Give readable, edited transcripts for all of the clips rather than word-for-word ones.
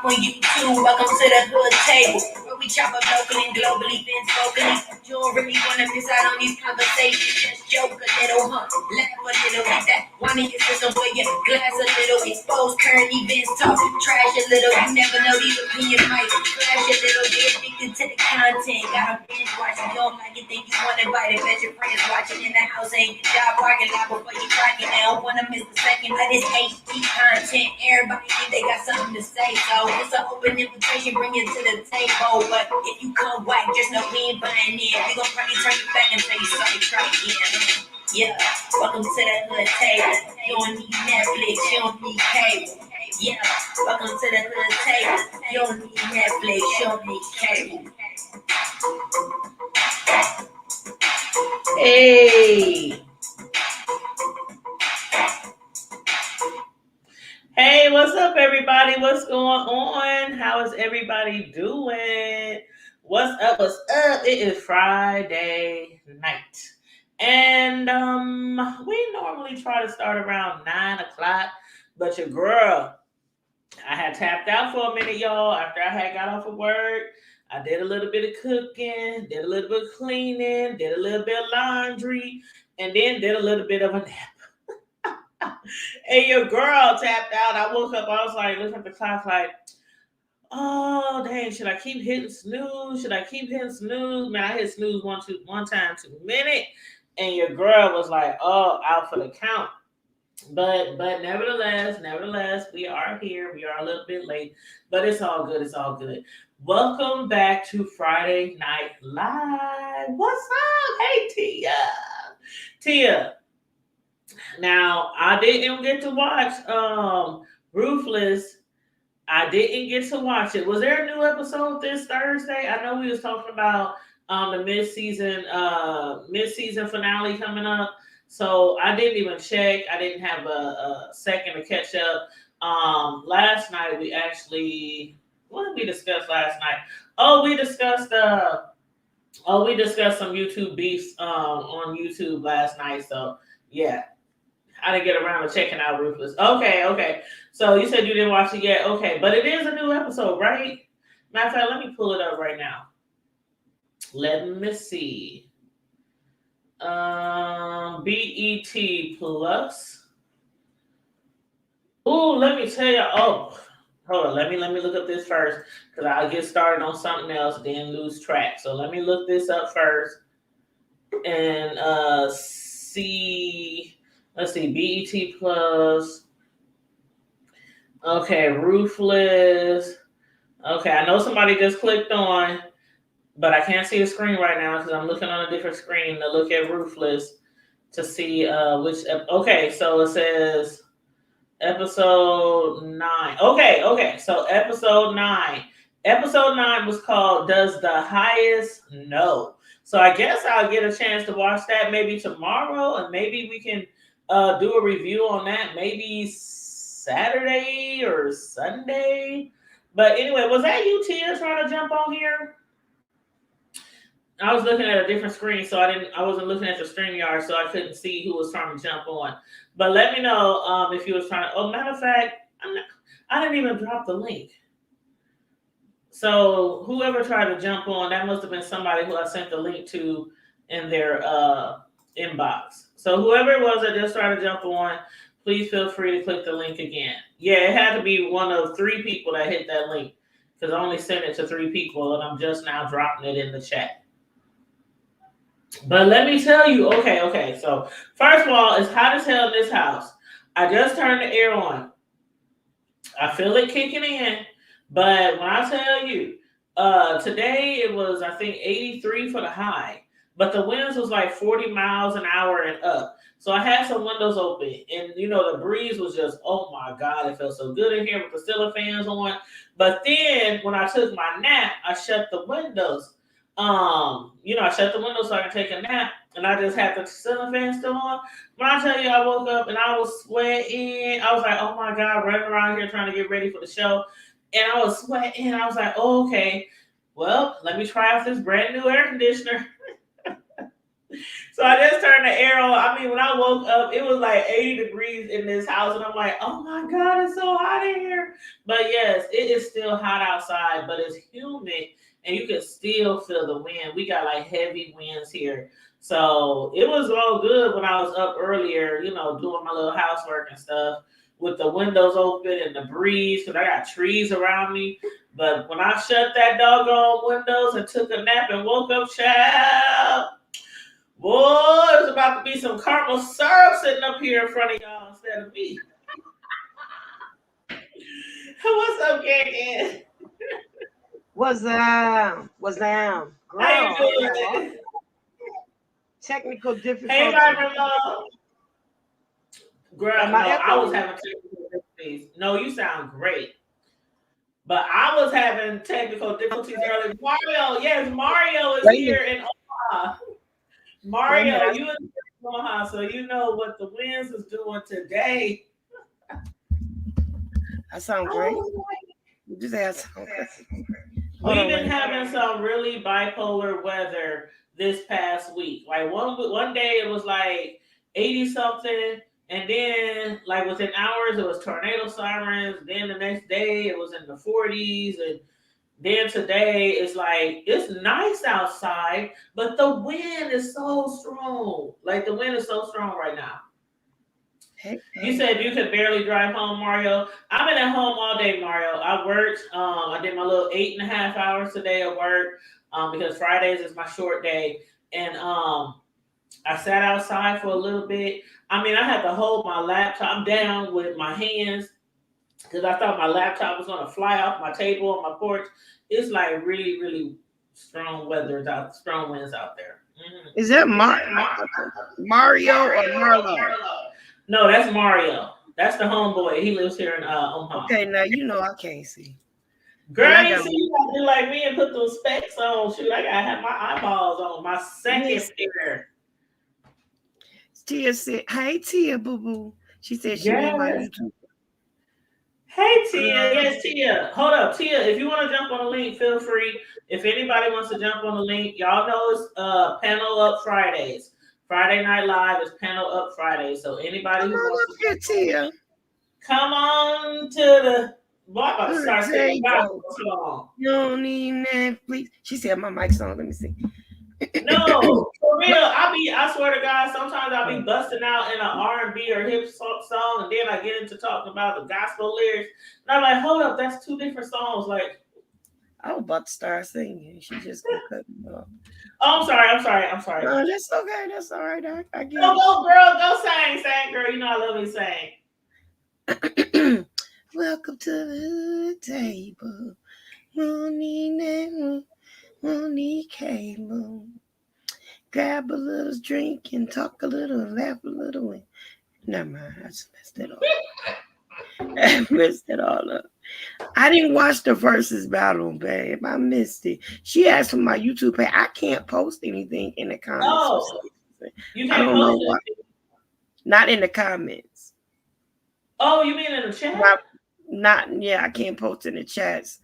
hop on YouTube. Welcome to the hood table, where we chop up locally and globally, been vocally. You don't really wanna miss out on these conversations. Just joke a little, laugh a little. Get that one in your system where your glass a little. Expose current events, talk trash a little. You never know, these opinions might flash a little. Get addicted to the content. Gotta binge watch. You don't like it, think you want to invite it. Bet your friends watching in the house ain't your job parking lot before you clock it. They don't wanna miss the second, but it's HD content. Everybody think they got something to say, so it's an open invitation. Bring it to the table. But if you come whack, just know we ain't buying in. We gon' probably turn you back and tell you sorry, try again. Yeah, welcome to the hood table. You don't need Netflix, you don't need cable. Yeah, welcome to the hood table. You don't need Netflix, you don't need cable. Hey. Hey, what's up, everybody? What's going on? How is everybody doing? What's up? What's up? It is Friday night. And we normally try to start around 9 o'clock, but your girl, I had tapped out for a minute, y'all, after I had got off of work. I did a little bit of cooking, did a little bit of cleaning, did a little bit of laundry, and then did a little bit of a nap. And your girl tapped out. I woke up, I was like, looking at the clock like, oh, dang, should I keep hitting snooze? Should I keep hitting snooze? Man, I hit snooze one time too many. And your girl was like, oh, out for the count. But nevertheless, we are here. We are a little bit late, but it's all good. It's all good. Welcome back to Friday Night Live. What's up? Hey, Tia. Now, I didn't get to watch Ruthless. I didn't get to watch it. Was there a new episode this Thursday? I know we was talking about the mid-season finale coming up. So I didn't even check. I didn't have a second to catch up. Last night we actually, what did we discuss last night? We discussed some YouTube beefs on YouTube last night. So yeah, I didn't get around to checking out Ruthless. Okay. So you said you didn't watch it yet. Okay, but it is a new episode, right? Matter of fact, let me pull it up right now. Let me see. BET Plus. Ooh, let me tell you. Oh, hold on. Let me look up this first because I'll get started on something else, then lose track. So let me look this up first and see. Let's see. BET Plus. Okay, Ruthless. Okay, I know somebody just clicked on, but I can't see the screen right now because I'm looking on a different screen to look at Ruthless to see which. Okay, so it says episode 9. Okay. So episode 9. Episode 9 was called "Does the Highest Know?" So I guess I'll get a chance to watch that maybe tomorrow, and maybe we can do a review on that maybe Saturday or Sunday. But anyway, was that you, Tia, trying to jump on here? I was looking at a different screen, so I wasn't looking at the StreamYard, so I couldn't see who was trying to jump on. But let me know if you was trying to. Oh, matter of fact, I didn't even drop the link. So whoever tried to jump on, that must have been somebody who I sent the link to in their inbox. So whoever it was that just tried to jump on, please feel free to click the link again. Yeah, it had to be one of 3 people that hit that link because I only sent it to 3 people, and I'm just now dropping it in the chat. But let me tell you, okay. So first of all, it's hot as hell in this house. I just turned the air on. I feel it kicking in. But when I tell you, today it was, I think, 83 for the high. But the winds was like 40 miles an hour and up. So I had some windows open. And, the breeze was just, oh my God, it felt so good in here with the ceiling fans on. But then when I took my nap, I shut the windows. I shut the window so I can take a nap, and I just had the ceiling fan still on. When I tell you, I woke up and I was sweating. I was like, oh my God, running around here trying to get ready for the show. And I was sweating. I was like, oh, okay, well, let me try out this brand new air conditioner. So I just turned the air on. I mean, when I woke up, it was like 80 degrees in this house, and I'm like, oh my God, it's so hot in here. But yes, it is still hot outside, but it's humid, and you can still feel the wind. We got like heavy winds here. So it was all good when I was up earlier, doing my little housework and stuff with the windows open and the breeze, because I got trees around me. But when I shut that doggone windows and took a nap and woke up, child, boy, there's about to be some caramel syrup sitting up here in front of y'all instead of me. What's up, Ken? Was down, How you girl. I have all doing? technical Hey, my difficulties. remote. Girl, Am I no, I was echoing? having technical difficulties. No, you sound great. But I was having technical difficulties earlier. Mario, yes, Mario is Wait a here minute. in Omaha. Wait a Mario, minute. you in Omaha, so you know what the winds is doing today. I sound great. Oh, You just say I sound great. Hold we've on, been wait. having some really bipolar weather this past week. Like one day it was like 80 something, and then like within hours it was tornado sirens. Then the next day it was in the 40s, and then today it's like it's nice outside, but the wind is so strong. Like the wind is so strong right now. Hey, You hey. said you could barely drive home, Mario. I've been at home all day, Mario. I worked. I did my little 8.5 hours today of work because Fridays is my short day, and I sat outside for a little bit. I mean, I had to hold my laptop down with my hands because I thought my laptop was going to fly off my table on my porch. It's like really, really strong winds out there. Mhm. Is that Is that Mario or Mario or Marlo? Marlo? No, that's Mario. That's the homeboy. He lives here in Omaha. Okay, now you know I can't see. Girl, And I I ain't got see you gotta do like me and put those specs on. Shoot, I gotta have my eyeballs on my second Miss pair. Tia said, hey Tia Boo Boo. She said she need my Yes. YouTube. Hey Tia. Um, Yes, Tia. Hold up, Tia. If you want to jump on the link, feel free. If anybody wants to jump on the link, y'all know it's panel up Fridays. Friday Night Live is panel up Fridays. So anybody come who on wants up to here, jump on the Tia. link, come on to the boy, I'm about to start There singing you go. gospel song. You don't need Netflix. She said my mic's on. Let me see. No, for real. But I swear to God, sometimes I'll be busting out in an R&B or song, and then I get into talking about the gospel lyrics, and I'm like, hold up, that's two different songs. Like, I was about to start singing. She just gonna cut me off. oh, I'm sorry. No, that's okay. That's all right. I Go, get go, girl, go sing, girl. You know I love me sing. it. Welcome to the table. Money cable. Grab a little drink and talk a little, laugh a little. And never mind. I just messed it all. I messed it all up. I didn't watch the versus battle, babe. I missed it. She asked for my YouTube page. I can't post anything in the comments for some Oh, reason. you I can't don't know post why. it. Not in the comments. Oh, you mean in the chat? Not, I can't post in the chats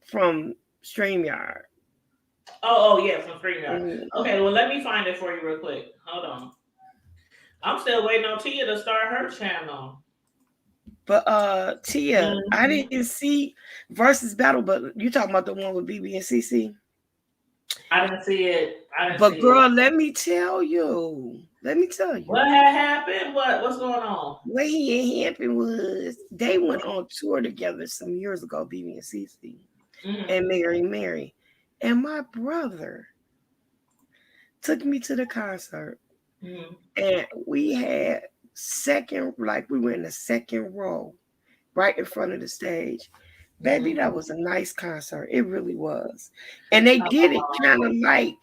from StreamYard. Oh, yeah, from StreamYard. Mm. Okay, well, let me find it for you real quick. Hold on. I'm still waiting on Tia to start her channel. But Tia, I Mhm. didn't see versus battle, but you talking about the one with BB and CC. I didn't see it. I didn't But see it. girl, let me tell you. Let me tell you. What had happened? What's going on? What he happened was they went on tour together some years ago, BB and CC Mm-hmm. and Mary. And my brother took me to the concert Mm-hmm. and we had second, like we were in the second row, right in front of the stage. Baby, Mm-hmm. that was a nice concert. It really was. And they did it kind of like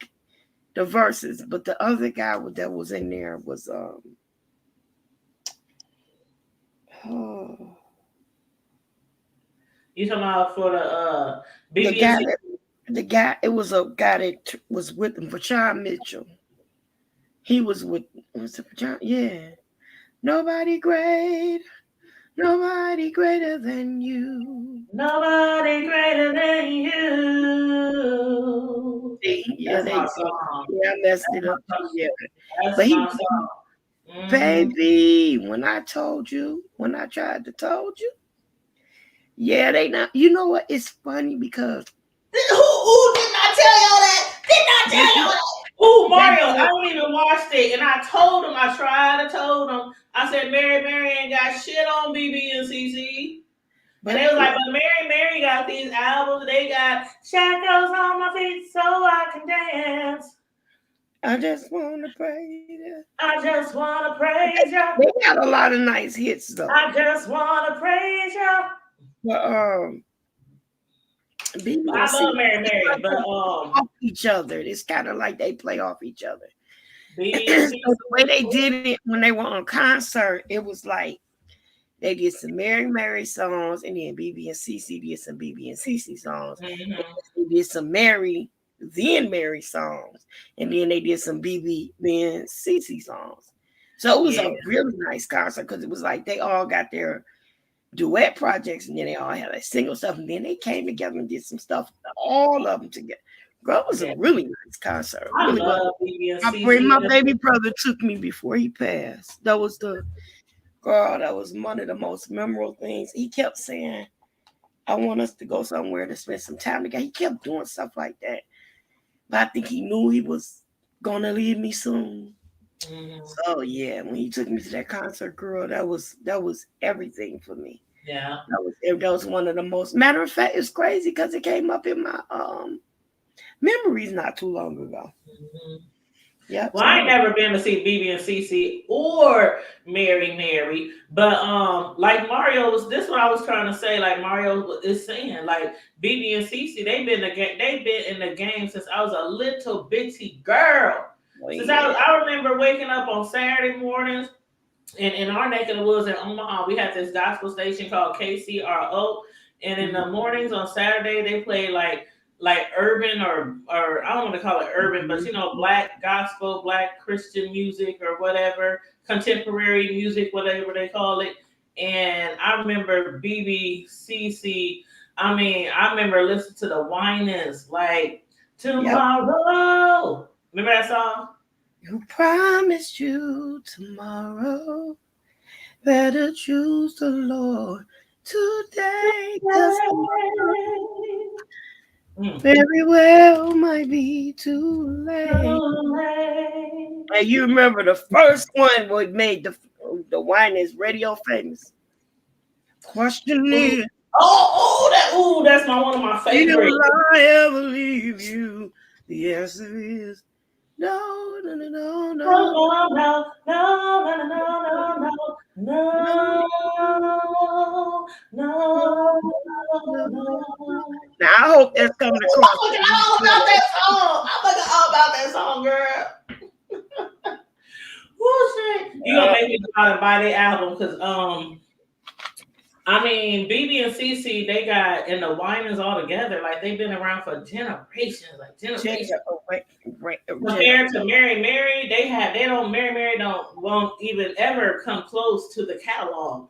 the verses, but the other guy that was in there was oh, You talking about for the the guy BBNC? that it was a guy that was with him, Vashawn Mitchell. He was it Vashawn? Yeah. Nobody great, nobody greater than you. Nobody greater than you. Yeah, That's my they. song. Yeah, I messed it up too. Yeah, That's but he, my song. Hmm. baby, when I told you, when I tried to told you, yeah, they not. You know what? It's funny because Who did not tell y'all that? Did not they tell y'all that? Ooh, they Mario, I did. don't even watched it, and I told him. I tried to told him. I said, Mary ain't got shit on BB and CC. And they But was like, but Mary got these albums. They got shackles on my feet so I can dance. I just want to praise you. I just wanna praise you. They got a lot of nice hits though. I just wanna praise you. But I BBC, love it's Mary, like but they off each other. It's kind of like they play off each other. BB and So the way CC. they did it when they were on concert, it was like they did some Mary songs, and then BB and CC did some BB and CC songs. And Mm-hmm. they did some Mary songs, and then they did some BB then CC songs. So it was Yeah, a really nice concert because it was like they all got their duet projects, and then they all had like single stuff, and then they came together and did some stuff, all of them together. Girl, it was a yeah. really nice concert. It I really was. love BB and My CC. baby brother took me before he passed. That was the girl. That was one of the most memorable things. He kept saying, "I want us to go somewhere to spend some time together." He kept doing stuff like that, but I think he knew he was gonna leave me soon. Mm-hmm. So yeah, when he took me to that concert, girl, that was everything for me. Yeah. That was one of the most. Matter of fact, it's crazy because it came up in my memories not too long ago. Mm-hmm. Yep. Well, So I I ain't was never been to see BB and CC or Mary, but like Mario was. This what I was trying to say. Like Mario is saying, like BB and CC, they've been in the game since I was a little bitty girl. oh Since yeah. I remember waking up on Saturday mornings in our neck of the woods in Omaha, we had this gospel station called KCRO. And in the mornings on Saturday, they play like urban or I don't want to call it urban, but black gospel, black Christian music or whatever, contemporary music, whatever they call it. And I remember BBCC. I mean, I remember listening to the Winans like Yep. tomorrow. Remember that song? You promised you tomorrow. Better choose the Lord today, 'cause Mm. very well might be too late. Too late. And you remember the first one what made the wine is radio famous. Question Ooh. is, That's one of my favorites. will I ever leave you? The answer is no, no, no, no, No, no, no, no, no, no, no, no, no, no, no, no, no, no. no. Now I hope that's coming Ooh, across I to forgot you all about clear. that song. I forgot all about that song, girl. Oh shit! You gonna Uh, make me go out and buy their album because I mean, BB and CC, they got and the Winans all together. Like they've been around for generations, like Jen, generations. Jen, Compared to Mary, they don't Mary don't won't even ever come close to the catalog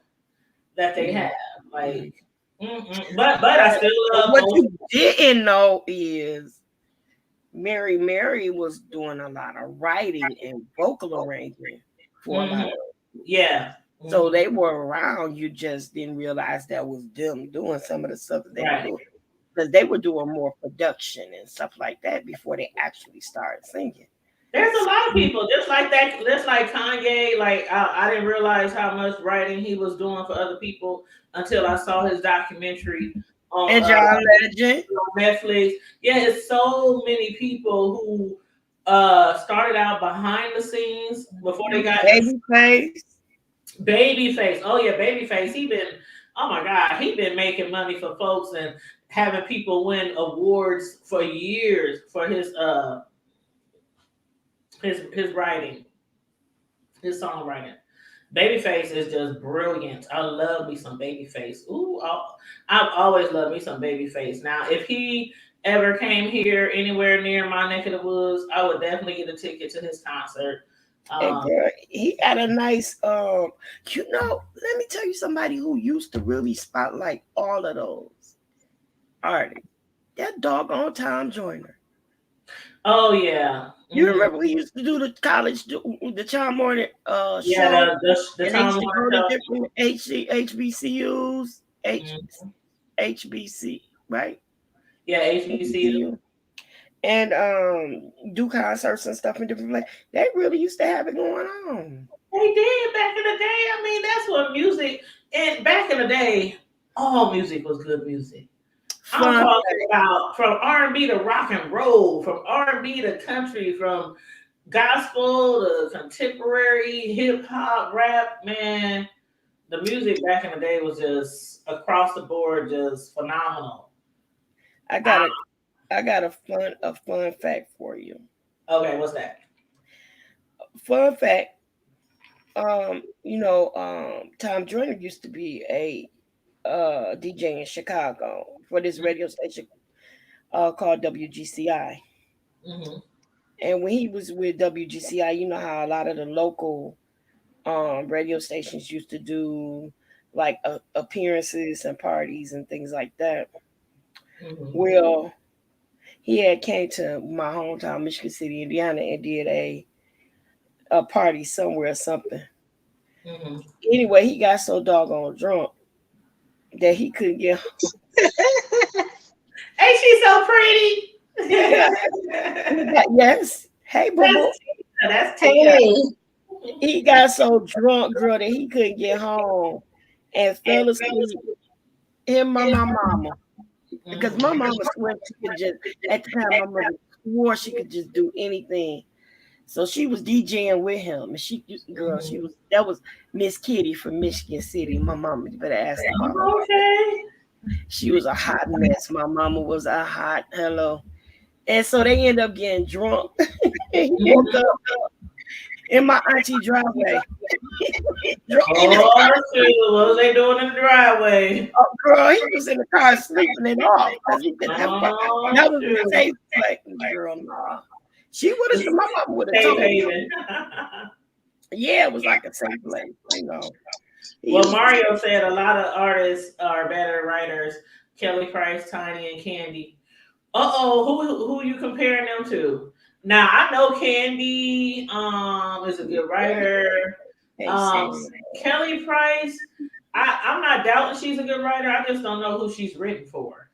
that they have. Like, but I still but love what old. you didn't know is Mary was doing a lot of writing and vocal arranging for a lot Mm-hmm. of. Yeah. So Mm-hmm. they were around. You just didn't realize that was them doing some of the stuff that they were Right. doing because they were doing more production and stuff like that before they actually started singing. There's a So, lot of people just like that. Just like Kanye. Like I didn't realize how much writing he was doing for other people until I saw his documentary on and John Legend, Netflix. Yeah, it's so many people who started out behind the scenes before they got in Babyface. Babyface. Oh yeah, Babyface. Oh my God, he been making money for folks and having people win awards for years for his writing, his songwriting. Babyface is just brilliant. I love me some Babyface. I've always loved me some Babyface. Now, if he ever came here anywhere near my neck of the woods, I would definitely get a ticket to his concert. And Um, girl, he had a nice let me tell you somebody who used to really spotlight all of those artists. That doggone Tom Joyner. Oh yeah. You Hmm. remember we used to do the college, the Child Morning Yeah, show, the and they Tom used to Moore go to show. different HBCUs, Mm. HBC, right? Yeah, HBCU. HBCU. And do concerts and stuff in different places. They really used to have it going on. They did back in the day. I mean, that's what music. And back in the day, all music was good music. I'm Fun. talking about from R&B to rock and roll, from R&B to country, from gospel to contemporary hip hop, rap. Man, the music back in the day was just across the board, just phenomenal. I got a I got a fun fact for you. Okay, what's that? Fun fact, Tom Joyner used to be a DJ in Chicago for this radio station called WGCI. Hmm. And when he was with WGCI, you know how a lot of the local radio stations used to do like appearances and parties and things like that. Hmm. Well, he had came to my hometown, Michigan City, Indiana, and did a party somewhere or something. Hmm. Anyway, he got so doggone drunk that he couldn't get. Ain't she so pretty? Yes, hey boo That's boo. Tia. That's Tia. Hey, He got so drunk, girl, that he couldn't get home and fell asleep. Him, my mama, because my Mhm. mama swore she could just. At the time, my mother swore she could just do anything. So she was DJing with him, and girl, she Mhm. was that was Miss Kitty from Michigan City. My mama, you better ask her about her. Okay. She was a hot mess. My mama was a hot hello, and so they end up getting drunk. He woke Mhm. up in my auntie driveway, drunk in his car. Oh shoot! What was they doing in the driveway? Oh, girl, he was in the car sleeping it off because he didn't have fun. Oh That was a shoot! safe place, girl. Nah, she would have. It's My mama would have safe told me. haven. Yeah, it was like a safe place. You know, he Well, was. Mario said a lot of artists are better writers. Kelly Price, Tiny, and Candy. Uh-oh, who you comparing them to? Now I know Candy is a good writer. Hey, Um saying Kelly Price, I'm not doubting she's a good writer. I just don't know who she's written for.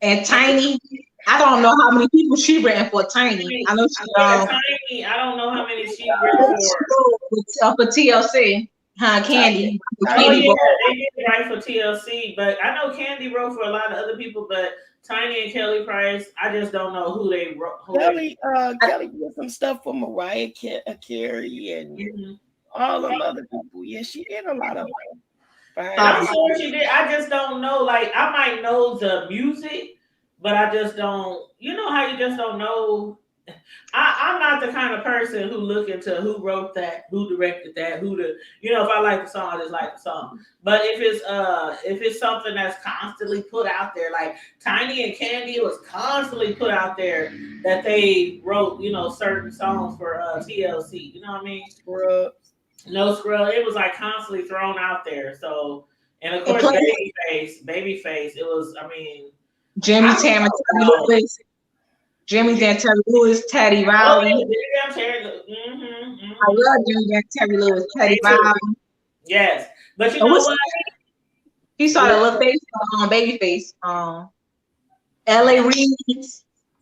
and Tiny. I don't know how many people she ran for I Tiny. mean, I know she yeah, Tiny. I don't know how many she's written for. she for TLC. Huh, Tanya, Candy. Oh Tanya, Candy yeah, boy. they did write for TLC, but I know Candy wrote for a lot of other people. But Tiny and Kelly Price, I just don't know who they wrote. Who they? Kelly did some stuff for Mariah Carey and Mhm. all them other people. Yeah, she did a lot of behind I'm Um, the sure she did. I just don't know. Like I might know the music, but I just don't. You know how you just don't know. I'm not the kind of person who look into who wrote that, who directed that, who the if I like the song, I just like the song. But if it's something that's constantly put out there, like Tiny and Candy was constantly put out there that they wrote, certain songs for TLC. You know what I mean? scrubs. No scrub. It was like constantly thrown out there. So and of and course plus babyface. It was. I mean, I Jimmy don't Tam and Terry know. Lewis. Jimmy Dan Terry Lewis, Teddy Oh Riley. yeah, I'm tearing. Mm-hmm, I mm-hmm. love Jimmy Dan Terry Lewis, Me Teddy too. Riley. Yes, but you And know what's what? he started Good. a little face babyface. LA Reid.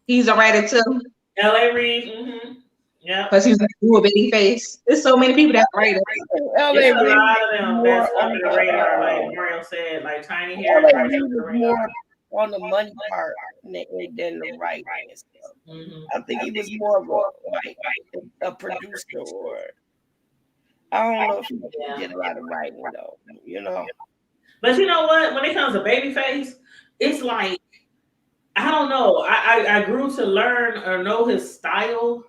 He's a writer too. L.A. Reid. Mm-hmm. Yep. Because he was a new babyface. There's so many people that write it. It's LA a Reid lot of is them more that's on under the radar, like the Mario said. Like Tiny Hair LA is right Reid under is the more radar. on the money part than the writing and stuff. Mm-hmm. I think he was more of a producer, or I don't know if he Yeah. did a lot of writing though. You know, But you know what? When it comes to Babyface, it's like I don't know. I grew to learn or know his style.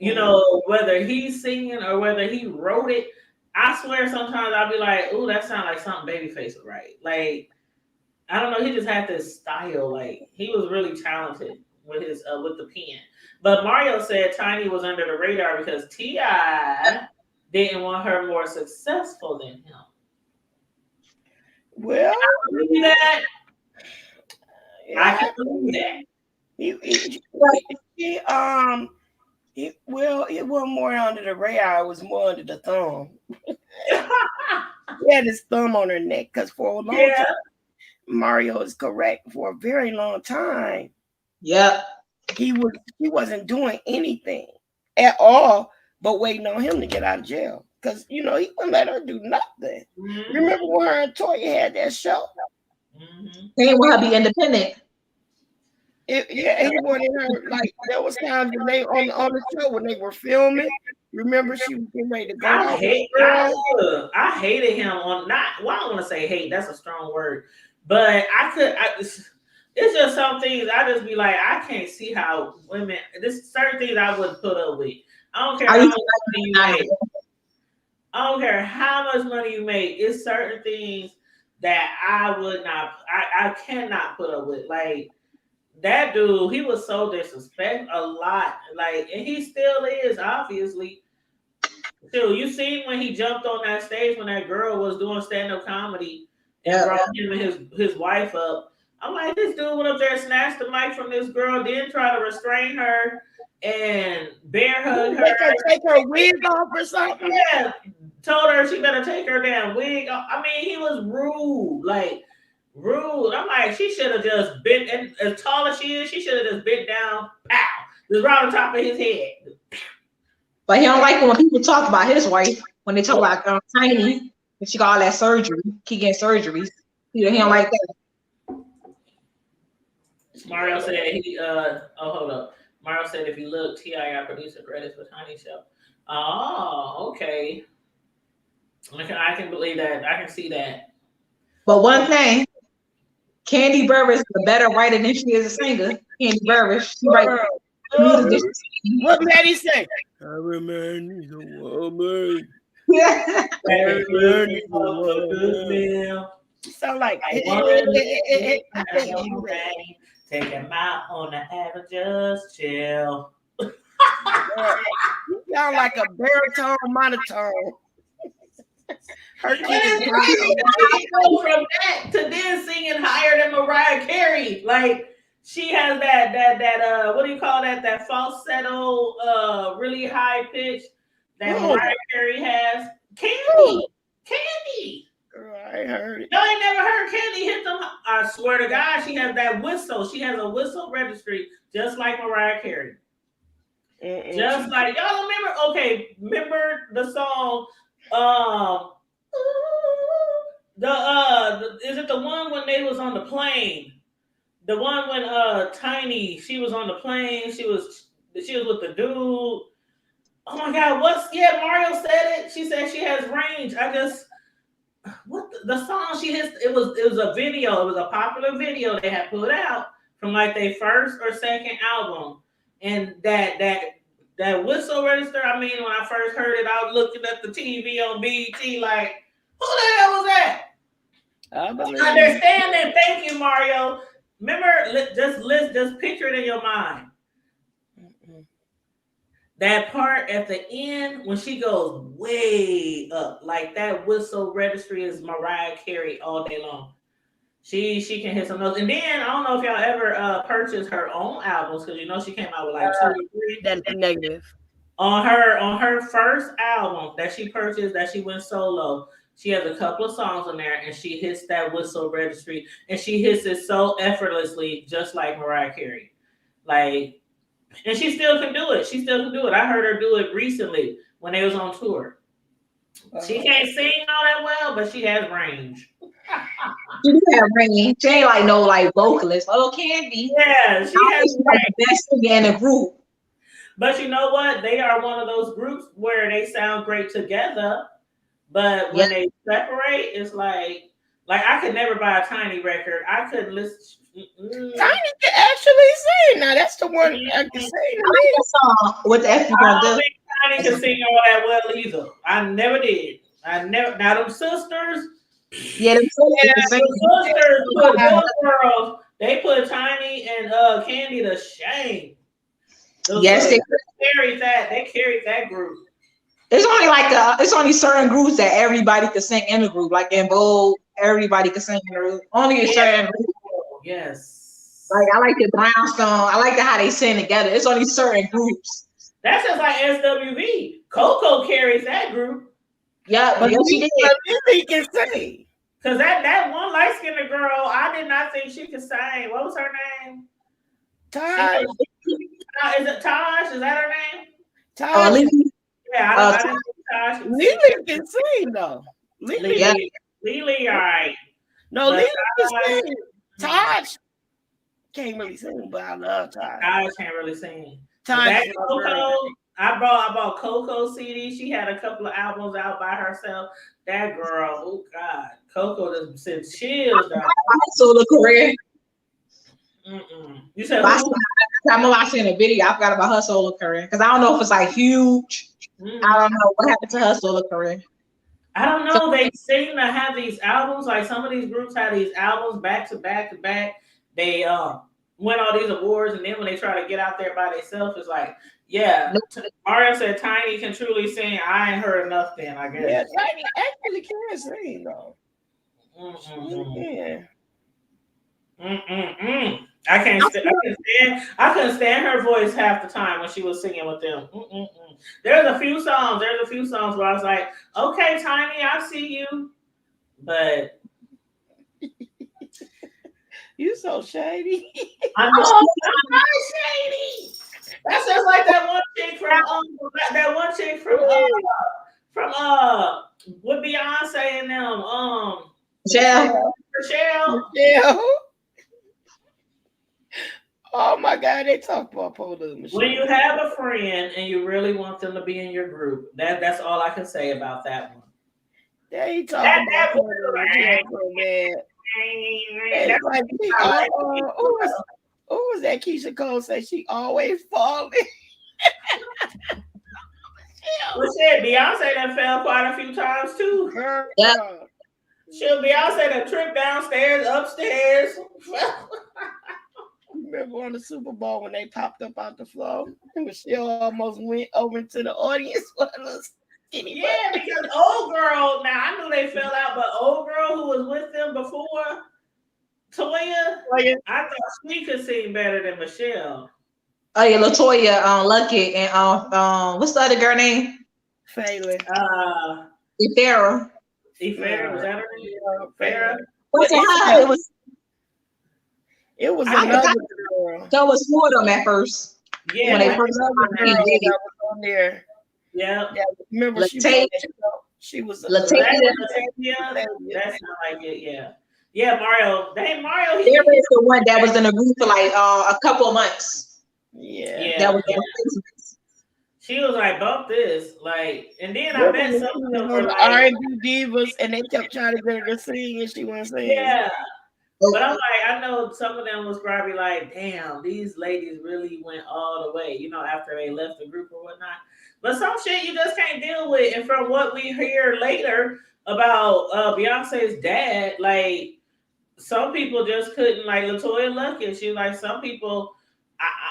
hmm Whether he's singing or whether he wrote it. I swear, sometimes I'll be like, "Ooh, that sounds like something Babyface would write." Like I don't know. He just had this style. Like he was really talented with his with the pen. But Mario said Tiny was under the radar because Ti didn't want her more successful than him. well, Believe that? I yeah, can believe that. Right. Well, it wasn't more under the radar. It was more under the thumb. He had his thumb on her neck because for a long Yeah. time, Mario is correct. For a very long time, Yep. he wasn't doing anything at all, but waiting on him to get out of jail. Because he wouldn't let her do nothing. Mm-hmm. Remember when her and Toya had that show? Mm-hmm. They want her to be independent. Yeah, he wanted her like there was times when they on the show when they were filming. Remember, she was getting ready to go I out with hate the girl. I hated him on not well, I don't want to say hate, that's a strong word. But it's just some things I just be like, I can't see how women this certain things I wouldn't put up with. I don't care I how used much money you to make. I don't care how much money you make. It's certain things that I would not I cannot put up with. Like that dude, he was so disrespectful a lot. Like, and he still is, obviously. Dude, you seen when he jumped on that stage when that girl was doing stand-up comedy and yeah. brought him and his wife up. I'm like, this dude went up there, snatched the mic from this girl, then try to restrain her and bear hug her. Make her take her wig off or something. Yeah, told her she better take her damn wig off. I mean, he was rude, like rude. I'm like, she should have just bent, and as tall as she is, she should have just bent down, pow, just right on top of his head. But he don't like it when people talk about his wife, when they talk Oh, about Tiny, and she got all that surgery, keep getting surgeries. He don't like that. Mario said hold up. Mario said if you look, T.I. got producer credits for Tiny Show. Oh, okay. I can believe that. I can see that. But one thing, Candy Burris is a better writer than she is a singer. Candy Burris, she writes music that she sings. What Maddie say? Every man needs a woman. Yeah. Every man needs a A good woman. meal. You sound like I I think you ready. take him out on the average, just chill. You sound like a baritone monotone. Her kid is Go from that to then singing higher than Mariah Carey. Like she has that what do you call that? That falsetto, really high pitch that Mariah Carey has. Candy. Girl, I heard it. Y'all ain't never heard Candy hit them. I swear to God, she has that whistle. She has a whistle registry just like Mariah Carey. Just like y'all remember? Okay, remember the song? Is it the one when they was on the plane? The one when Tiny, she was on the plane. She was with the dude. Oh my God, Mario said it. She said she has range. The song she hits, it was a video. It was a popular video they had put out from like their first or second album. And that whistle register, I mean, when I first heard it, I was looking at the TV on BET like, who the hell was that? I understand that. Thank you, Mario. Remember, just picture it in your mind. That part at the end when she goes way up, like that whistle registry is Mariah Carey all day long. She can hit some notes, and then I don't know if y'all ever purchased her own albums because she came out with like 2 or 3. That's negative. On her first album that she purchased, that she went solo, she has a couple of songs on there, and she hits that whistle registry, and she hits it so effortlessly, just like Mariah Carey, like. And she still can do it. I heard her do it recently when they was on tour. She can't sing all that well, but she has range. She do have range. She ain't like no like vocalist. Oh, Candy. Yeah, she has like the best singer in the group. But you know what? They are one of those groups where they sound great together, but when they separate, it's like I could never buy a Tiny record. I couldn't listen. Tiny can actually sing. Now that's the one I can sing. What the F you I gonna don't do? think Tiny can sing all that well either. I never did. Now them sisters. Yeah, them sisters put them girls. They put Tiny and Candy to shame. Yes, they carried that. They carried that group. It's only certain groups that everybody could sing in the group. Like in Vogue, everybody could sing in the group. Only a certain group. Yes. Like I like the brownstone. I like how they sing together. It's only certain groups. That's just like SWV. Coco carries that group. Yeah, but yes, she did. He can sing. Cause that one light skinned girl, I did not think she could sing. What was her name? Taj. Is it Taj? Is that her name? Taj. Yeah, I don't think Taj. Lily can sing though. Lily, all right. No, Lily can sing. Taj can't really sing, but I love Taj. Taj can't really sing. Taj. Coco, I bought Coco CD. She had a couple of albums out by herself. That girl, oh God, Coco just sent chills down. Solo career. You said I'm watching a video. I forgot about her solo career because I don't know if it's like huge. I don't know what happened to her solo career. I don't know. They seem to have these albums. Like some of these groups have these albums back to back to back. They win all these awards, and then when they try to get out there by themselves, it's like, yeah. Mario said Tiny can truly sing. I ain't heard enough then, I guess. Yeah, Tiny actually can sing though. Yeah. I couldn't stand her voice half the time when she was singing with them. There's a few songs where I was like, okay, Tiny, I see you. But you so shady. I know I'm not shady. That's just like that one chick from with Beyonce and them. Michelle. Oh my God, they talk about police. When you have a friend and you really want them to be in your group, that's all I can say about that one. They talk about police. Who was that? Keisha Cole said she always falling. Well, shit, Beyonce that fell quite a few times too. Yeah. Beyonce that tripped downstairs, upstairs. Remember on the Super Bowl when they popped up out the floor and Michelle almost went over to the audience for a skinny butt. Because old girl, now I knew they fell out, but old girl who was with them before, Toya, I thought she could sing better than Michelle. Oh yeah, LaToya, Lucky, and what's the other girl name? Phaylor. Farrah. Farrah, was that her name? Farrah. It was another girl. There was four of them at first. Yeah, when they first was on there. Yeah. Remember she was Latavia. That's not like it. Yeah. Yeah, Mario. Dang, Mario. There is the one that was in a group for like a couple of months. Yeah. That was she was like, bump this. Like, and then I met some of them were like R&B divas, and they kept trying to get her to sing, and she wasn't singing. Yeah. But I'm like, I know some of them was probably like, damn, these ladies really went all the way, after they left the group or whatnot. But some shit you just can't deal with. And from what we hear later about Beyonce's dad, like, some people just couldn't, like LaToya Luckett, she like, some people,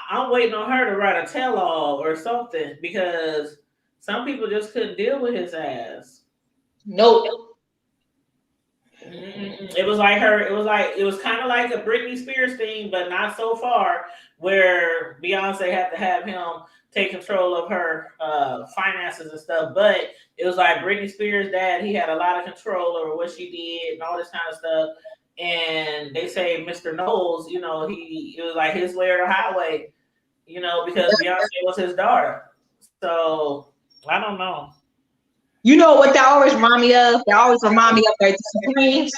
I'm waiting on her to write a tell-all or something because some people just couldn't deal with his ass. Nope. It was kind of like a Britney Spears thing, but not so far, where Beyonce had to have him take control of her finances and stuff. But it was like Britney Spears' dad, he had a lot of control over what she did and all this kind of stuff. And they say Mr. Knowles, it was like his way or the highway, because Beyonce was his daughter. So I don't know. You know what that always remind me of? They always remind me of like the Supremes.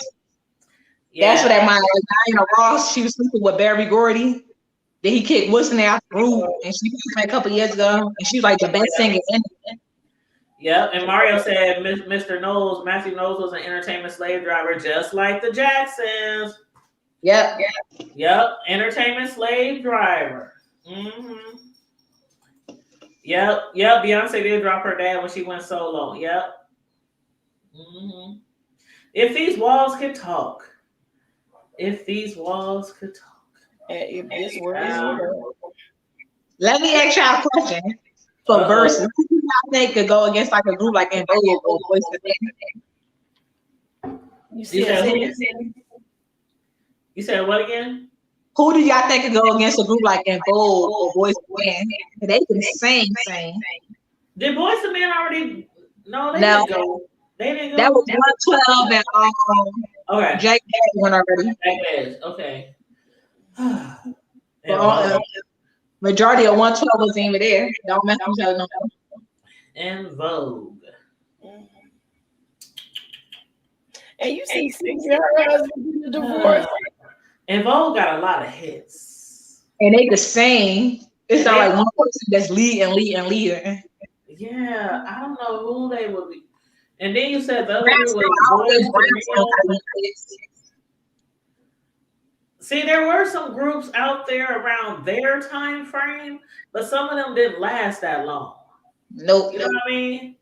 Yeah. That's what that reminds me of. Diana Ross, she was sleeping with Barry Gordy. Then he kicked Wilson out the group, and she passed a couple of years ago, and she was like the best singer in it. Yep, and Mario said Mr. Knowles, Matthew Knowles was an entertainment slave driver, just like the Jacksons. Yep. Entertainment slave driver. Mm-hmm. Yep. Beyonce did drop her dad when she went solo. Yep. Mm-hmm. If these walls could talk. If this world. Let me ask y'all a question. For verses, who do y'all think could go against like a group like In Vogue or Voice of You said what again? Who do y'all think could go against a group like In Vogue or Boys to Men? They can sing. Did Boys to Men already? No, they Now didn't go. They didn't that go. was 112 and Okay, Jake went already. that is okay. But In Vogue. majority of 112 wasn't even there. Don't mess with each other no more. In Vogue. Mhm. And you see, her husband get a divorce. In Vogue got a lot of hits. And they could sing. It's And not they, like one person that's leading. yeah, I don't know who they would be. And then you said the other group Brownstone, was always Boys Brownstone to got Men. hits. See, there were some groups out there around their time frame, but some of them didn't last that long. Nope. You know what I mean?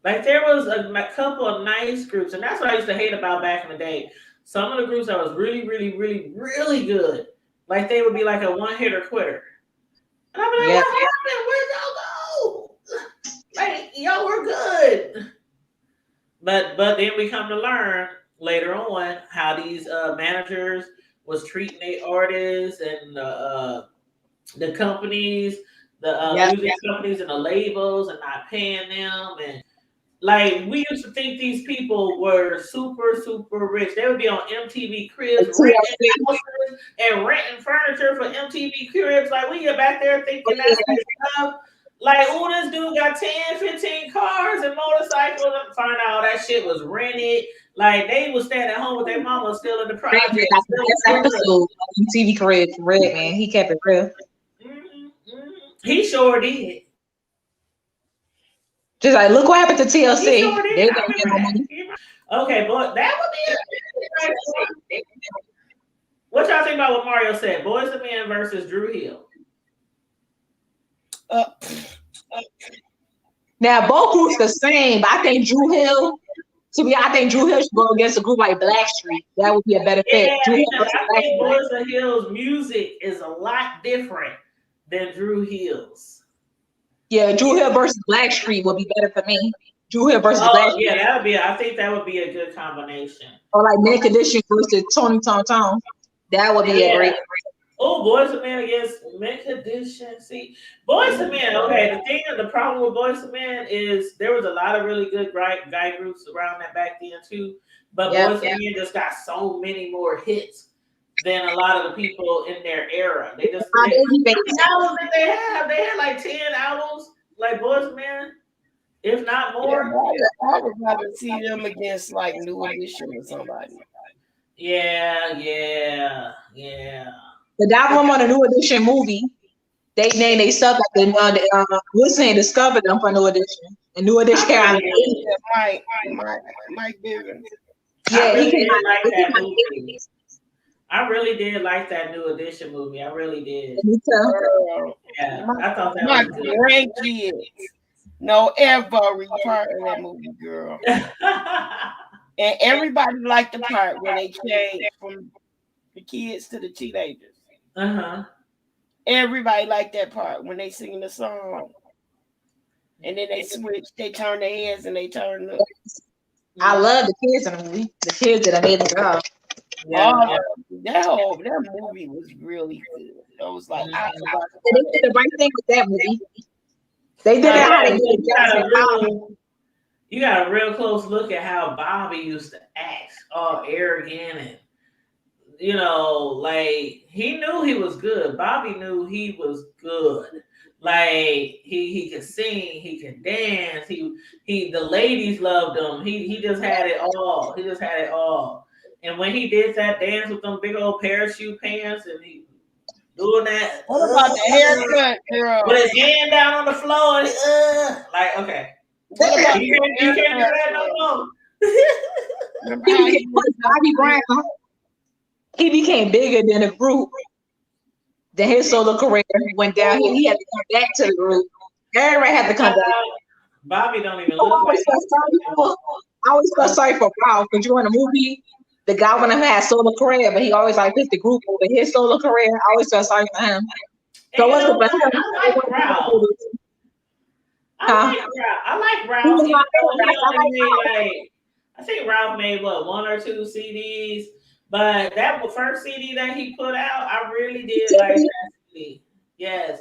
Like there was a couple of nice groups, and that's what I used to hate about back in the day. Some of the groups that was really, really, really, really good, like they would be like a one hitter quitter, and I'd be like, Yeah. "What happened? Where'd y'all go? Like y'all were good." But then we come to learn later on how these managers was treating their artists and the companies, the Yeah. music companies and the labels, and not paying them. And like we used to think these people were super super rich. They would be on MTV Cribs renting TLC. houses and renting furniture for MTV Cribs. Like we get back there thinking that's their stuff. Like, oh, this dude got 10, 15 cars and motorcycles, and find out that shit was rented. Like they was staying at home with their mama, still in the Red project, got the still best good. episode on TV Crib. Red man, he kept it real. He sure did. Just like look what happened to He TLC. sure They did. I didn't get remember no that. money. Okay, but that would be a what y'all think about what Mario said? Boys to Men versus Drew Hill. Uh, Now both groups the same, but I think Drew Hill. I think Drew Hill should go against a group like Blackstreet. That would be a better fit. Yeah, Drew Hill because versus I think Blackstreet. Boys to Hill's music is a lot different than Drew Hill's. Yeah, Drew Hill versus Blackstreet would be better for me. Drew Hill versus Oh Blackstreet. yeah, that would be. I think that would be a good combination. Or like Mint Condition versus Tony Tom. That would be a Yeah. great. Oh, Boys to Men against Men Condition. See, Boys to Men. Okay, the problem with Boys to Men is there was a lot of really good guy groups around that back then too. But Yeah. Boys to Men just got so many more hits than a lot of the people in their era. They just My how baby many face. albums did they have? They had like 10 albums, like Boys to Men, if not yeah, more. I would rather see them against like New Edition or somebody. Yeah. The album on the New Edition movie, they named they stuff like Wilson discovered them for New Edition. And New Edition came out. Mike Bivens. I Yeah, he really came did like that out. movie. I really did like that New Edition movie. I really did. Me too. Yeah, I thought that My was good. grandkids know every part of that movie, girl. And everybody liked the part where they changed from the kids to the teenagers. Everybody liked that part when they sing the song. And then they switch, they turn their heads and they turn the I love the kids in the movie. The kids did an amazing job. That movie was really good. It was like They did the right thing with that movie. They did it how they did you got a real close look at how Bobby used to act, all arrogant and like he knew he was good. Bobby knew he was good. Like he could sing, he could dance, he the ladies loved him. He just had it all. He just had it all. And when he did that dance with them big old parachute pants and he doing that, what about the haircut, girl? with his hand down on the floor and like okay. What about you can't do that no more. Bobby Brown, he became bigger than the group. Then his solo career went downhill. He had to come back to the group. Everybody had to come back. Bobby don't even look like I always felt sorry for Ralph because you in the movie, the guy when him had solo career, but he always like picked the group over his solo career. I always felt sorry for him. So what's the best? I like Ralph. I like Ralph. I think Ralph made what, 1 or 2 CDs, But that was first CD that he put out. I really did like that CD. Yes.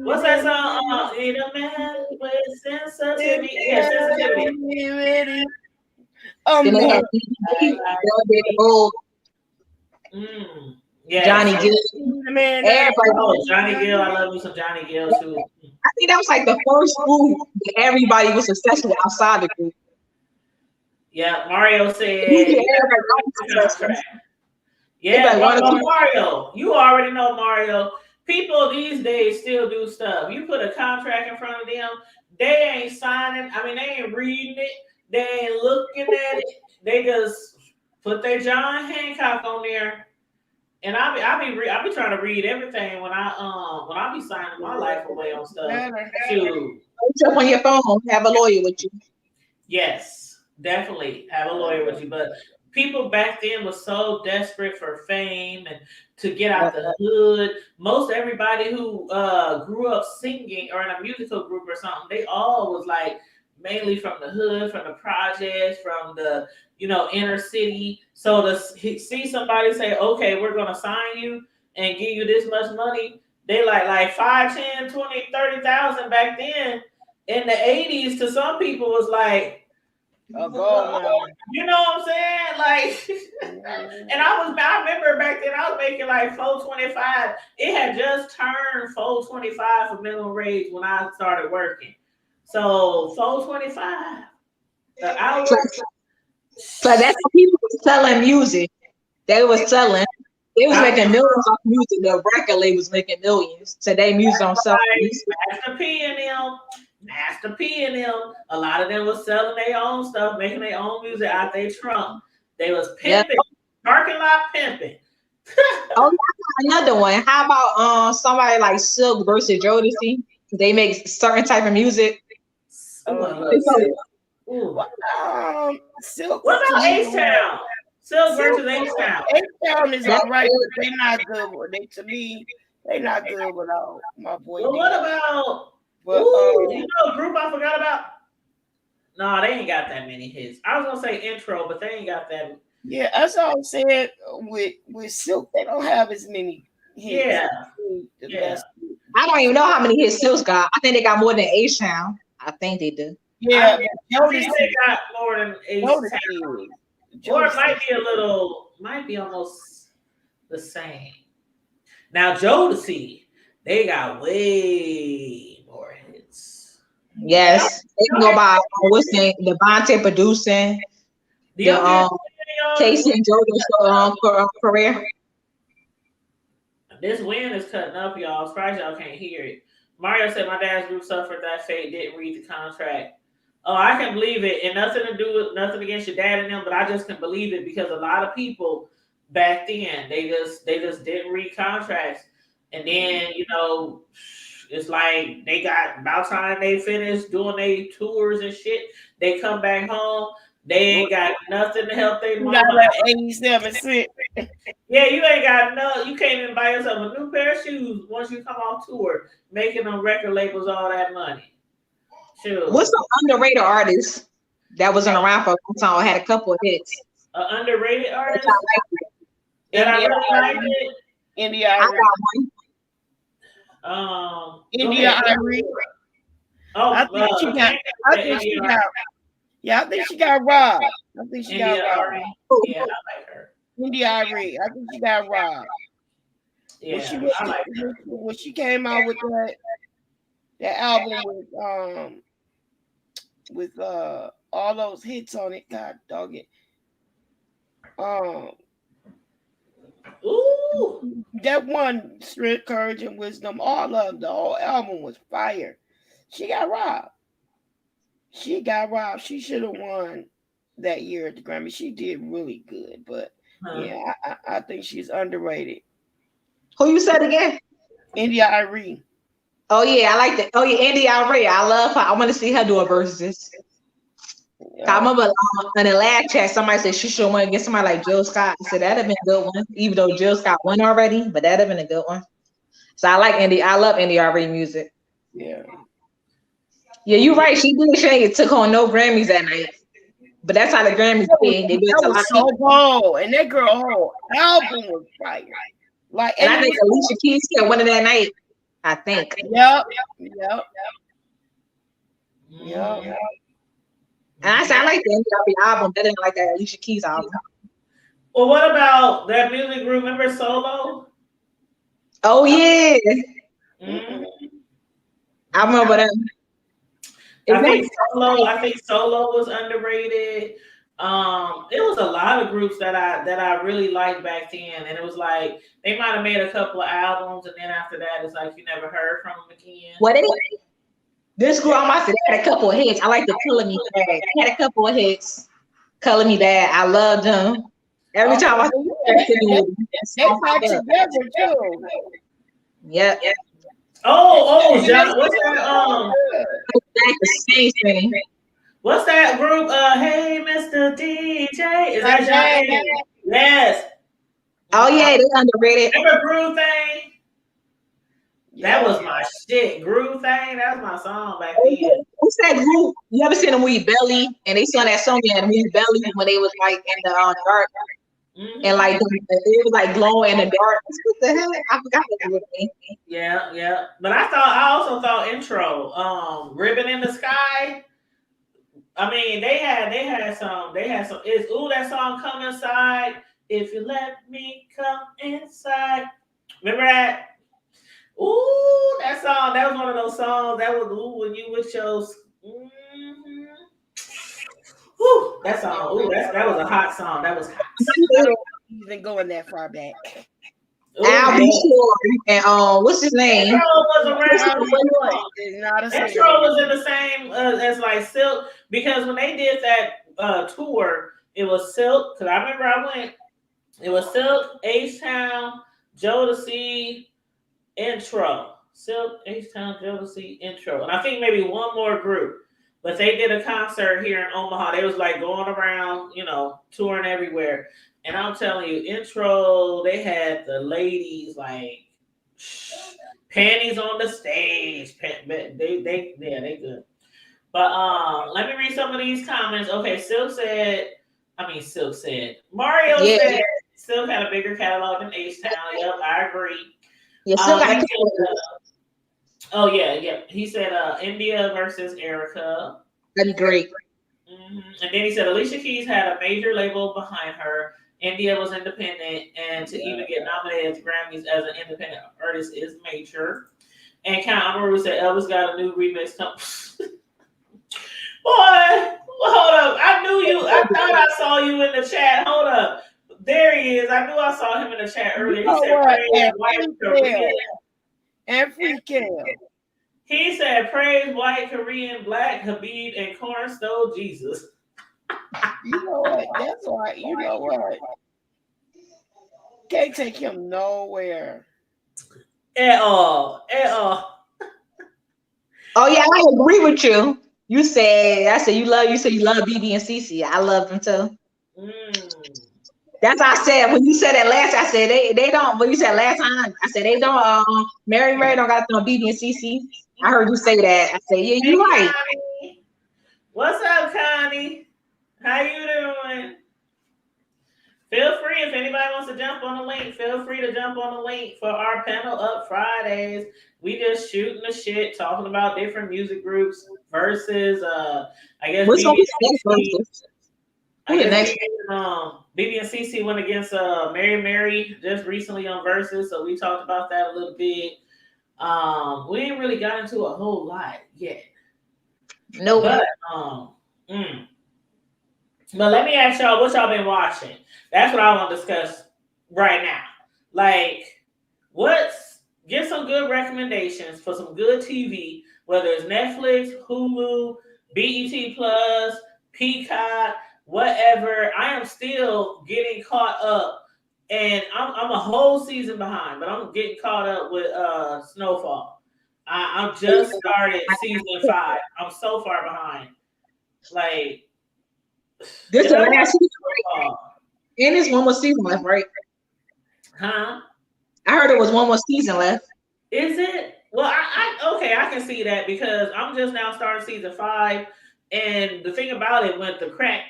What's that song? Need a man with sensitivity. Yeah, sensitivity. Then they had I BB, like Big Bull, Mm. Yes. Johnny Gill. Everybody. Oh, Johnny Gill. I love me some Johnny Gill too. I think that was like the first group that everybody was successful outside the group. Yeah, Mario said Usually you everybody got was the successful. contract. Yeah, Everybody wanted well, to. Mario, you already know Mario. People these days still do stuff. You put a contract in front of them, they ain't signing. I mean, they ain't reading it. They ain't looking at it. They just put their John Hancock on there. And I be trying to read everything when I be signing my life away on stuff. Shoot. Up on your phone, have a lawyer with you. Yes, definitely have a lawyer with you. But people back then was so desperate for fame and to get out the hood. Most everybody who grew up singing or in a musical group or something, they all was like mainly from the hood, from the projects, from the inner city. So to see somebody say, okay, we're gonna sign you and give you this much money, they like 5, 10, 20, 30,000 back then. In the 80s, to some people was like, you know what I'm saying? Like, and I remember back then I was making like 425. It had just turned 425 for minimum wage when I started working. So 425 an hour. So that's how people were selling music. They was selling. They was making millions off music. The record label was making millions. Today, music don't sell. Master P and them. Master P and them, a lot of them was selling their own stuff, making their own music out their trunk. They was pimping, parking lot pimping. Oh, another one. How about somebody like Silk versus Jodeci? They make certain type of music. Silk. What about H-Town? Silk versus H-Town. H-Town is all right, but they're not good. To me, they're not good without my boy. Well, what about? You know a group I forgot about? No, they ain't got that many hits. I was gonna say intro, but they ain't got that. Yeah, that's all I'm saying. With Silk, they don't have as many hits. Yeah. I don't even know how many hits Silk got. I think they got more than H-Town. I think they do. Yeah, I think they got more than H-Town. Or it might be almost the same. Now Jodeci, they got way more hits. Yes, they know about what's name, Devontae producing, the Casey and JoJo's career. This wind is cutting up, y'all. Surprised y'all can't hear it. Mario said my dad's group suffered that fate, didn't read the contract. Oh, I can believe it. And nothing against your dad and them, but I just can believe it because a lot of people back then they just didn't read contracts. And then, it's like they got about time they finished doing their tours and shit. They come back home. They ain't got nothing to help their mama. Got 87 cents. Yeah, you ain't got no. You can't even buy yourself a new pair of shoes once you come off tour, making them record labels all that money. Sure. What's an underrated artist that wasn't around for a long time or had a couple of hits? An underrated artist that I really liked it. India. I got one. India. Oh, I think she got. I think she got robbed. I think she got robbed. Yeah, I like her. India Irie. I think she got robbed. Yeah, when she came out with that album with all those hits on it, God dog it. Ooh, that one, Strength, Courage, and Wisdom, all of the whole album was fire. She got robbed. She should have won that year at the Grammy. She did really good, but yeah, I think she's underrated. Who you said again? India Irie. Oh yeah, I like that. Oh yeah, India Irie. I love her. I want to see her do a versus. I remember in the last chat, somebody said she should want to get somebody like Jill Scott. I said that'd have been a good one, even though Jill Scott won already, but that'd have been a good one. So I like India. I love India Irie music. Yeah. Yeah, you're right. She did. She took on no Grammys that night. But that's how the Grammys did. They do it That to a was lot of so people. bold, and that girl whole album was fire. Like, And and I it think was, Alicia Keys got one of that night. I think. yep, yep, yep. Mhm. And I said I like the NWA album better than like that Alicia Keys album. Well, what about that music group? Remember Solo? Oh yeah, Mm-hmm. I remember that. It I was think Solo was underrated. It was a lot of groups that I really liked back then, and it was like they might have made a couple of albums, and then after that, it's like you never heard from them again. what it is. This group I'm about to say, they had a couple of hits. I like the Color Me Bad. They had a couple of hits. Color Me Bad. I love them. Every Okay, time I well, see yeah, them, that they song back pop up. together too. Yep. Oh, And they John, still good. Like the same thing. what's that group? Hey, Mr. DJ, is that John? Hey, Yes. Oh yeah, they underrated. Remember Groove Thing? That yeah. was my shit. Groove Thing. That was my song back Oh, then. yeah. What's that group? You ever seen the movie Belly? And they sung that song in the movie Belly when they was like in the dark and like it was like glowing in the dark. What the hell? I forgot what it was. Yeah. But I also thought intro, Ribbon in the Sky. I mean, they had some is that song Come Inside. If you let me come inside. Remember that? Ooh, that song, that was one of those songs that was when you with your mm-hmm. Whew, that song. Ooh, that was a hot song. That was hot. I don't even going that far back. Ooh, I'll yeah. be sure. And what's his name? Intro was I'll around. be sure it's not a Intro was in the same as like Silk because when they did that tour, it was Silk. Because I remember I went. It was Silk, H Town, Jodeci, Intro. Silk, H Town, Jodeci, Intro, and I think maybe one more group. But they did a concert here in Omaha. They was like going around, touring everywhere. And I'm telling you, Intro, they had the ladies like panties on the stage. They good. But let me read some of these comments. Okay, Silk said. Mario Yeah, said Silk had a bigger catalog than H Town. Yep, I agree. yeah. Still got He a couple. said, oh yeah. He said India versus Erica. That'd be great. And then he said Alicia Keys had a major label behind her. India was independent, and to even get nominated at the Grammys as an independent artist is major. And Count Amaru said Elvis got a new remix. Boy, hold up. I knew you. I thought I saw you in the chat. Hold up. There he is. I knew I saw him in the chat earlier. He said praise white Korean. And Freaking. He said praise white Korean black Habib and cornerstone Jesus. You know what? That's right. You know what? Can't take him nowhere. At all. Oh yeah, I agree with you. I said you love BB and CC. I love them too. That's what I said when you said that last. I said they don't. When you said last time, I said they don't. Mary Ray don't got no BB and CC. I heard you say that. I said yeah, you right. Connie. What's up, Connie? How you doing? Feel free if anybody wants to jump on the link. Feel free to jump on the link for our panel up Fridays. We just shooting the shit, talking about different music groups versus I guess What's on BB the and next? BB and CC went against Mary just recently on Versus, so we talked about that a little bit. We ain't really got into a whole lot yet. No. But but let me ask y'all what y'all been watching. That's what I want to discuss right now. Like, give some good recommendations for some good TV, whether it's Netflix, Hulu, BET Plus, Peacock, whatever. I am still getting caught up, and I'm a whole season behind, but I'm getting caught up with Snowfall. I'm just started season 5. I'm so far behind. Like, this is the last season, right? And there's one more season left, right? Huh? I heard there was one more season left. Is it? Well, I can see that because I'm just now starting season 5, and the thing about it with the crack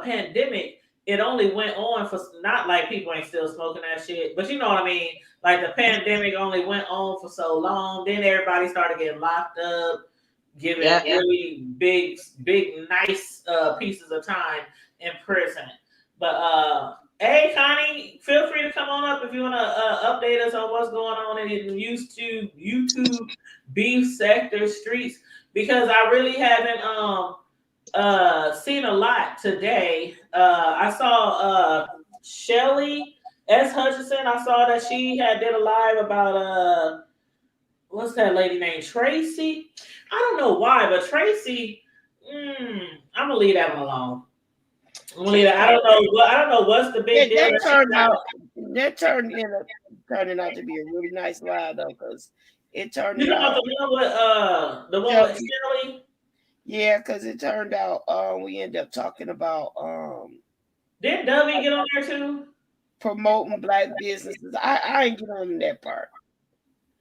pandemic, it only went on for not like people ain't still smoking that shit, but you know what I mean. Like the pandemic only went on for so long, then everybody started getting locked up, given Yeah. really big, nice pieces of time in prison. But hey, Connie, feel free to come on up if you want to update us on what's going on in the YouTube beef sector streets, because I really haven't seen a lot today. I saw Shelly S. Hutchinson. I saw that she had did a live about what's that lady named Tracy? I don't know why, but Tracy, I'm gonna leave that one alone. I'm gonna leave that. I don't know. I don't know what's the big deal that she got. That turning out to be a really nice lie though, because it turned You know out. about the one with Shelly? Yeah, because it turned out we ended up talking about Did Dubby get on there too? promoting black businesses. I ain't get on that part.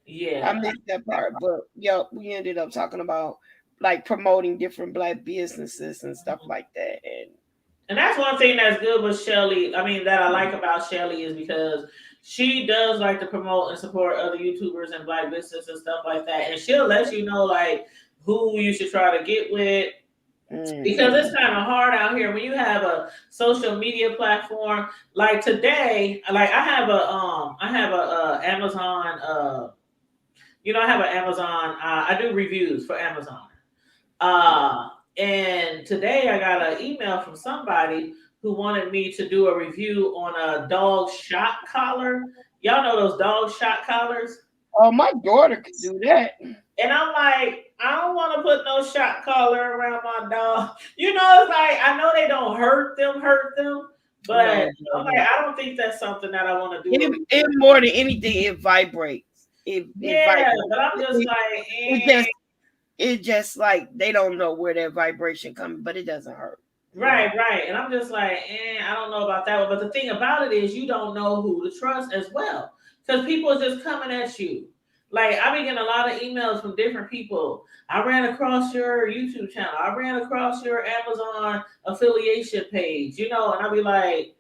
I Yeah. missed that part, but yeah, we ended up talking about like promoting different black businesses and stuff like that. And that's one thing that's good with Shelly. I mean, that I like about Shelly is because she does like to promote and support other YouTubers and black businesses and stuff like that. And she'll let you know like who you should try to get with. Because it's kind of hard out here when you have a social media platform. Like today, like I have a Amazon I have an Amazon. I do reviews for Amazon. And today I got an email from somebody who wanted me to do a review on a dog shock collar. Y'all know those dog shock collars? Oh, my daughter could do that. And I'm like, I don't want to put no shock collar around my dog. It's like I know they don't hurt them, but I'm like, I don't think that's something that I want to do. It more than anything, it vibrates. It vibrates. But I'm just like, it's just like they don't know where that vibration coming, but it doesn't hurt. Right. And I'm just like, I don't know about that one. But the thing about it is you don't know who to trust as well. Because people are just coming at you. Like, I've been getting a lot of emails from different people. I ran across your YouTube channel. I ran across your Amazon affiliation page, and I'll be like,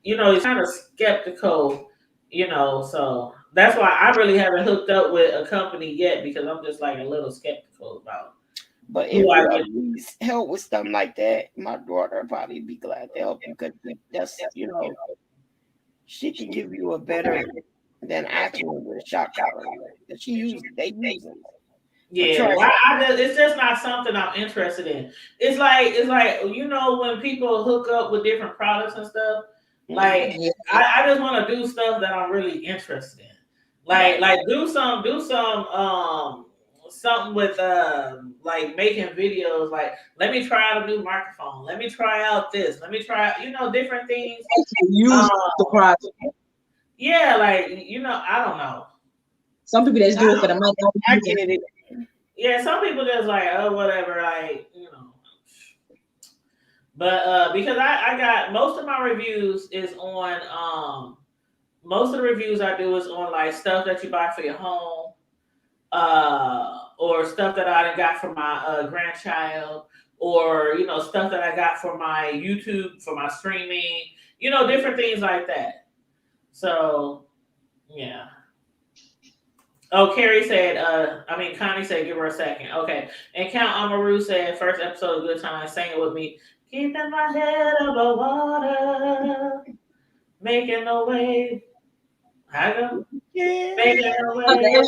he's kind of skeptical, so that's why I really haven't hooked up with a company yet, because I'm just like a little skeptical about. But if you need help with something like that, my daughter would probably be glad to help you, because that's, she can give you a better than I can with a shock collar. They use them. Yeah, it's just not something I'm interested in. It's like when people hook up with different products and stuff. Like I just want to do stuff that I'm really interested in. Like do some something with like making videos. Like, let me try out a new microphone. Let me try out this. Let me try different things. Use the product. Yeah, like I don't know. Some people just do it for the money. I get it. Yeah, some people just like, oh, whatever, like, But because I got most of my reviews is on most of the reviews I do is on like stuff that you buy for your home, or stuff that I got for my grandchild, or stuff that I got for my YouTube, for my streaming, different things like that. So yeah. Oh, Carrie said, Connie said, give her a second. Okay. And Count Amaru said, first episode of Good Time, sang it with me. Keeping my head above water, making a wave. I go. Yeah. Making a wave. Hidden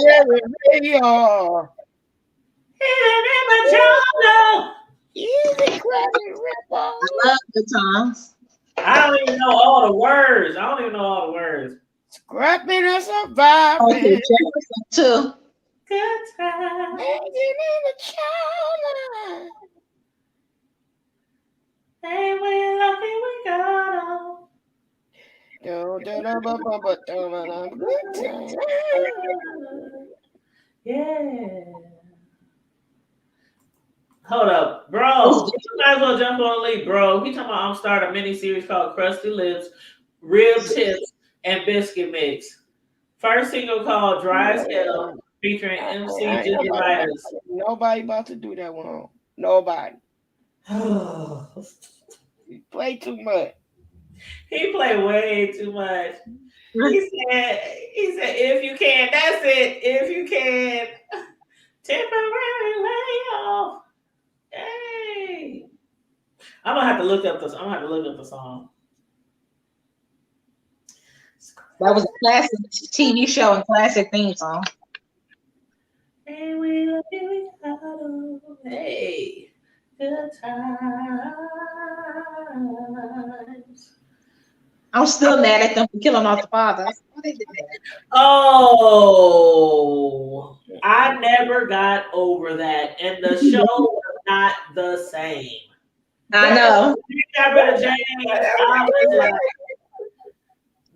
in the jungle. Easy, Krabby Ripple. I love Good Times. I don't even know all the words. Scrapping and surviving. Okay, Jefferson too. Good time. Hanging in the child. Hey, we lucky we got Good time. Yeah. Hold up, bro. You might as well jump on the lead, bro. He talking about I'm starting a mini series called Crusty Lips, Rib Tips, and Biscuit Mix. First single called Dry as Hell, featuring MC Gingivitis. Nobody about to do that one. Nobody. You play too much. He played way too much. He said, if you can, that's it. If you can, temporary layoff. Hey, I'm gonna have to look up this. I'm gonna have to look up the song. That was a classic TV show and classic theme song. Hey, we love you, hey, good times. I'm still mad at them for killing off the father. Why they did that? Oh, I never got over that, and the show was not the same. I know. When you got rid of James, I was like,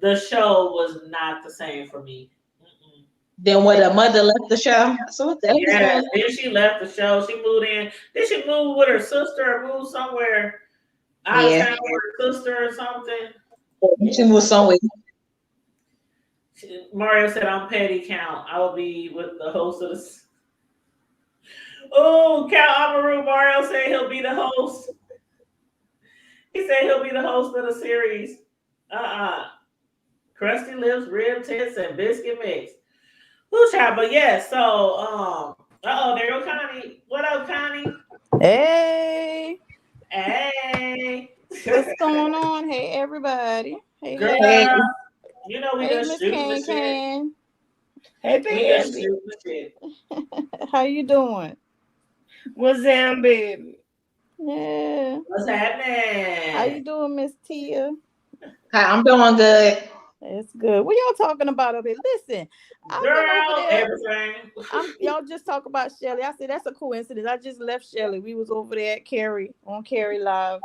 the show was not the same for me. Mm-mm. Then when the mother left the show, so what the hell is Yes, going on? then she left the show. She moved in. Did she move with her sister or move somewhere out of Yeah, town with her sister or something? she moved somewhere. Mario said, "I'm petty count. I will be with the host of this." Oh, Count Amaru. Mario said he'll be the host. He said he'll be the host of the series. Crusty lips, rib tits, and biscuit mix. Who child? But yeah. So there go Connie. What up, Connie? Hey, Hey, what's going on? Hey, everybody. Hey, girl. Hey, lady. You know we Hey, just Miss shooting the Can shit. Can. Hey, We just baby. shooting the shit. How you doing? What's down, baby? Yeah. What's How happening? you doing, Miss Tia? hi, I'm doing good. That's good. What y'all talking about over there? Listen, I've been over Girl, there. everything. I'm y'all just talk about Shelly. I said that's a coincidence. I just left Shelly. We was over there at Carrie on Carrie Live,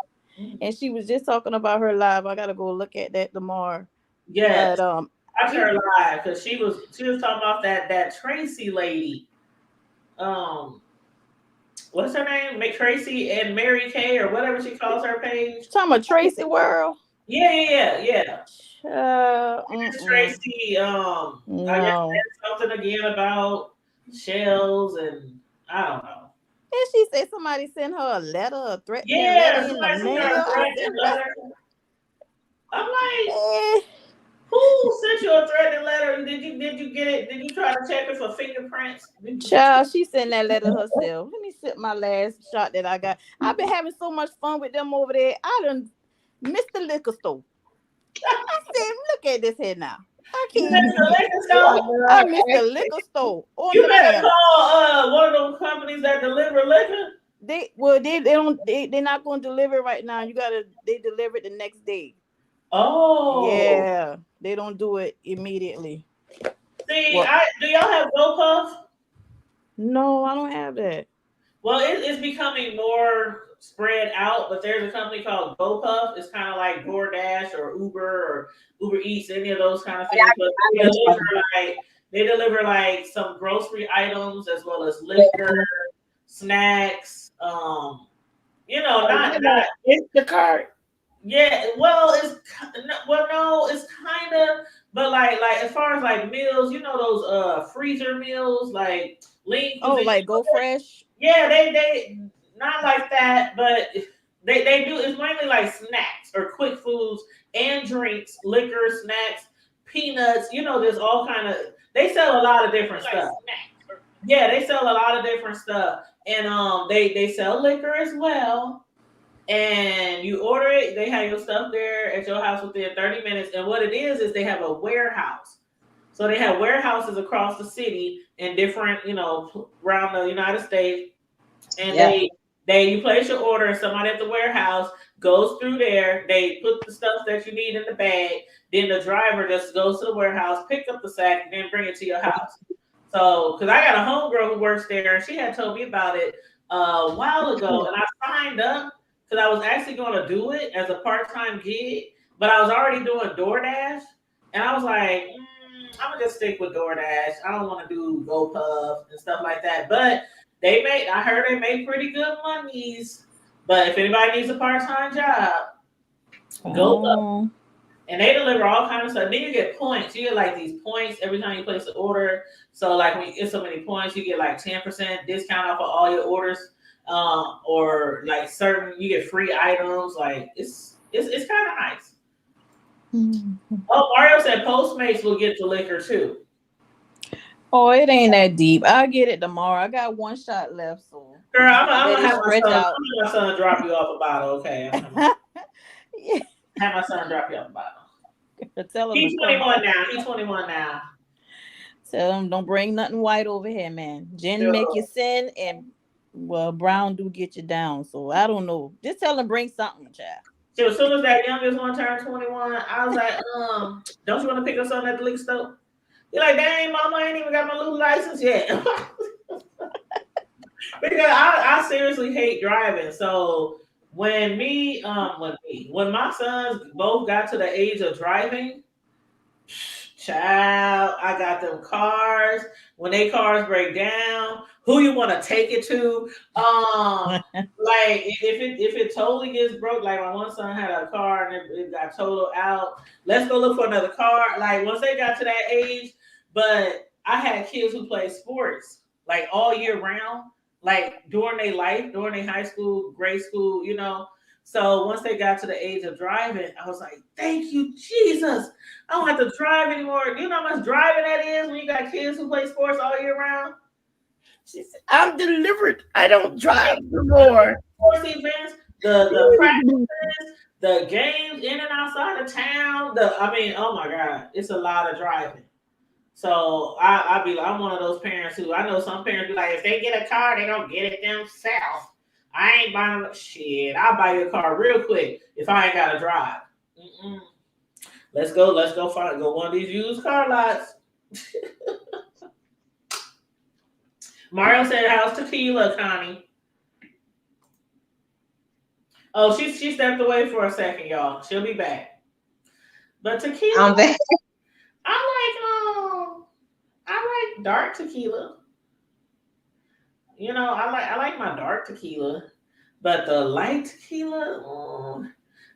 and she was just talking about her live. I gotta go look at that tomorrow. Yes. But Watch we her live because she was talking about that Tracy lady. Um, what's her name? Tracy and Mary Kay or whatever she calls her page. talking about Tracy World. Yeah. Miss Mm-mm. Tracy, I guess No. said something again about shells and I don't know. And she said somebody sent her a letter, a threatening letter Yeah, in the somebody sent her mail. a I said, threatening what? letter. I'm like, Eh. who sent you a threatening letter? Did you get it? Did you try to check it for fingerprints? Child, she sent that letter herself. Let me sip my last shot that I got. I've been having so much fun with them over there. I done missed the liquor store. I said, look at this here now. I You can't missed the believe liquor Yeah, store. I girl, missed the liquor store on You the better camera. call one of those companies that deliver liquor. They're not gonna deliver it right now. They deliver it the next day. Oh, Yeah. They don't do it immediately. see, Well, do y'all have GoPuff? no, I don't have that. Well, it's becoming more spread out, but there's a company called GoPuff. It's kind of like DoorDash or Uber Eats, any of those kind of things. But I they know deliver something. like some grocery items as well as liquor, snacks. Oh, Not you know, Instacart. yeah. No, it's kind of, but like as far as like meals, those freezer meals like lean Oh, cuisine. like Go Fresh. Yeah, they not like that, but they do. It's mainly like snacks or quick foods and drinks, liquor, snacks, peanuts. There's all kind of. They sell a lot of different stuff. Yeah, they sell a lot of different stuff, and they sell liquor as well. And you order it, they have your stuff there at your house within 30 minutes. And what it is they have a warehouse. So they have warehouses across the city in different, around the United States, and Yeah. you place your order, and somebody at the warehouse goes through there, they put the stuff that you need in the bag, then the driver just goes to the warehouse, pick up the sack, and then bring it to your house. So because I got a homegirl who works there, and she had told me about it a while ago, and I signed up because I was actually going to do it as a part-time gig, but I was already doing DoorDash, and I was like, I'm gonna just stick with DoorDash. I don't want to do GoPuff and stuff like that. But I heard they make pretty good monies. But if anybody needs a part-time job, GoPuff. Oh. And they deliver all kinds of stuff. Then you get points. You get like these points every time you place an order. So like when you get so many points, you get like 10% discount off of all your orders. or like certain you get free items. Like it's kind of nice. Oh, Mario said Postmates will get the liquor too. Oh, it ain't that deep. I'll get it tomorrow. I got one shot left, so Girl, I'm let gonna it have my stretch son. I'm out. gonna have my son drop you off a bottle. Okay, I'm gonna Yeah. have my son drop you off a bottle. Tell him to He's come 21 on. now. He's 21 now. Tell him don't bring nothing white over here, man. Gin make you Sure. sin, and well, brown do get you down. So I don't know. Just tell him bring something, child. So as soon as that youngest one turned 21, I was like, don't you want to pick up something at the liquor store? You're like, dang, mama, I ain't even got my little license yet. Because I seriously hate driving. So when my sons both got to the age of driving, child, I got them cars. When they cars break down, who you want to take it to? Like if it totally gets broke, like my one son had a car and it got totaled out. Let's go look for another car. Like once they got to that age, but I had kids who played sports like all year round, like during their life, during their high school, grade school, you know. So once they got to the age of driving, I was like, thank you, Jesus. I don't have to drive anymore. You know how much driving that is when you got kids who play sports all year round? She said, I'm delivered. I don't drive no more. Sports events, the practices, the games in and outside of town. Oh my God, it's a lot of driving. So I be like, I'm one of those parents who I know some parents be like, if they get a car, they don't get it themselves. I ain't buying shit. I'll buy you a car real quick if I ain't got to drive. Mm-mm. Go one of these used car lots. Mario said, how's tequila, Connie? Oh, she stepped away for a second, y'all. She'll be back. But tequila, I'm back. I like dark tequila. You know, I like my dark tequila, but the light tequila,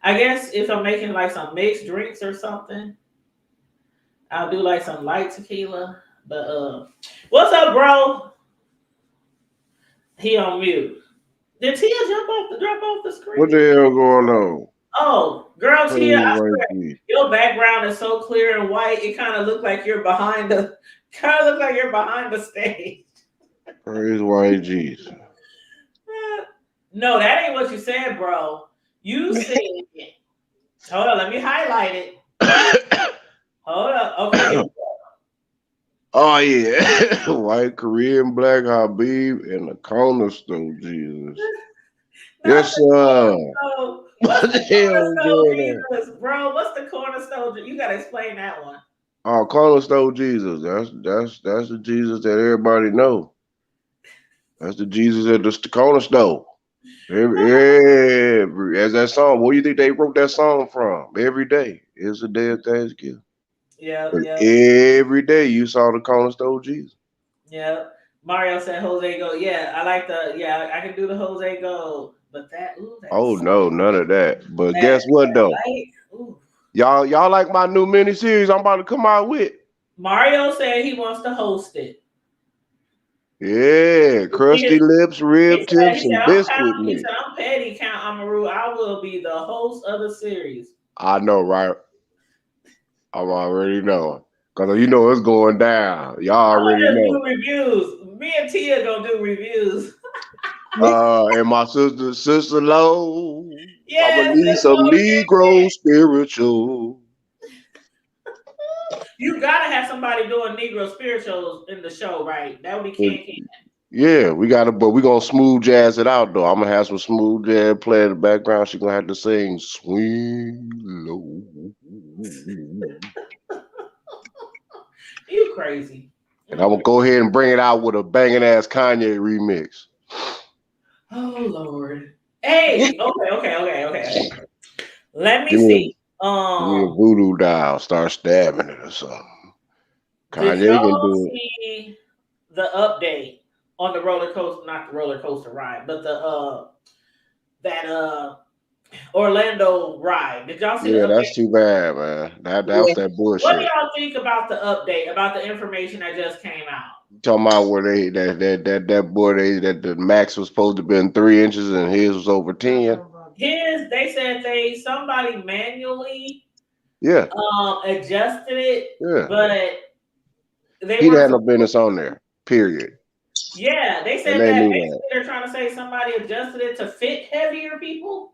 I guess if I'm making like some mixed drinks or something, I'll do like some light tequila. But what's up, bro? He on mute. Did Tia drop off the What screen? the hell going on? Oh, girl, Tia, Praise I white swear, people. your background is so clear and white. It kind of look like you're behind the stage. Praise white Jesus. No, that ain't what you said, bro. You said, hold on, let me highlight it. Hold up. Okay, here we go. Oh yeah. White Korean black Habib and the cornerstone Jesus. Not Yes, the sir. cornerstone. What What's the the hell cornerstone going on? Jesus, bro? What's the cornerstone? You gotta explain that one. Oh, cornerstone Jesus. That's the Jesus that everybody know. That's the Jesus at the cornerstone. As that song, where do you think they wrote that song from? Every day is a day of Thanksgiving. Yep, But yep, every day you saw the cornerstone Jesus. yep. Mario said Jose Go. Yeah, I like I can do the Jose Go. But Oh no, none of that. But that guess what though? light. Ooh. Y'all like my new mini series I'm about to come out with? Mario said he wants to host it. Yeah, crusty lips, He rib said, tips, he said, and I'm biscuit count, he meat. said, I'm petty, Count Amaru. I will be the host of the series. I know, right? I'm already knowing. Cause you know it's going down. Y'all I'm already gonna just know. do reviews. Me and Tia gonna do reviews. And my sister Low. I'ma Yes, need let's some go Negro spiritual. You gotta have somebody doing Negro spirituals in the show, right? That would be Ken Ken. Yeah, but we gonna smooth jazz it out though. I'm gonna have some smooth jazz play in the background. She gonna have to sing swing low. You crazy. And I'm gonna go ahead and bring it out with a banging ass Kanye remix. Oh Lord. Hey, okay. Let me Give me see. a voodoo doll, start stabbing it or something. Did Kanye can y'all do it. see the update on the roller coaster, not the roller coaster ride, but the that Orlando ride? Did y'all see the Yeah, that's update? too bad, man. That was Yeah. that What do bullshit. y'all think about the update, about the information that just came out? Talking about where that boy that the max was supposed to be in 3 inches and his was over 10. They said somebody manually Yeah, adjusted it, yeah. but they He'd weren't had no supposed. business on there. Period. Yeah, they And said they that knew basically they're trying to say somebody adjusted it to fit heavier people.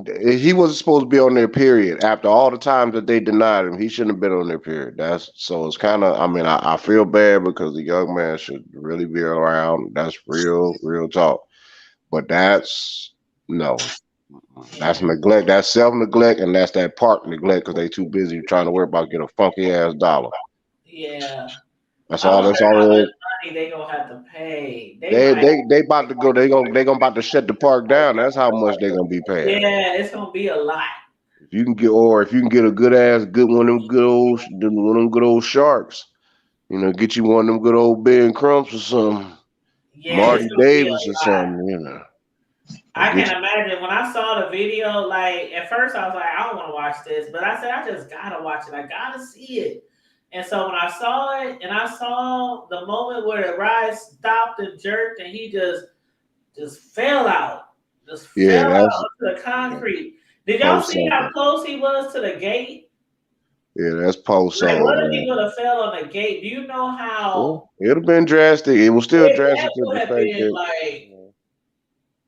that. He wasn't supposed to be on there. Period. After all the times that they denied him, he shouldn't have been on there. Period. That's so. It's kind of. I mean, I feel bad because the young man should really be around. That's real talk. But that's no. That's Yeah, neglect. That's self neglect, and that's that park neglect because they too busy trying to worry about getting a funky ass dollar. yeah. That's I all. wonder That's how all. much money they gonna have to pay. They They might. they they about to go. They gonna about to shut the park down. That's how much they gonna be paying. Yeah, it's gonna be a lot. If you can get, or if you can get a good one of them good old sharks. Get you one of them good old Ben Crumps or something, Yeah, it's Marty gonna be Davis or a lot. something. Or I get can you. imagine when I saw the video. Like at first, I was like, I don't want to watch this, but I said I just gotta watch it. I gotta see it. And so when I saw it, and I saw the moment where the ride stopped and jerked, and he just fell out, just fell Yeah, out that's onto the concrete. Did y'all post see how something. close he was to the gate? Yeah, that's post Like, something, what if he man. would have fell on the gate? Do you know Yeah, how it'd have been drastic. It was still that drastic to would the have fact been? that Like,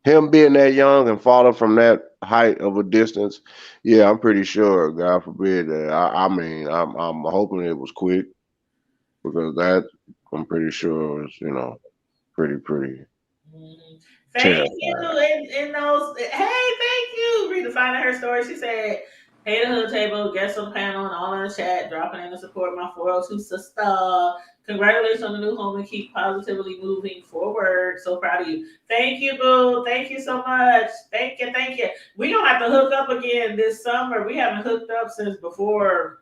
him being that young and falling from that height of a distance. Yeah, I'm pretty sure. God forbid that. I mean, I'm hoping it was quick because that I'm pretty sure is pretty mhm. Thank you. terrifying. And those, hey, thank you. Redefining her story. She said, hey, the hood table, guest on panel, and all in the chat, dropping in to support my 402 sister. Congratulations on the new home and keep positively moving forward. So proud of you. Thank you, boo. Thank you so much. Thank you. Thank you. We gonna have to hook up again this summer. We haven't hooked up since before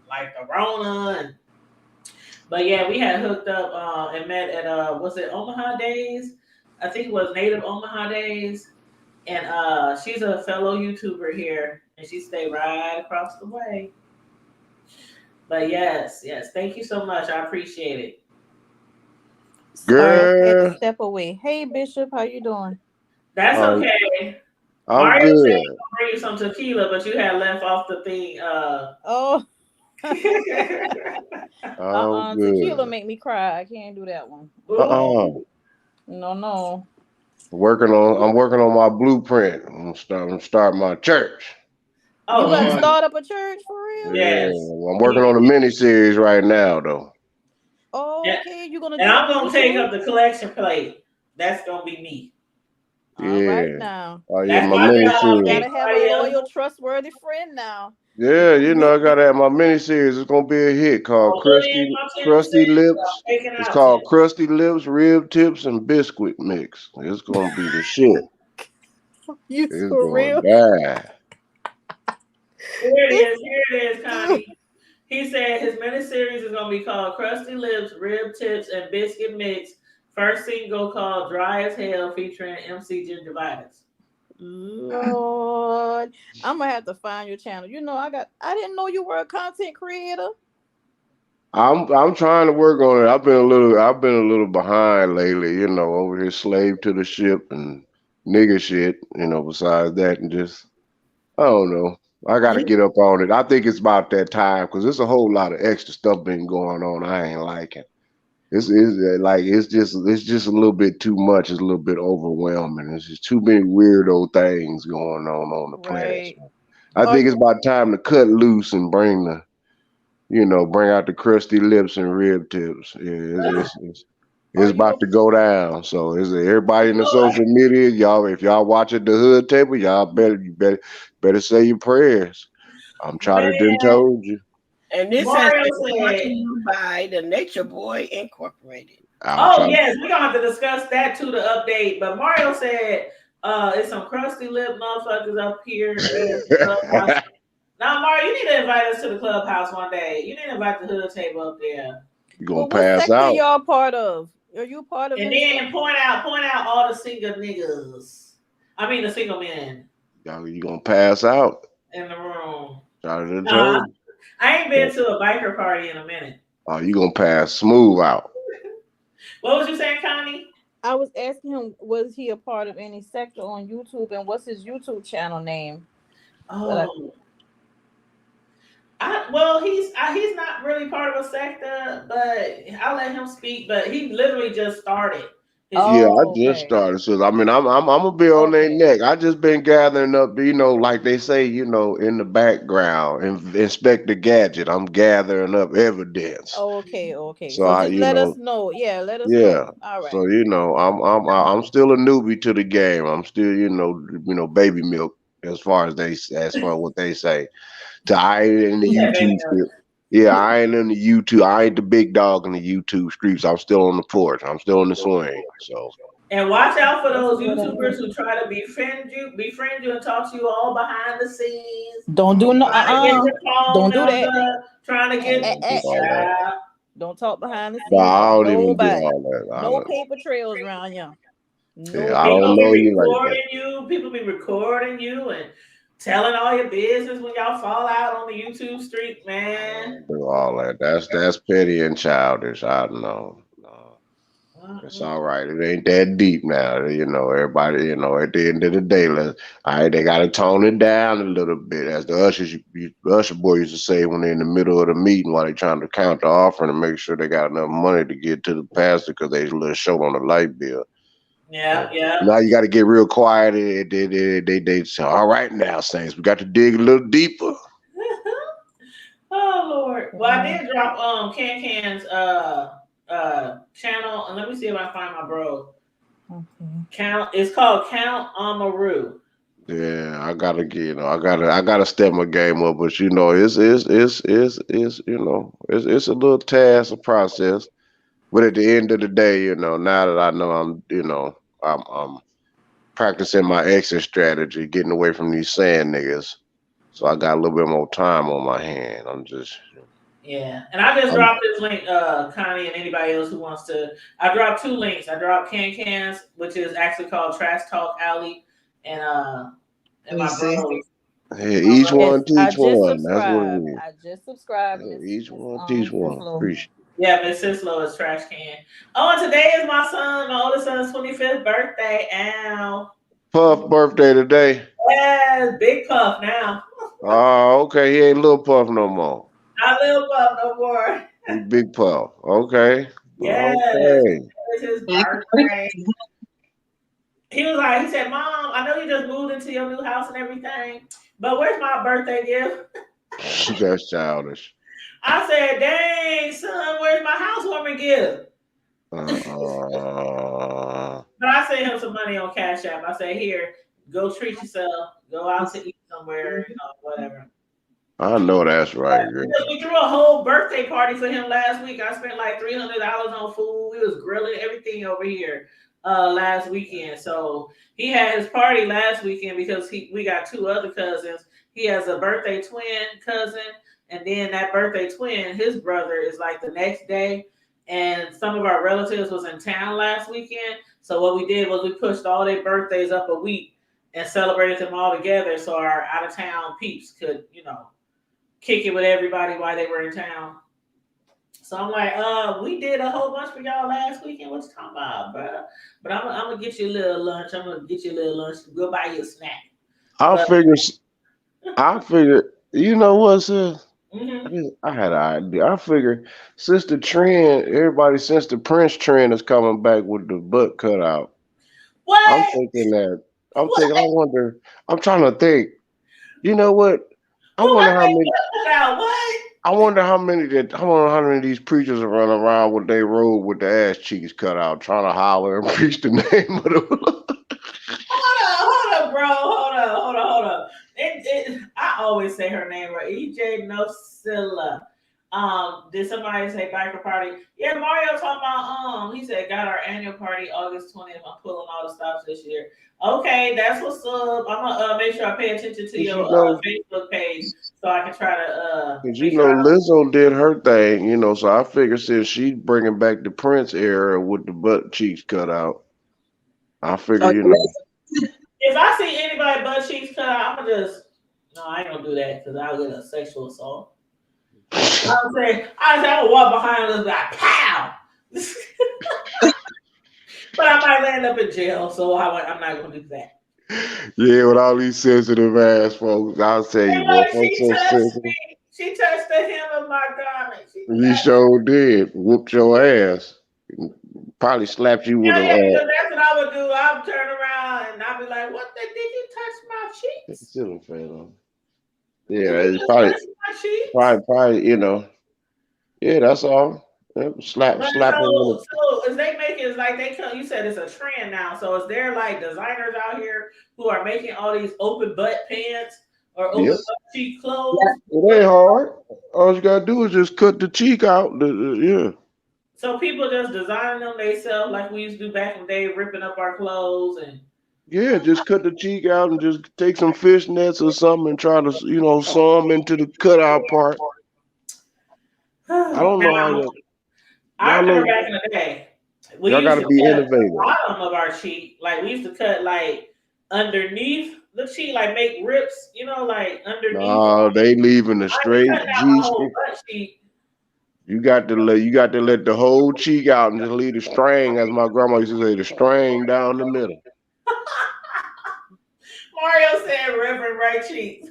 like the Rona and but yeah, we had hooked up and met at was it Omaha Days? I think it was Native Omaha Days. And she's a fellow YouTuber here and she stayed right across the way. But yes, thank you so much. I appreciate it. Sorry, I had to Girl, step away. Hey, Bishop, how you doing? That's uh, okay. I'm Mario said he good. gonna bring you some tequila, but you had left off the thing. Oh, I'm tequila good. make me cry. I can't do that one. Uh-uh. Ooh, No, no. I'm working on my blueprint. I'm gonna start my church. You oh about to Uh, Lord, start up a church for real? yeah, yes. I'm working on a mini series right now though. Oh, Yeah. okay. You gonna And join I'm the gonna take ritual? up the collection plate. That's gonna be me. All right Yeah. now. Oh yeah, That's my my mini job, You Big series. gotta have a Mario. loyal, trustworthy friend now. Yeah, I gotta have my mini series. It's gonna be a hit called I'll put in my 10%. Crusty Lips. I'm taking It's out 10. called Crusty Lips, Rib Tips, and Biscuit Mix. It's gonna be the shit. You It's for gonna real? die. Here This it is, dude. Connie. He said his miniseries is gonna be called Crusty Lips, Rib Tips, and Biscuit Mix. First single called Dry as Hell featuring MC Gingivitis. Lord, I'm gonna have to find your channel. I didn't know you were a content creator. I'm trying to work on it. I've been a little behind lately, over here slave to the ship and nigga shit, besides that and just I don't know. I gotta You get up on it. I think it's about that time because there's a whole lot of extra stuff been going on. I ain't liking. It's just a little bit too much. It's a little bit overwhelming. It's just too many weirdo things going on the planet. Right. So I Are think it's you about time to cut loose and bring out the crusty lips and rib tips. Yeah, are it's you about a to go down. So is everybody in the social media, y'all? If y'all watching the hood table, you better say your prayers. I'm trying Man, to done told you. and this has Mario been brought to said, you by the Nature Boy Incorporated. I'm oh trying. yes, we're gonna have to discuss that too, the update. But Mario said, it's some crusty lip motherfuckers up here in the clubhouse. Now, Mario, you need to invite us to the clubhouse one day. You need to invite the hood table up there. You gonna well? What pass sector out? y'all part of? Are you part of And any then sector? point out all the single niggas. I mean the single men Y'all, you gonna pass out? in the room. Try to Nah, told I ain't you. been to a biker party in a minute. Oh, you gonna pass smooth out? What was you saying, Connie? I was asking him, was he a part of any sector on YouTube, and what's his YouTube channel name? But I, Oh, well, he's not really part of a sector, but I'll let him speak. But he literally just started his Yeah, YouTube. I oh, just okay, started. So I mean, I'm gonna be on their okay, neck. I just been gathering up, like they say, in the background, inspect the gadget. I'm gathering up evidence. okay, okay. So So I, just let us know. Yeah, let us yeah. know. All So right. I'm still a newbie to the game. I'm still, baby milk as far as far as what they say. So I ain't in the Who said baby YouTube milk? street. Yeah, I ain't in the YouTube. I ain't the big dog in the YouTube streets. I'm still on the porch. I'm still in the swing. So. And watch out for That's those good. YouTubers who try to befriend you, and talk to you all behind the scenes, Don't do no. trying to get your phone Don't do that. number, trying to I get don't do all that. child. Don't talk behind the No, scenes I of don't even do nobody. all that. I No don't. paper trails around here. Yeah, No I paper don't People be know you trails. like that. recording you. People be recording you and telling all your business when y'all fall out on the YouTube street, I man. don't do all that. That's petty and childish. I know. No, it's Uh-uh. all right. It ain't that deep now. Everybody. At the end of the day, they gotta tone it down a little bit, as the the usher boy used to say when they're in the middle of the meeting while they trying to count the offering and make sure they got enough money to get to the pastor because they a little short on the light bill. Yeah, So yeah. now you got to get real quiet. They say, all right now, Saints, we got to dig a little deeper. Oh Lord. Well, I Mm, did drop Can Can's channel, and let me see if I can find my bro. okay. Count. It's called Count Amaru. Yeah, I gotta get, I gotta step my game up, but it's a little task, a process. But at the end of the day, now that I know I'm practicing my exit strategy, getting away from these sand niggas. So I got a little bit more time on my hand. Yeah, and I just I'm dropped this link, Connie, and anybody else who wants to. I dropped two links. I dropped Can, which is actually called Trash Talk Alley, and Let me my see. bro, Hey, my each brother. one Yes, I teach just one. That's what it subscribed. is. I just subscribed, Hey, each Miss one teach one. Cicelo. Appreciate. Yeah, Miss Sislo is Trash Can. Oh, and today is my oldest son's 25th birthday. Ow. Puff birthday today. Yes, Big Puff now. Oh, okay. He ain't little Puff no more. Not Little Puff no more. He big Puff. Okay. Yes, Okay. it was his Happy birthday. birthday. He said, Mom, I know you just moved into your new house and everything, but where's my birthday gift? That's childish. I said, dang, son, where's my housewarming gift? Uh, But I sent him some money on Cash App. I said, here, go treat yourself, go out to eat somewhere, whatever. I know that's right, girl. Because we threw a whole birthday party for him last week. I spent like $300 on food. We was grilling everything over here last weekend. So he had his party last weekend because we got two other cousins. He has a birthday twin cousin, and then that birthday twin, his brother is like the next day. And some of our relatives was in town last weekend. So what we did was we pushed all their birthdays up a week and celebrated them all together so our out of town peeps could, kick it with everybody while they were in town. So I'm like, we did a whole bunch for y'all last weekend. What you talking about, bro? But I'm gonna get you a little lunch. I'm gonna get you a little lunch. Go buy you a snack. I But figure. I figure. You know what, sis? mhm. I had an idea. I figure since the trend, since the Prince trend is coming back with the butt cutout, I'm What? thinking that. I'm What? thinking. I wonder. I'm trying to think. You know what? I Who wonder got how their many. butt cut out? What? I wonder how many of these preachers are running around with their robe with the ass cheeks cut out, trying to holler and preach the name of the. Hold up, bro. Hold up. I always say her name right. EJ Nosilla. Did somebody say biker party? Yeah, Mario talking about he said got our annual party August 20th. I'm pulling all the stops this year. Okay, that's what's up. I'm gonna make sure I pay attention to Cause your you know, Facebook page so I can try to cause you make sure know, I don't. Lizzo did her thing, So I figured since she's bringing back the Prince era with the butt cheeks cut out, I figure, Oh, If I see anybody butt cheeks cut out, I'm gonna just no, I ain't gonna do that because I'll get a sexual assault. I'm saying, I'm gonna walk behind this guy, pow. But I might land up in jail, so I'm not gonna do that. Yeah, with all these sensitive ass folks, I'll tell Hey, you, boy, look, folks she so touched sensitive. me. She touched the hem of my garment. She You touched. sure did. Whooped your ass. Probably slapped you with Yeah, a yeah, because that's what I would do. I'll turn around and I'll be like, "What the? Did you touch my sheets? ceiling fan on. Did Yeah, you it's just probably, touch my sheets?" probably, yeah, that's all. Yeah, But slap them with so is they making it's like they come? You said it's a trend now. So is there like designers out here who are making all these open butt pants or yep. open butt cheek Yeah. clothes? It ain't hard. All you gotta do is just cut the cheek out. Yeah. So people just designing them themselves like we used to do back in the day, ripping up our clothes and. Yeah, just cut the cheek out and just take some fishnets or something and try to, sew them into the cutout part. I don't know how Now, I y'all remember look. back in the day, we Y'all got used to to be cut the innovative. bottom of our cheek. Like we used to cut like underneath the cheek, like make rips, like underneath. Nah, they leaving a I ain't straight cutting out G my whole string. butt cheek. You got to let the whole cheek out and just leave the string, as my grandma used to say, the string down the middle. Mario said Reverend Right Cheeks.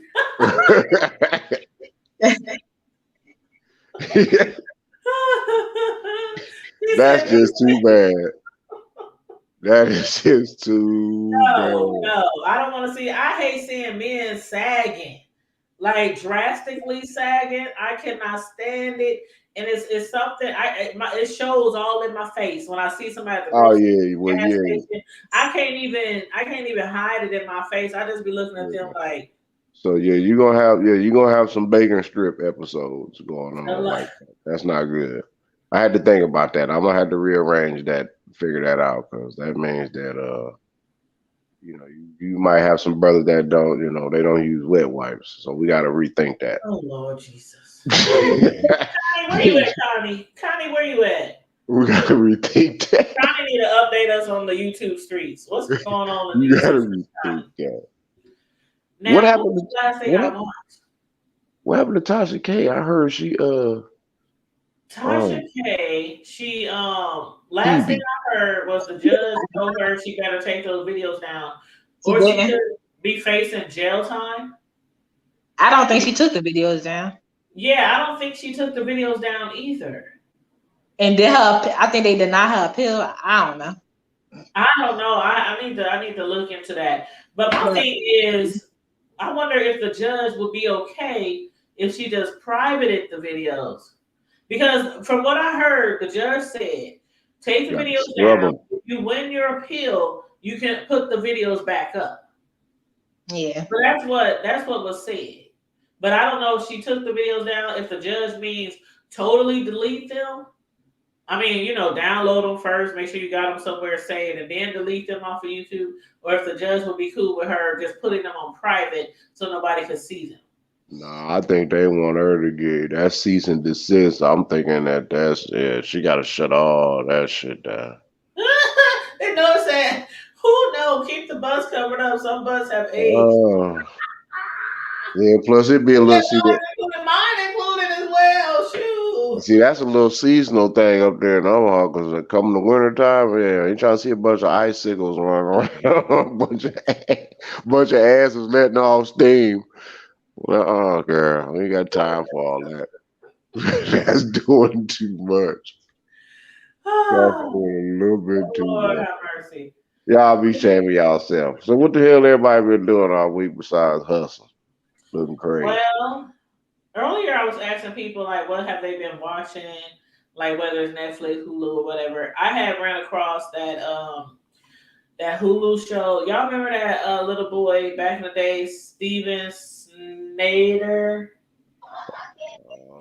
He That's said, just too bad. That is just too no, bad. no, I don't want to see. I hate seeing men sagging, like drastically sagging. I cannot stand it, and it's something. It shows all in my face when I see somebody at the Oh grocery yeah, well gas yeah. station. I can't even hide it in my face. I just be looking at them like, So yeah, you gonna have some bacon strip episodes going on like that. That's not good. I had to think about that. I'm gonna have to rearrange that, figure that out, because that means that you might have some brothers that don't, they don't use wet wipes. So we got to rethink that. oh Lord Jesus. Connie, where you at, Connie? Connie, where you at? We got to rethink that. Connie need to update us on the YouTube streets. What's going on in the You got YouTube to streets, rethink Connie? that. What Now, what happened? was the last thing What I happened? watched? What happened to Tasha K? I heard she Tasha um K, she last thing TV. I heard was the judge told her she better take those videos down She or she didn't. could be facing jail time. I don't think she took the videos down. Yeah, I don't think she took the videos down either. And then I think they denied her appeal. I don't know. I don't know. I need to look into that. But my But thing is, I wonder if the judge would be okay if she just privated the videos. Because from what I heard, the judge said, take the Got to videos scrub down. them. If you win your appeal, you can put the videos back up. yeah. But that's what was said. But I don't know if she took the videos down, if the judge means totally delete them. I mean, download them first, make sure you got them somewhere saved, and then delete them off of YouTube. Or if the judge would be cool with her just putting them on private so nobody could see them. Nah, I think they want her to get that cease and desist. I'm thinking she got to shut all that shit down. They know saying, who know? Keep the bus covered up. Some bus have age. Oh, yeah. Plus, it'd be a Yeah, little no, mine included as well. Shoot. that's a little seasonal thing up there in Omaha. Because coming the winter time, yeah, you trying to see a bunch of icicles running around, bunch of asses letting off steam. Well, oh, girl, we ain't got time for all that. That's doing too much. That's Oh, doing a little bit too Lord much. have mercy. Y'all be shaming y'allself. So what the hell everybody been doing all week besides hustle? Looking crazy. Well, earlier I was asking people like what have they been watching, like whether it's Netflix, Hulu, or whatever. I had ran across that Hulu show. Y'all remember that little boy back in the day, Steven Snyder,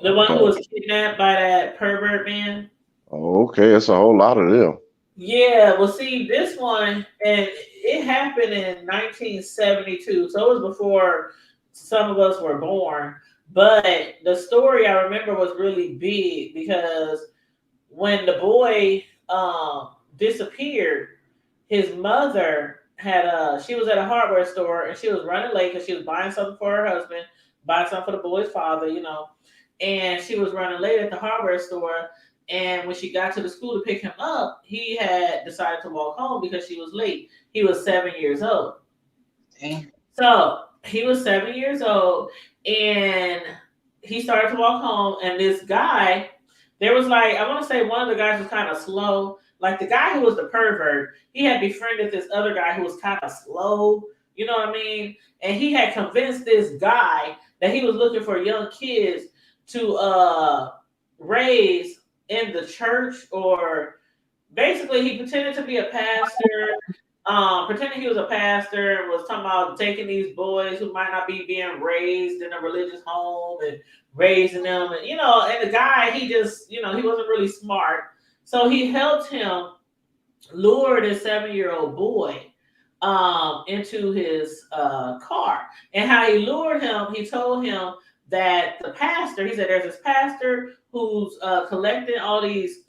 the one who Oh, was kidnapped by that pervert man? okay, it's a whole lot of them. Yeah, well, see, this one, and it happened in 1972, so it was before some of us were born. But the story I remember was really big because when the boy disappeared, his mother she was at a hardware store and she was running late because she was buying something for her husband, buying something for the boy's father, and she was running late at the hardware store And when she got to the school to pick him up, he had decided to walk home because she was late. He was 7 years old. Dang. So he was 7 years old, and he started to walk home. And this guy, there was like, I want to say one of the guys was kind of slow. Like the guy who was the pervert, he had befriended this other guy who was kind of slow. You know what I mean? And he had convinced this guy that he was looking for young kids to raise in the church, or basically he pretended to be a pastor, pretending he was a pastor, and was talking about taking these boys who might not be being raised in a religious home and raising them, and and the guy, he just, he wasn't really smart, so he helped him lure this 7-year-old boy into his car. And how he lured him, he told him that the pastor, he said, there's this pastor who's collecting all these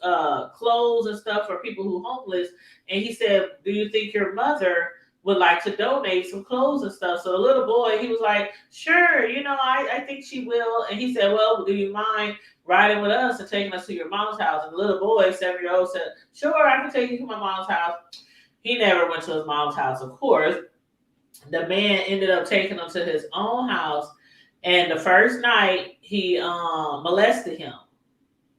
clothes and stuff for people who are homeless. And he said, do you think your mother would like to donate some clothes and stuff? So the little boy, he was like, sure, I think she will. And he said, well, do you mind riding with us and taking us to your mom's house? And the little boy, 7-year-old, said, sure, I can take you to my mom's house. He never went to his mom's house, of course. The man ended up taking him to his own house, and the first night he molested him.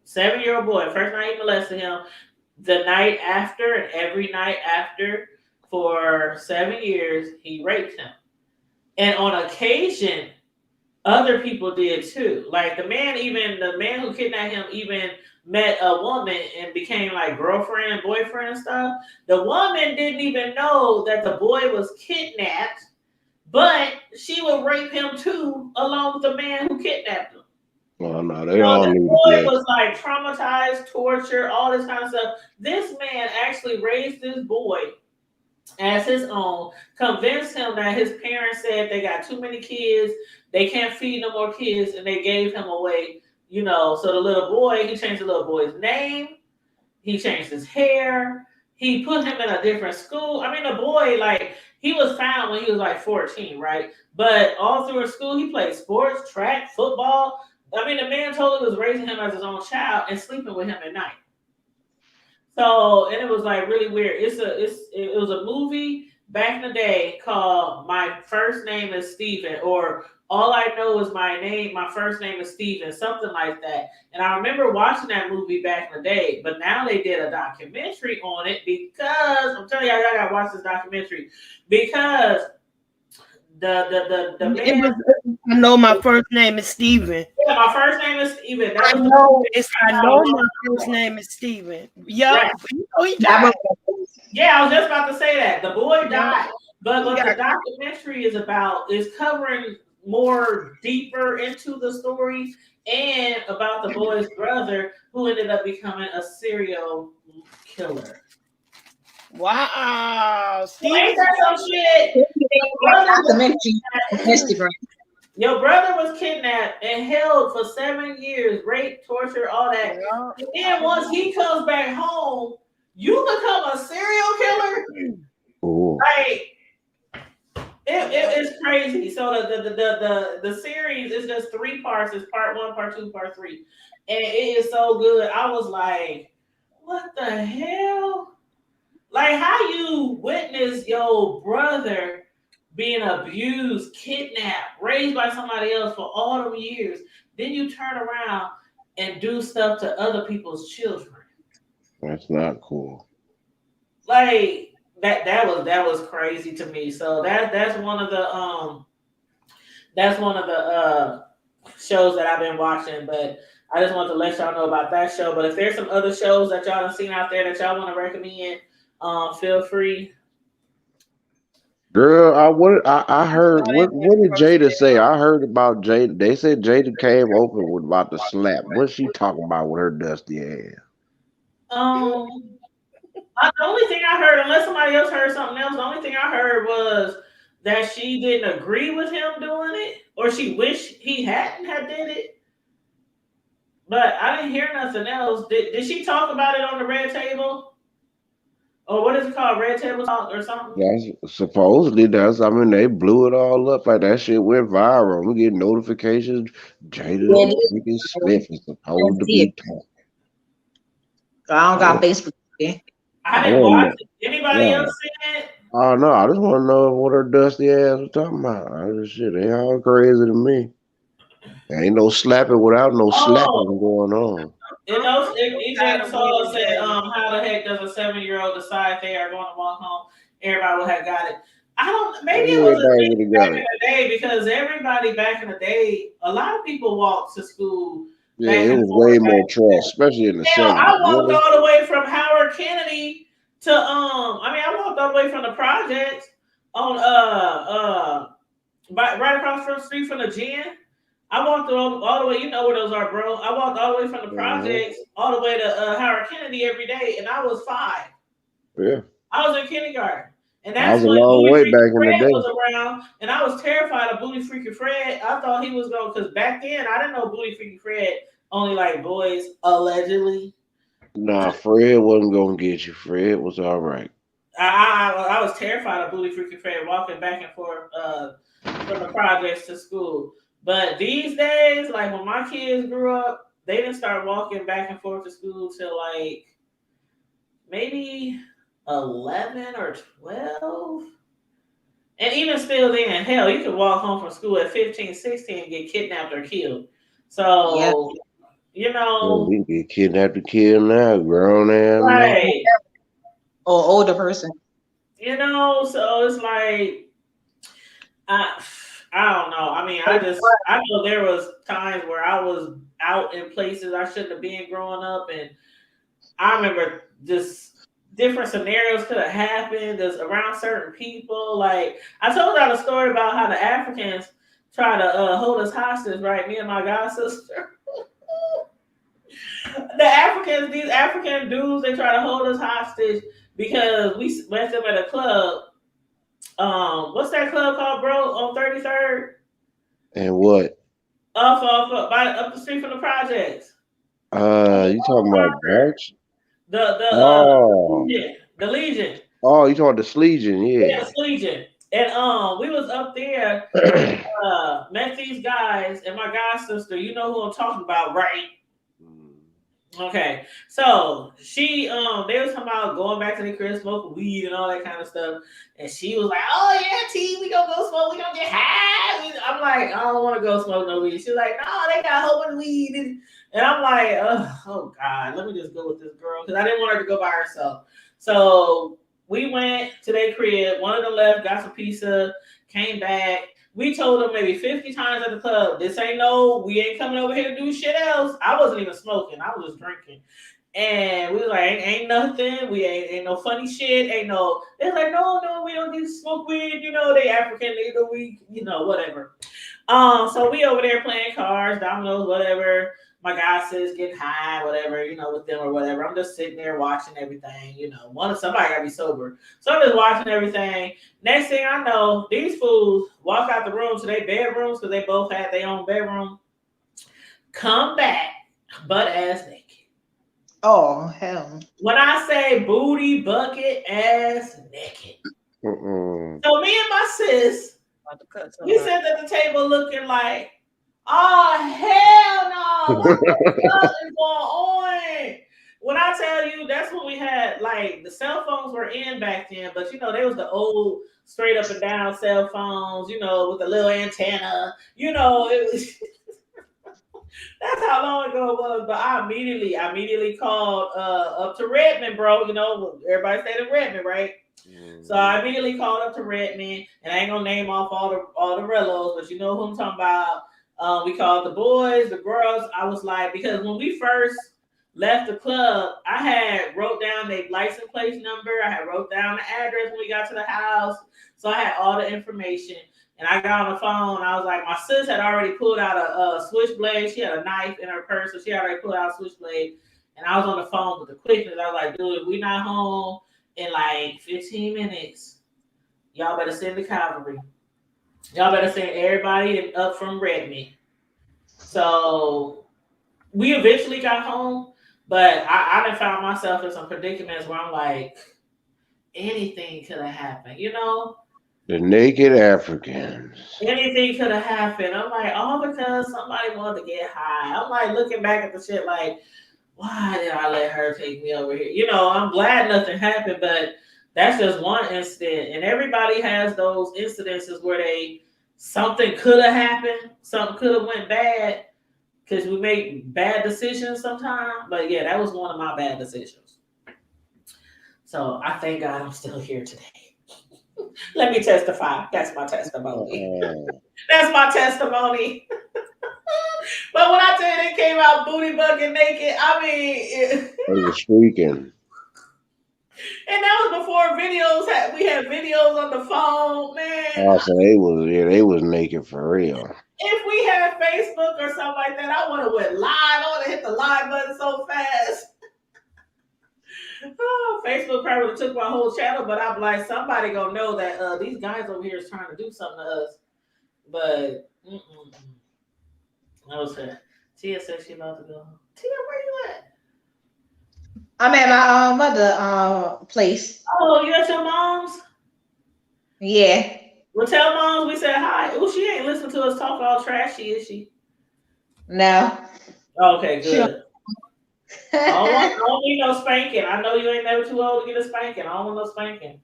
7-year-old boy, first night he molested him. The night after and every night after for 7 years, he raped him. And on occasion, other people did too. Like the man who kidnapped him even met a woman and became like girlfriend and boyfriend and stuff. The woman didn't even know that the boy was kidnapped, but she would rape him too, along with the man who kidnapped him. Well, no, they So all the need to boy be. was like traumatized, tortured, all this kind of stuff. This man actually raised this boy as his own, convinced him that his parents said they got too many kids, they can't feed no more kids, and they gave him away. So the little boy, he changed the little boy's name, he changed his hair, he put him in a different school. I mean, the boy, like, he was found when he was like 14, right? But all through his school, he played sports, track, football. I mean, the man totally was raising him as his own child and sleeping with him at night. So, and it was like really weird. It was a movie back in the day called My First Name is Steven, or All I Know Is My Name, My First Name is Steven, something like that. And I remember watching that movie back in the day, but now they did a documentary on it, because I'm telling y'all gotta watch this documentary, because the It man. was. I know my first name is Steven. Yeah, my first name is Steven. That I was the know movie it's. that I came out know a long my time first ago. name is Steven. Yup. Right. He That died. was Yeah, I was just about to say that. The boy Yup. died. But He what the got. documentary is about is covering more deeper into the story, and about the boy's brother who ended up becoming a serial killer. Wow, Well, Steven. ain't that some shit? Your brother was documentary on kidnapped. Instagram. Your brother was kidnapped and held for 7 years, rape, torture, all that. Yup. And then once he comes back home, you become a serial killer? Oh, Like, it's crazy. So the series is just 3 parts. It's part 1, part 2, part 3, and it is so good. I was like, what the hell? Like, how you witness your brother being abused, kidnapped, raised by somebody else for all them years, then you turn around and do stuff to other people's children. that's not cool. Like, that was crazy to me. So that's one of the shows that I've been watching. But I just want to let y'all know about that show. But if there's some other shows that y'all have seen out there that y'all want to recommend, feel free. Girl, I I heard saw that what did first Jada say? day. I heard about Jada. They said Jada came open with about to slap. What's she talking about with her dusty ass? Um, the only thing I heard, unless somebody else heard something else, the only thing I heard was that she didn't agree with him doing it, or she wished he hadn't had did it. But I didn't hear nothing else. Did she talk about it on the red table? Or what is it called? Red table talk or something? That's supposedly that's. I mean, they blew it all up like that shit went viral. We get notifications. Jada Yeah, Pinkett Smith is I supposed to see it. be talking. I don't I got want, Facebook. Okay? I I didn't want to watch know. it. Anybody else No. seen it? Oh no, I just want to know what her dusty ass was talking about. I just shit, they all crazy to me. There ain't no slapping without no Oh, slapping going on. and I'm those tired EJ of Soul women said, dragging. how the heck does a 7-year-old decide they are going to walk home? Everybody would have got it. I don't. Maybe it was a Everybody thing would have back got in it. the day because everybody back in the day, a lot of people walked to school Yeah, back it and was forth. way more trust, especially in the Hell, '70s. I walked Really? all the way from Howard Kennedy to I mean, I walked all the way from the projects on right across the street from the gym. I walked all the way. You know where those are, bro. I walked all the way from the Hmm. projects all the way to Howard Kennedy every day, and I was 5. Yeah, I was in kindergarten, and I that's was a when long Booty way Freaking back in the Fred day. was around, and I was terrified of Booty Freaking Fred. I thought he was going because back then I didn't know Booty Freaking Fred only like boys allegedly. Nah, Fred wasn't gonna get you. Fred was all right. I was terrified of Booty Freaking Fred walking back and forth from the projects to school. But these days, like when my kids grew up, they didn't start walking back and forth to school till like maybe 11 or 12. And even still then, hell, you could walk home from school at 15, 16 and get kidnapped or killed. Yeah. So, you Well, know, we can get kidnapped and killed now, grown ass man. right. Or older person. So it's like I I don't know. I mean, I know there was times where I was out in places I shouldn't have been growing up, and I remember just different scenarios could have happened just around certain people. Like I told y'all a story about how the Africans try to hold us hostage, right? Me and my god sister. These African dudes, they try to hold us hostage because we met them at a club. What's that club called, bro? On 33rd, And what? up the street from the projects. You talking about Birch? The Oh, Legion. The Legion. oh, you talking about the Slegion? Yeah, Yeah. the Legion. And we was up there and met these guys and my god sister. You know who I'm talking about, right? Okay, so they was talking about going back to the crib, smoking weed and all that kind of stuff, and she was like, "Oh yeah, T, we gonna go smoke, we gonna get high." I'm like, "I don't want to go smoke no weed." She's like, "No, they got a whole bunch of weed," and I'm like, "Oh God, let me just go with this girl," because I didn't want her to go by herself. So we went to their crib. One of them left, got some pizza, came back. We told them maybe 50 times at the club, this ain't we ain't coming over here to do shit else. I wasn't even smoking. I was just drinking. And we was like, ain't nothing. We ain't no funny shit. Ain't no. They're like, no, we don't need to smoke weed. They African, they do we, whatever. So we over there playing cards, dominoes, whatever. My guy says getting high, whatever, with them or whatever. I'm just sitting there watching everything, somebody gotta be sober. So I'm just watching everything. Next thing I know, these fools walk out the room to their bedrooms because they both had their own bedroom. Come back, butt ass naked. Oh hell. When I say booty bucket ass naked. Mm-mm. So me and my sis, About to cut we somebody. sat at the table looking like, oh hell no! What the fuck is going on? When I tell you, that's when we had like the cell phones were in back then, but they was the old straight up and down cell phones, with the little antenna. It was that's how long ago it was. But I immediately called up to Redmond, bro. Everybody stayed in Redmond, right? So Mhm. I immediately called up to Redmond, and I ain't gonna name off all the rellos, but you know who I'm talking about. We called the boys, the girls. I was like, because when we first left the club, I had wrote down their license plate number. I had wrote down the address when we got to the house, so I had all the information. And I got on the phone. I was like, my sis had already pulled out a switchblade. She had a knife in her purse, so she already pulled out a switchblade. And I was on the phone with the quickness. I was like, dude, if we not home in like 15 minutes, y'all better send the cavalry. Y'all better send everybody up from Redmond. So we eventually got home, but I done found myself in some predicaments where I'm like, anything could have happened. The naked Africans. Anything could have happened. I'm like, all because somebody wanted to get high. I'm like looking back at the shit like, why did I let her take me over here? I'm glad nothing happened, but that's just one incident. And everybody has those incidences where something could have happened, something could have went bad because we make bad decisions sometimes. But yeah, that was one of my bad decisions. So I thank God I'm still here today. Let me testify. That's my testimony. That's my testimony. But when I tell you they came out booty bucket naked, I mean, They were streaking. and that was before videos. We had videos on the phone, man. Also, they was naked for real. If we had Facebook or something like that, I would have went live. I would have hit the live button so fast. Oh, Facebook probably would have took my whole channel, but I'm like, somebody gonna know that these guys over here is trying to do something to us. But that was her. Tia said she about to go. Tia, where you at? I'm at my mother place. Oh, you at your mom's? Yeah. Well, tell moms we said hi. Oh, she ain't listen to us talk all trashy, is she? No. Okay, She don't. good. I don't need no spanking. I know you ain't never too old to get a spanking. I don't want no spanking.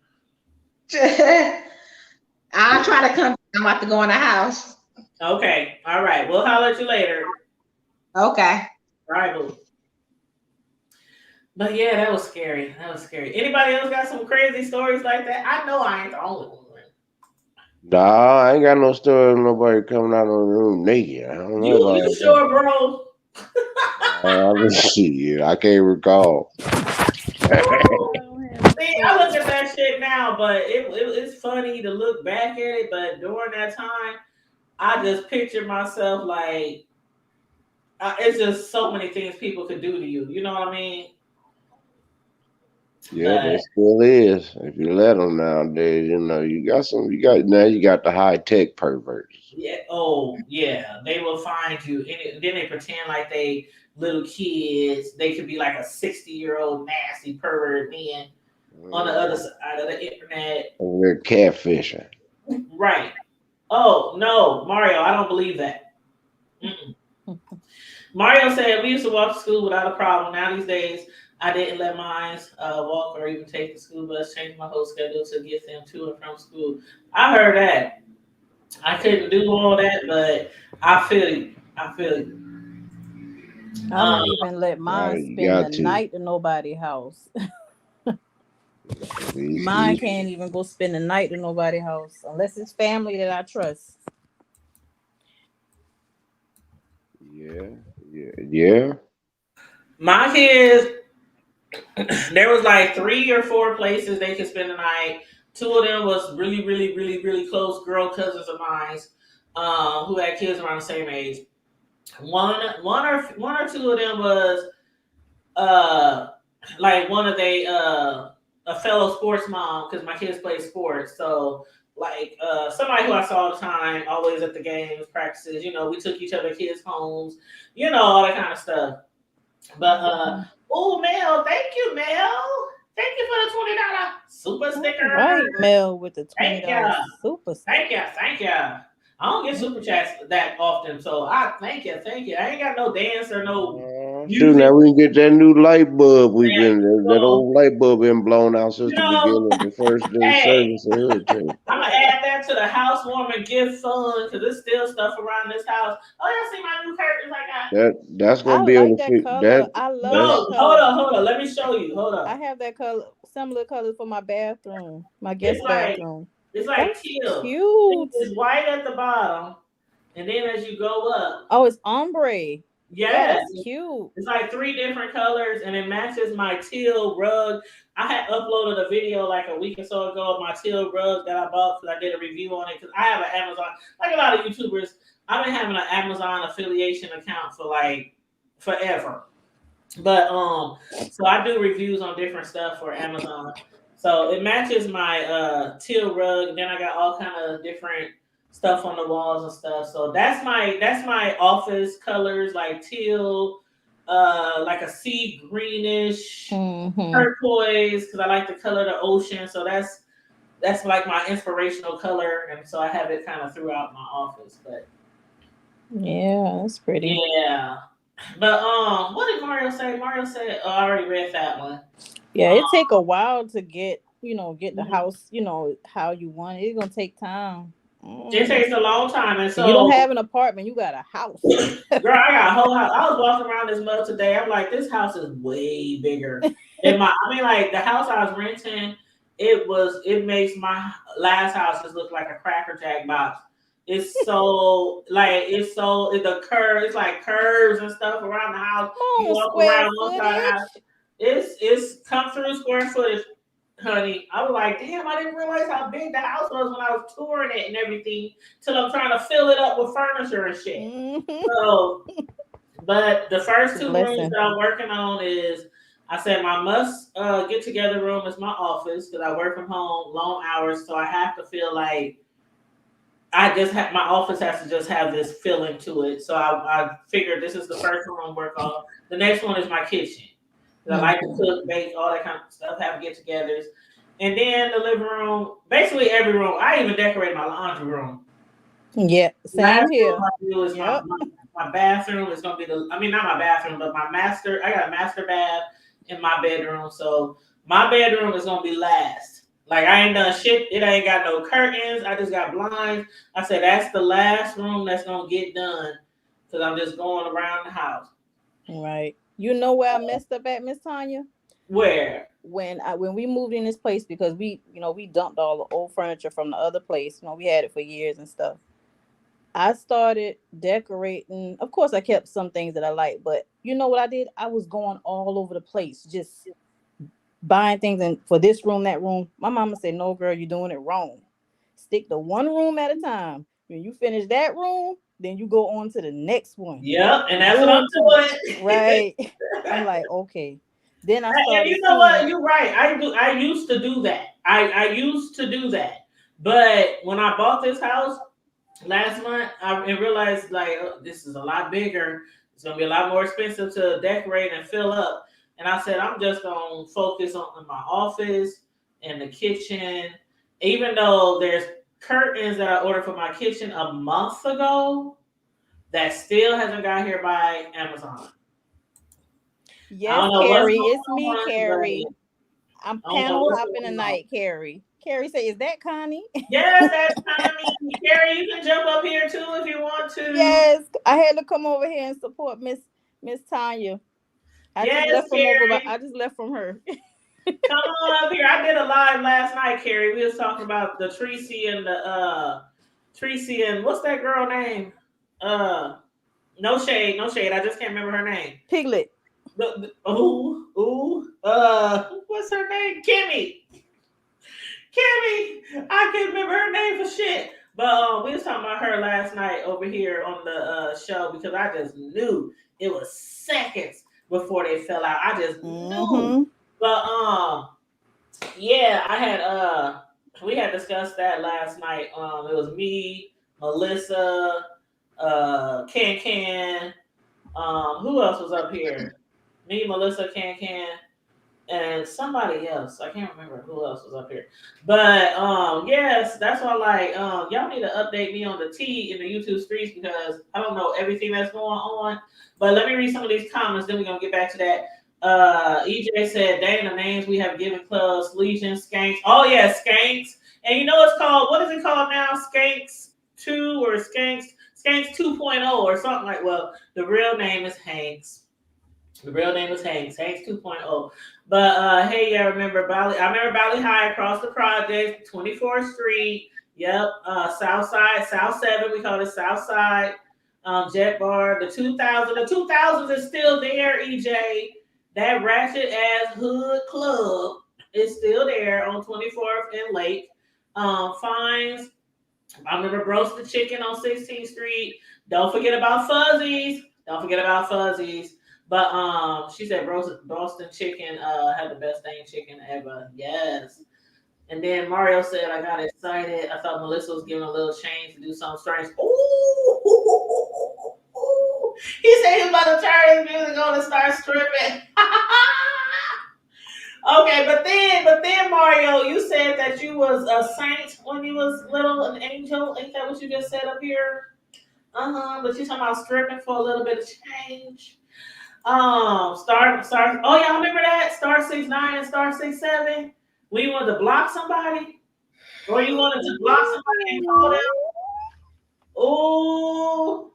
I'll try to come. I'm about to go in the house. Okay, all right. We'll holler at you later. Okay. All right, boo. But yeah, that was scary. That was scary. Anybody else got some crazy stories like that? I know I ain't the only one. Nah, I ain't got no story of nobody coming out of the room naked. I don't know You about that. sure, bro? Let's see. I can't recall. See, I look at that shit now, but it's funny to look back at it. But during that time, I just picture myself like it's just so many things people could do to you. You know what I mean? Yeah, But there still is. If you let them nowadays, you got the high tech perverts. yeah, oh yeah, they will find you. And then they pretend like they little kids. They could be like a 60-year-old nasty pervert man on the other side of the internet. We're catfishing. Right. Oh no, Mario, I don't believe that. Mm-mm. Mario said we used to walk to school without a problem. Now these days, I didn't let mine walk or even take the school bus. Changed my whole schedule to get them to and from school. I heard that. I couldn't do all that, but I feel you. I feel you. I Um, don't even let mine You spend the got to. night in nobody's house. These, Mine these, can't even go spend the night in nobody's house unless it's family that I trust. yeah, yeah. my kids, there was like 3 or 4 places they could spend the night. Two of them was really, really, really, really close girl cousins of mine, who had kids around the same age. One or two of them was uh like one of they a fellow sports mom because my kids play sports. So like somebody who I saw all the time, always at the games, practices. We took each other kids' homes, all that kind of stuff. But oh Mel, thank you, Mel. Thank you for the $20 super All sticker. right, Mel with the Thank $20 ya. super Thank sticker. you, thank you. I don't get super chats that often, so I thank you, thank you. I ain't got no dance or no Shoot, music. now we can get that new light bulb. That So, old light bulb been blown out since you the know, beginning of the first day hey, service of Hurricane. I'm gonna add that to the housewarming gift fund because there's still stuff around this house. Oh, y'all see my new curtains I got? That's I gonna be able like to that fit color. that. I love That's that No, hold color. on, hold on. Let me show you. Hold I on. have that color, similar colors for my bathroom, my It's guest like bathroom. it's like That's teal. cute. It's white at the bottom, and then as you go up, Oh, it's ombre. Oh, yeah, that's cute. it's like 3 different colors, and it matches my teal rug. I had uploaded a video like a week or so ago of my teal rug that I bought because I did a review on it. Because I have an Amazon, like a lot of YouTubers, I've been having an Amazon affiliation account for like forever. But so I do reviews on different stuff for Amazon. So it matches my teal rug. Then I got all kind of different stuff on the walls and stuff. So that's my office colors like teal, like a sea greenish, Mm-hmm. turquoise because I like the color of the ocean. So that's like my inspirational color, and so I have it kind of throughout my office. But Yeah, that's pretty. yeah. But what did Mario say? Mario said, "Oh, I already read that one." Yeah, Um, it take a while to get, get the mhm. house, how you want it. It's gonna take time. It Hmm. takes a long time, and And you don't so have an apartment, you got a house. girl, I got a whole house. I was walking around this mug today. I'm like, this house is way bigger than my. I mean, like the house I was renting, it was. It makes my last house just look like a Cracker Jack box. It's so like the curve. It's like curves and stuff around the house. You Come on, walk square around one side of the house. footage. It's come through square footage, honey. I was like, damn, I didn't realize how big the house was when I was touring it and everything. Till I'm trying to fill it up with furniture and shit. Hmm. So, but the It's first a two rooms blessing. that I'm working on is I said my must get together room is my office because I work from home long hours, so I have to feel like I just have my office has to just have this feeling to it. So I figured this is the first one I'm working on. The next one is my kitchen. 'Cause I like to Hmm. cook, bake, all that kind of stuff, have get-togethers, and then the living room, basically every room. I even decorate my laundry room. Yeah, Last same room here. I do is Yep. my bathroom is gonna be I mean not my bathroom, but my master. I got a master bath in my bedroom, so my bedroom is gonna be last. Like I ain't done shit. It ain't got no curtains. I just got blinds. I said that's the last room that's gonna get done because I'm just going around the house. Right. You know where I messed up at, Miss Tanya? Where? When we moved in this place, because we dumped all the old furniture from the other place. We had it for years and stuff. I started decorating. Of course, I kept some things that I like, but you know what I did? I was going all over the place, just buying things and for this room, that room. My mama said, "No, girl, you're doing it wrong. Stick to one room at a time. When you finish that room, then you go on to the next one. Yep, and You that's what go I'm into the doing. right." I'm like, okay. Then I And started you know what? seeing. You're right. I do. I used to do that. I used to do that. But when I bought this house last month, I realized like this is a lot bigger. It's gonna be a lot more expensive to decorate and fill up. And I said I'm just gonna focus on my office and the kitchen. Even though there's curtains that I ordered for my kitchen a month ago that still hasn't got here by Amazon. I Yes, don't know what's Carrie, going it's me, on, Carrie. but I'm I don't know panel what's hopping going on. tonight, Carrie. Carrie say, "Is that Connie?" Yes, that's kind of me. Carrie, you can jump up here too if you want to. Yes, I had to come over here and support Miss Tanya. I just Yes, left from over, but Carrie. I just left from her. Come on up here. I did a live last night, Carrie. We was talking about the Tracy and the Tracy and what's that girl name? Uh no shade, no shade. I just can't remember her name. Piglet. What's her name? Kimmy. Kimmy. I can't remember her name for shit. But we was talking about her last night over here on the show because I just knew it was seconds before they fell out. I just knew. Mm-hmm. But yeah, I had we had discussed that last night. It was me, Melissa, Can, who else was up here? Me, Melissa, Can, and somebody else. I can't remember who else was up here. But yes, that's why like y'all need to update me on the T in the YouTube streets because I don't know everything that's going on. But let me read some of these comments, then we're gonna get back to that. EJ said, dang the names we have given clubs, Legion, Skanks. Oh yeah, Skanks. And you know it's called what is it called now? Skanks 2 or Skanks 2.0 or something like the real name is Hanks. The real name is Hanks, Hanks 2.0. But hey, yeah, remember Bali? I remember Bali High across the project, 24th Street. Yep, South Side, South 7. We call it South Side. Jet Bar, the 2000s is still there. EJ, that ratchet ass hood club is still there on 24th and Lake. Fines. I remember Roasted Chicken on 16th Street. Don't forget about Fuzzies. Don't forget about Fuzzies. But she said Boston Chicken had the best dang chicken ever. Yes. And then Mario said I got excited. I thought Melissa was giving a little change to do something strange. Ooh. He said he was about to turn his music on and start stripping. Okay, but then Mario, you said that you was a saint when you was little, an angel. Ain't that what you just said up here? But you talking about stripping for a little bit of change. Star. Oh, y'all remember that Star 6 9 and Star 6 7? When you wanted to block somebody, or you wanted to block somebody and call them. Oh,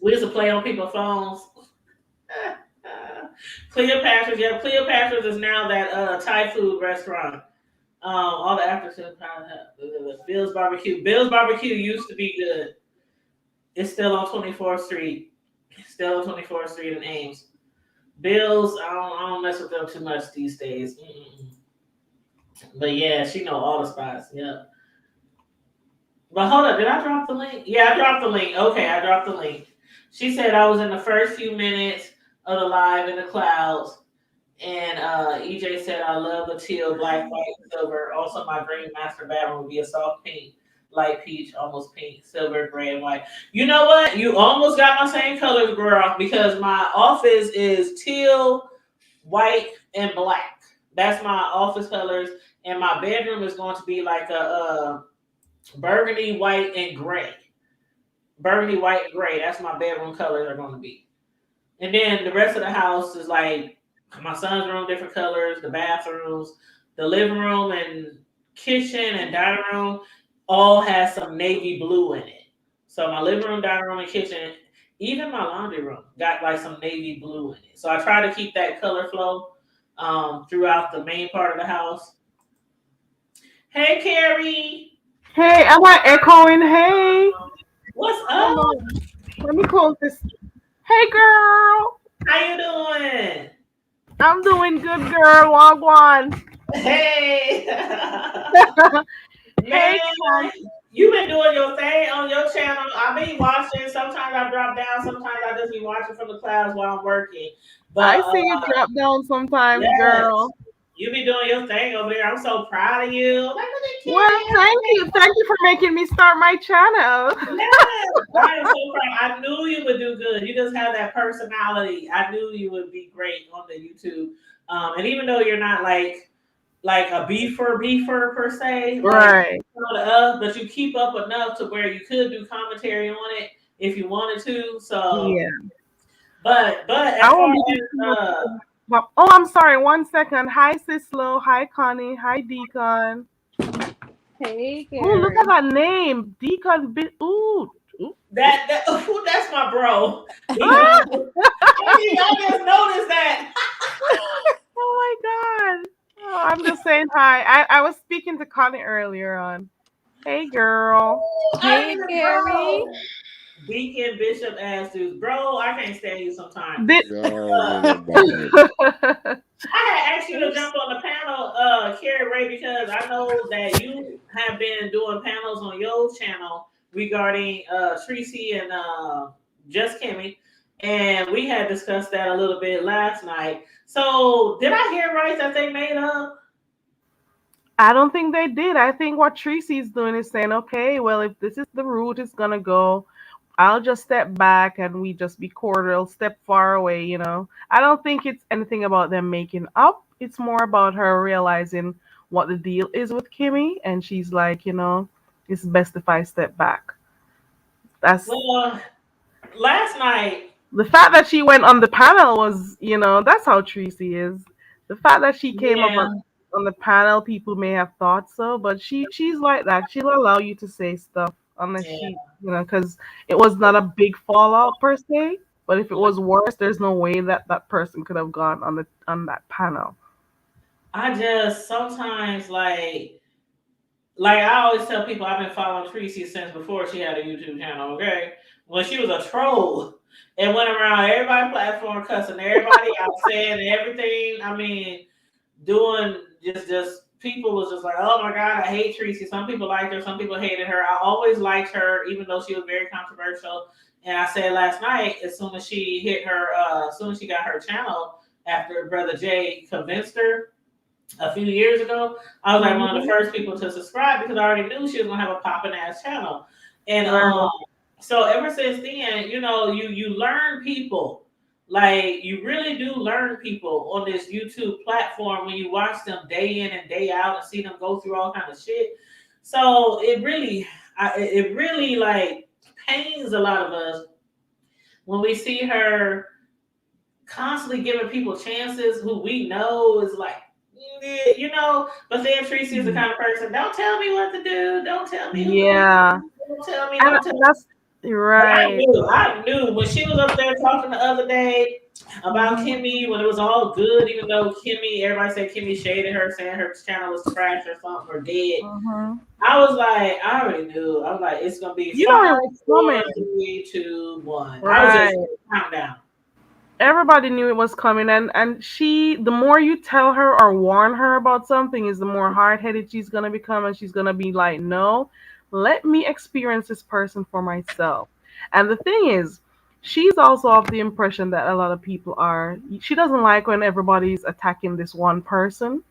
we used to play on people's phones. Cleopatra's, yeah, Cleopatra's is now that Thai food restaurant. All the actors have Bill's Barbecue. Bill's Barbecue used to be good. It's still on 24th Street. Still on 24th Street in Ames. Bill's, I don't mess with them too much these days. Mm-mm. But yeah, she know all the spots. Yep. But hold up, did I drop the link? Yeah, I dropped the link. Okay, I dropped the link. She said I was in the first few minutes of the live in the clouds. And EJ said, I love the teal, black, white, and silver. Also, my dream master bedroom would be a soft pink, light peach, almost pink, silver, gray, and white. You know what? You almost got my same colors, girl, because my office is teal, white, and black. That's my office colors. And my bedroom is going to be like a burgundy, white, and gray. Burgundy, white, and gray. That's my bedroom colors are going to be. And then the rest of the house is like my son's room, different colors, the bathrooms, the living room and kitchen and dining room all has some navy blue in it. So my living room, dining room, and kitchen, even my laundry room got like some navy blue in it. So I try to keep that color flow throughout the main part of the house. Hey, Carrie. Hey, am I echoing? Hey, What's hold up? on. Let me close this. Hey, girl. How you doing? I'm doing good, girl. Log one. Hey. Man, Hey, Con. you been doing your thing on your channel. I be watching. Sometimes I drop down. Sometimes I just be watching from the clouds while I'm working. But I see you drop down sometimes, yes, girl. you be doing your thing over there. I'm so proud of you. Like, look at Well, Carrie. thank you. Thank you for making me start my channel. Yes, I am so proud. I knew you would do good. You just have that personality. I knew you would be great on the YouTube. And even though you're not like a beefer per se, like Right. but you keep up enough to where you could do commentary on it if you wanted to. So, Yeah. but I as far won't be as too much. Oh, I'm sorry. 1 second. Hi, Sislo. Hi, Connie. Hi, Deacon. Hey, Ooh, look at Gary. that name. Deacon. Ooh. Ooh. that ooh, that's my bro. Ah! I just noticed that. Oh my god. Oh, I'm just saying hi. I was speaking to Connie earlier on. Hey girl. I Hey, need a Gary. bro. Deacon Bishop ass dudes, bro. I can't stand you sometimes. Did God, Uh, ain't nobody. I had asked you to jump on the panel, Carrie Ray, because I know that you have been doing panels on your channel regarding Tracy and Just Kimmy, and we had discussed that a little bit last night. So, did I hear right that they made up? I don't think they did. I think what Tracy's doing is saying, okay, well, if this is the route it's gonna go, I'll just step back and we just be cordial, step far away. I don't think it's anything about them making up. It's more about her realizing what the deal is with Kimmy, and she's like, it's best if I step back. That's Well, last night, the fact that she went on the panel was, that's how Tracy is. The fact that she came up yeah, on the panel, people may have thought so, but she's like that. She'll allow you to say stuff unless yeah. because it was not a big fallout per se. But if it was worse, there's no way that that person could have gone on that panel. I just sometimes like I always tell people I've been following Tracy since before she had a YouTube channel, okay? When she was a troll and went around everybody's platform cussing everybody out, saying everything. I mean, doing just people was just like, oh my god, I hate Tracy. Some people liked her, some people hated her. I always liked her, even though she was very controversial. And I said last night, as soon as she hit her, as soon as she got her channel, after Brother Jay convinced her a few years ago, I was like one of the Mhm. first people to subscribe because I already knew she was gonna have a popping ass channel. And Right. so ever since then, you learn people. Like you really do learn people on this YouTube platform when you watch them day in and day out and see them go through all kind of shit. So it really like pains a lot of us when we see her constantly giving people chances who we know is like, you know. But then Tracy is the kind of person, don't tell me what to do, don't tell me who to be, Yeah, don't tell me, and don't tell me. that's But right. I knew when she was up there talking the other day about Hmm. Kimmy when it was all good, even though Kimmy, everybody said Kimmy shaded her, saying her channel was trash or something or dead. Hmm. I was like, I already knew. I was like, it's gonna be You know five, it was four, coming, three, two, one. I was just right? countdown. Everybody knew it was coming, and she, the more you tell her or warn her about something, is the more hard-headed she's gonna become, and she's gonna be like, no, let me experience this person for myself. And the thing is, she's also of the impression that a lot of people are, she doesn't like when everybody's attacking this one person.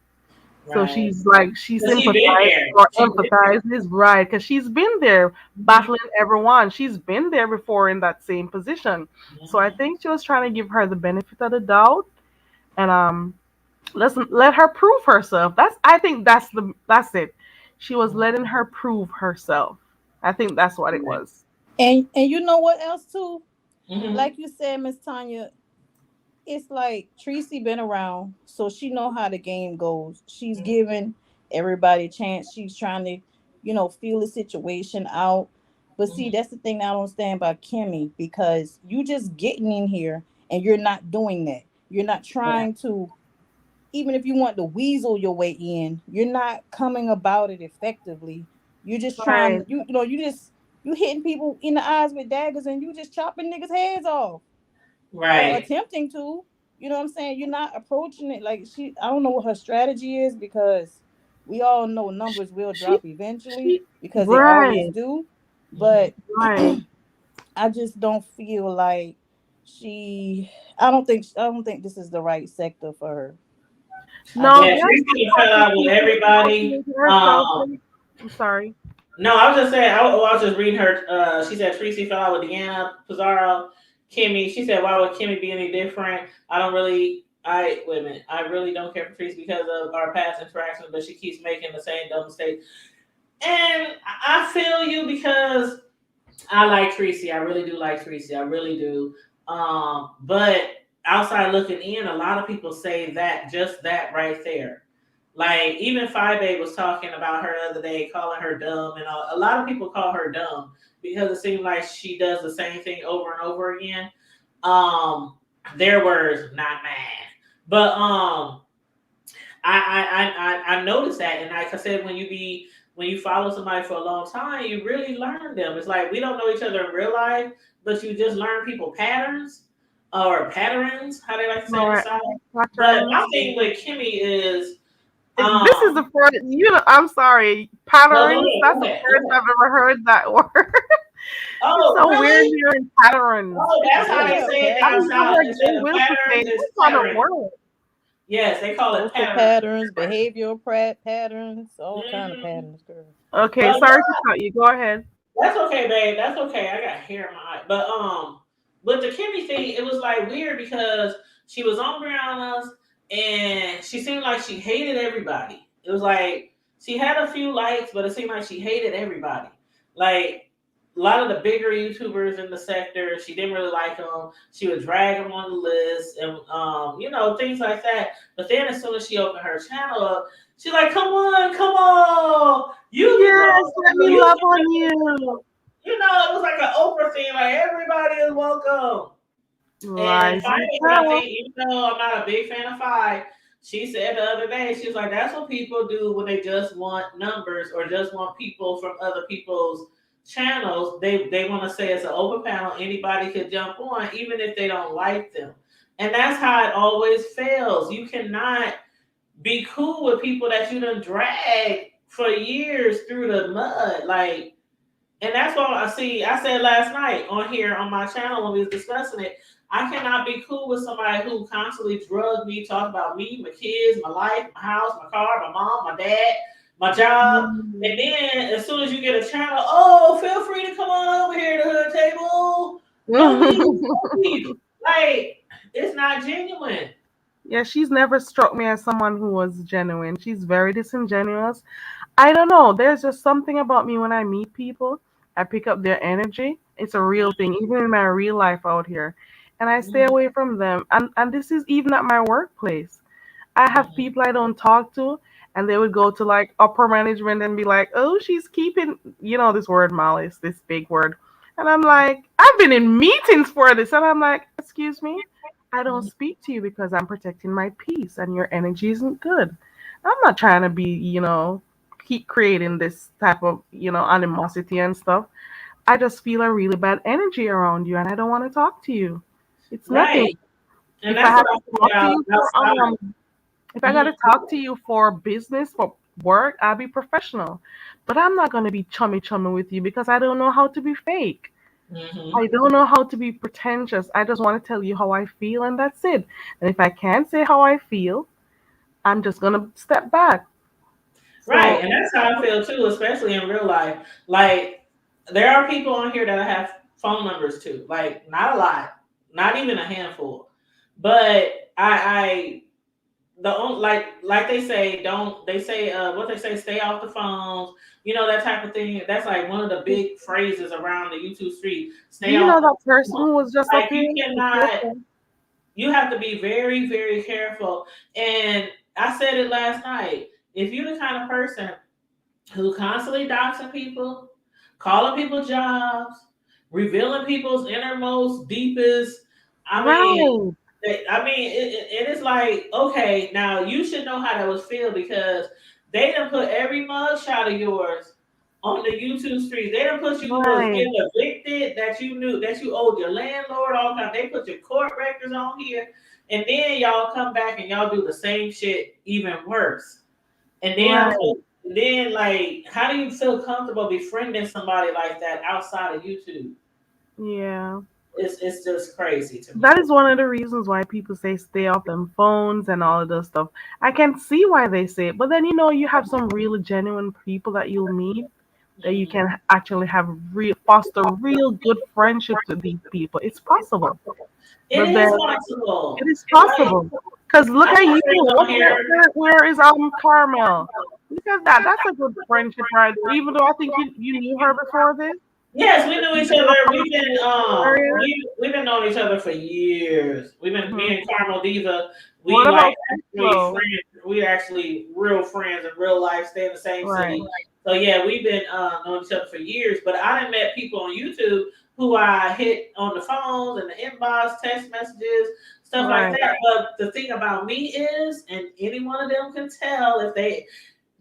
So Right. she's like, she Cause she been sympathizes there. or She been empathizes, right? Because she's been there there. battling everyone. She's been there before in that same position. So I Mhm. think she was trying to give her the benefit of the doubt, and let's let her prove herself. I think that's it. She was Mhm. letting her prove herself. I think that's what it was. And you know what else too? Mhm. Like you said, Miss Tanya, it's like Tracy been around, so she know how the game goes. She's giving everybody a chance. She's trying to, feel the situation out. But see, Mhm. that's the thing that I don't understand about Kimmy, because you just getting in here and you're not doing that. You're not Right. trying to, even if you want to weasel your way in, you're not coming about it effectively. You're just trying, Right. you hitting people in the eyes with daggers, and you just chopping niggas' heads off, or Right. attempting to. You know what I'm saying? You're not approaching it like she. I don't know what her strategy is, because we all know numbers will She drop eventually, she because they always right, do. Mhm. But right. I just don't feel like she. I don't think this is the right sector for her. I No, Yeah, don't. that's Tracy done fell because out with she's everybody. isolating herself. I'm sorry. No, I was just saying. I was just reading her. She said Tracy fell out with Deanna Pizarro, Kimmy. She said, "Why would Kimmy be any different? I don't really. I wait a minute. I really don't care for Tracy because of our past interactions, but she keeps making the same dumb mistake." And I feel you because I like Tracy. I really do like Tracy. I really do. But outside looking in, a lot of people say that just that right there. Like even Five A was talking about her the other day, calling her dumb, and a lot of people call her dumb because it seems like she does the same thing over and over again. Um, their words, not mine. But I noticed that, and like I said, when you follow somebody for a long time, you really learn them. It's like we don't know each other in real life, but you just learn people patterns or patterns, how they like to say in the Right. South. But my Patterns. thing with Kimmy is, This is the first, I'm sorry, no, go patterns. ahead, That's go the ahead, first go ahead. I've ever heard that word. It's Oh, so weird really? hearing patterns. Oh, that's how they Yeah, say it I've down patterns. never south. heard Instead Jay of Wilson say patterns, it's that's not a pattern. word. Yes, they call it Social pattern. patterns, behavioral patterns, all kind of Hmm. patterns, girl. Okay, But sorry to cut you. Go ahead. that's okay, babe. That's okay. I got hair in my eye. But with the Kimmy thing, it was like weird because she was on around us and she seemed like she hated everybody. It was like she had a few likes, but it seemed like she hated everybody. Like a lot of the bigger YouTubers in the sector, she didn't really like them. She would drag them on the list and things like that. But then as soon as she opened her channel up, she's like, "Come on, come on, you can go, Yes, let me you love can." on you. It was like an Oprah thing, like everybody is welcome. And Rise and Five, I tell. think, even though I'm not a big fan of Five, she said the other day, she was like, that's what people do when they just want numbers or just want people from other people's channels. They want to say it's an open panel, anybody could jump on, even if they don't like them. And that's how it always fails. You cannot be cool with people that you done drag for years through the mud. Like, and that's why I said last night on here on my channel when we was discussing it, I cannot be cool with somebody who constantly drug me, talk about me, my kids, my life, my house, my car, my mom, my dad, my job. And Mm. then as soon as you get a channel, oh, feel free to come on over here to the hood table. No need, no need. Like, it's not genuine. Yeah, she's never struck me as someone who was genuine. She's very disingenuous. I don't know. There's just something about me when I meet people. I pick up their energy. It's a real thing, even in my real life out here. And I stay Mhm. away from them. And this is even at my workplace. I have Mhm. people I don't talk to, and they would go to like upper management and be like, "Oh, she's keeping, this word malice, this big word," and I'm like, "I've been in meetings for this," and I'm like, "Excuse me, I don't Mhm. speak to you because I'm protecting my peace, and your energy isn't good. I'm not trying to be, keep creating this type of, animosity and stuff. I just feel a really bad energy around you, and I don't want to talk to you. It's nothing. Right. And If I that's have what I to think talk to about you for outside. if I Mhm. gotta talk to you for business, for work, I'll be professional. But I'm not gonna be chummy with you because I don't know how to be fake. Mhm. I don't know how to be pretentious. I just want to tell you how I feel and that's it. And if I can't say how I feel, I'm just gonna step back. Right, So and that's how I feel too, especially in real life. Like there are people on here that I have phone numbers to. Like not a lot, not even a handful. But the only like they say don't they say what they say stay off the phones, that type of thing. That's like one of the big phrases around the YouTube street. do Stay you off know the that person phone. who was just up Like here? you Be cannot. careful. You have to be very very careful. And I said it last night. If you're the kind of person who constantly doxing people, calling people jobs, revealing people's innermost, deepest. I mean, Right, it is like, okay, now you should know how that was feel because they done put every mug shot of yours on the YouTube streets. They done put you was right, getting evicted, that you knew that you owed your landlord all kind. They put your court records on here, and then y'all come back and y'all do the same shit, even worse. And then, right. like, how do you feel comfortable befriending somebody like that outside of YouTube? Yeah. It's just crazy to me. That is one of the reasons why people say stay off them phones and all of those stuff. I can see why they say it, but then you have some really genuine people that you'll meet that you Mhm. can actually have foster real good friendships with these people. It's possible, It but then is it possible. is Like, possible. Cause look I at got you. friends on here. Where is Carmel? Look at that. That's a good friendship right there. Even though I think you knew her before this. Yes, we knew You each guys other. are from We've been the area. we've been knowing each other for years. We've been Mhm. me and Carmel Diva. We What like about actually Flo? friends. We actually real friends in real life. Stay in the same Right, city. So yeah, we've been knowing each other for years. But I done met people on YouTube who I hit on the phones and the inbox, text messages, stuff like right, that. But the thing about me is, and any one of them can tell if they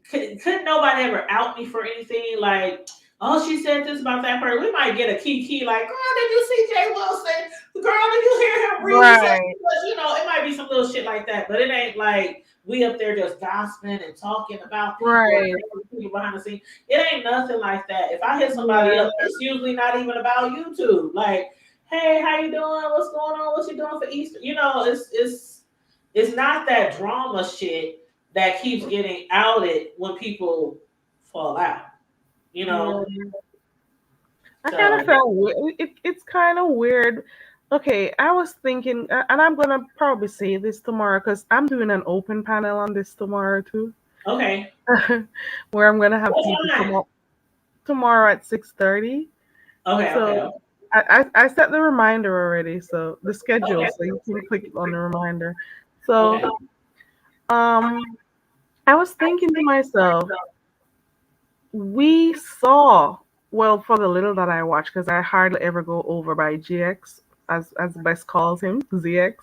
couldn't nobody ever out me for anything like, oh, she said this about that person. We might get a key like, girl, did you see Jay Wilson? Girl, did you hear him really say right, this? It might be some little shit like that, but it ain't like we up there just gossiping and talking about people and right. people behind the scenes. It ain't nothing like that. If I hit somebody Yeah, up, it's usually not even about YouTube. Like, hey, how you doing? What's going on? What you doing for Easter? It's not that drama shit that keeps getting outed when people fall out, you know. yeah. I kind of So felt weird. It's kind of weird. Okay, I was thinking, and I'm gonna probably say this tomorrow because I'm doing an open panel on this tomorrow too, okay, where I'm gonna have what's people come mine? up tomorrow at 6:30. Okay, So okay, I set the reminder already, so the schedule, okay, so you can click on the reminder. So okay. um, I was thinking to myself, we saw, well, for the little that I watch, because I hardly ever go over by GX, as Bess calls him, ZX.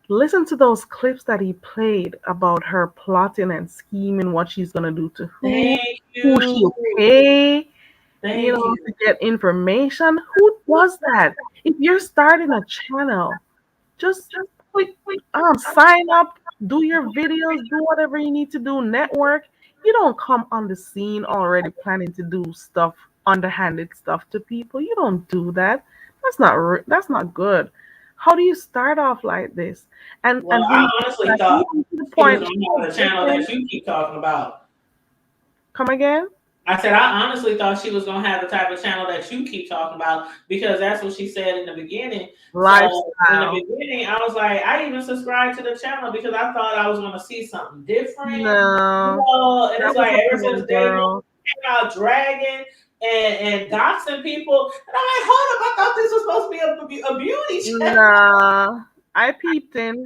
Listen to those clips that he played about her plotting and scheming what she's gonna do to Thank who you, she'll pay, thank you. to get information. Who does that? If you're starting a channel, just click, sign up, do your videos, do whatever you need to do, network. You don't come on the scene already planning to do stuff, underhanded stuff to people. You don't do that. That's not good. How do you start off like this? Well, And I when honestly like thought even to the she was point gonna she was have the channel dissing, that you keep talking about. come again, I said I honestly thought she was gonna have the type of channel that you keep talking about because that's what she said in the beginning. So in the lifestyle. beginning, I was like, I even subscribed to the channel because I thought I was gonna see something different. No, And that it's was like a ever plan, since day one girl. came out dragging, and doxing people. And I'm like, hold up, I thought this was supposed to be a beauty channel. Nah, I peeped in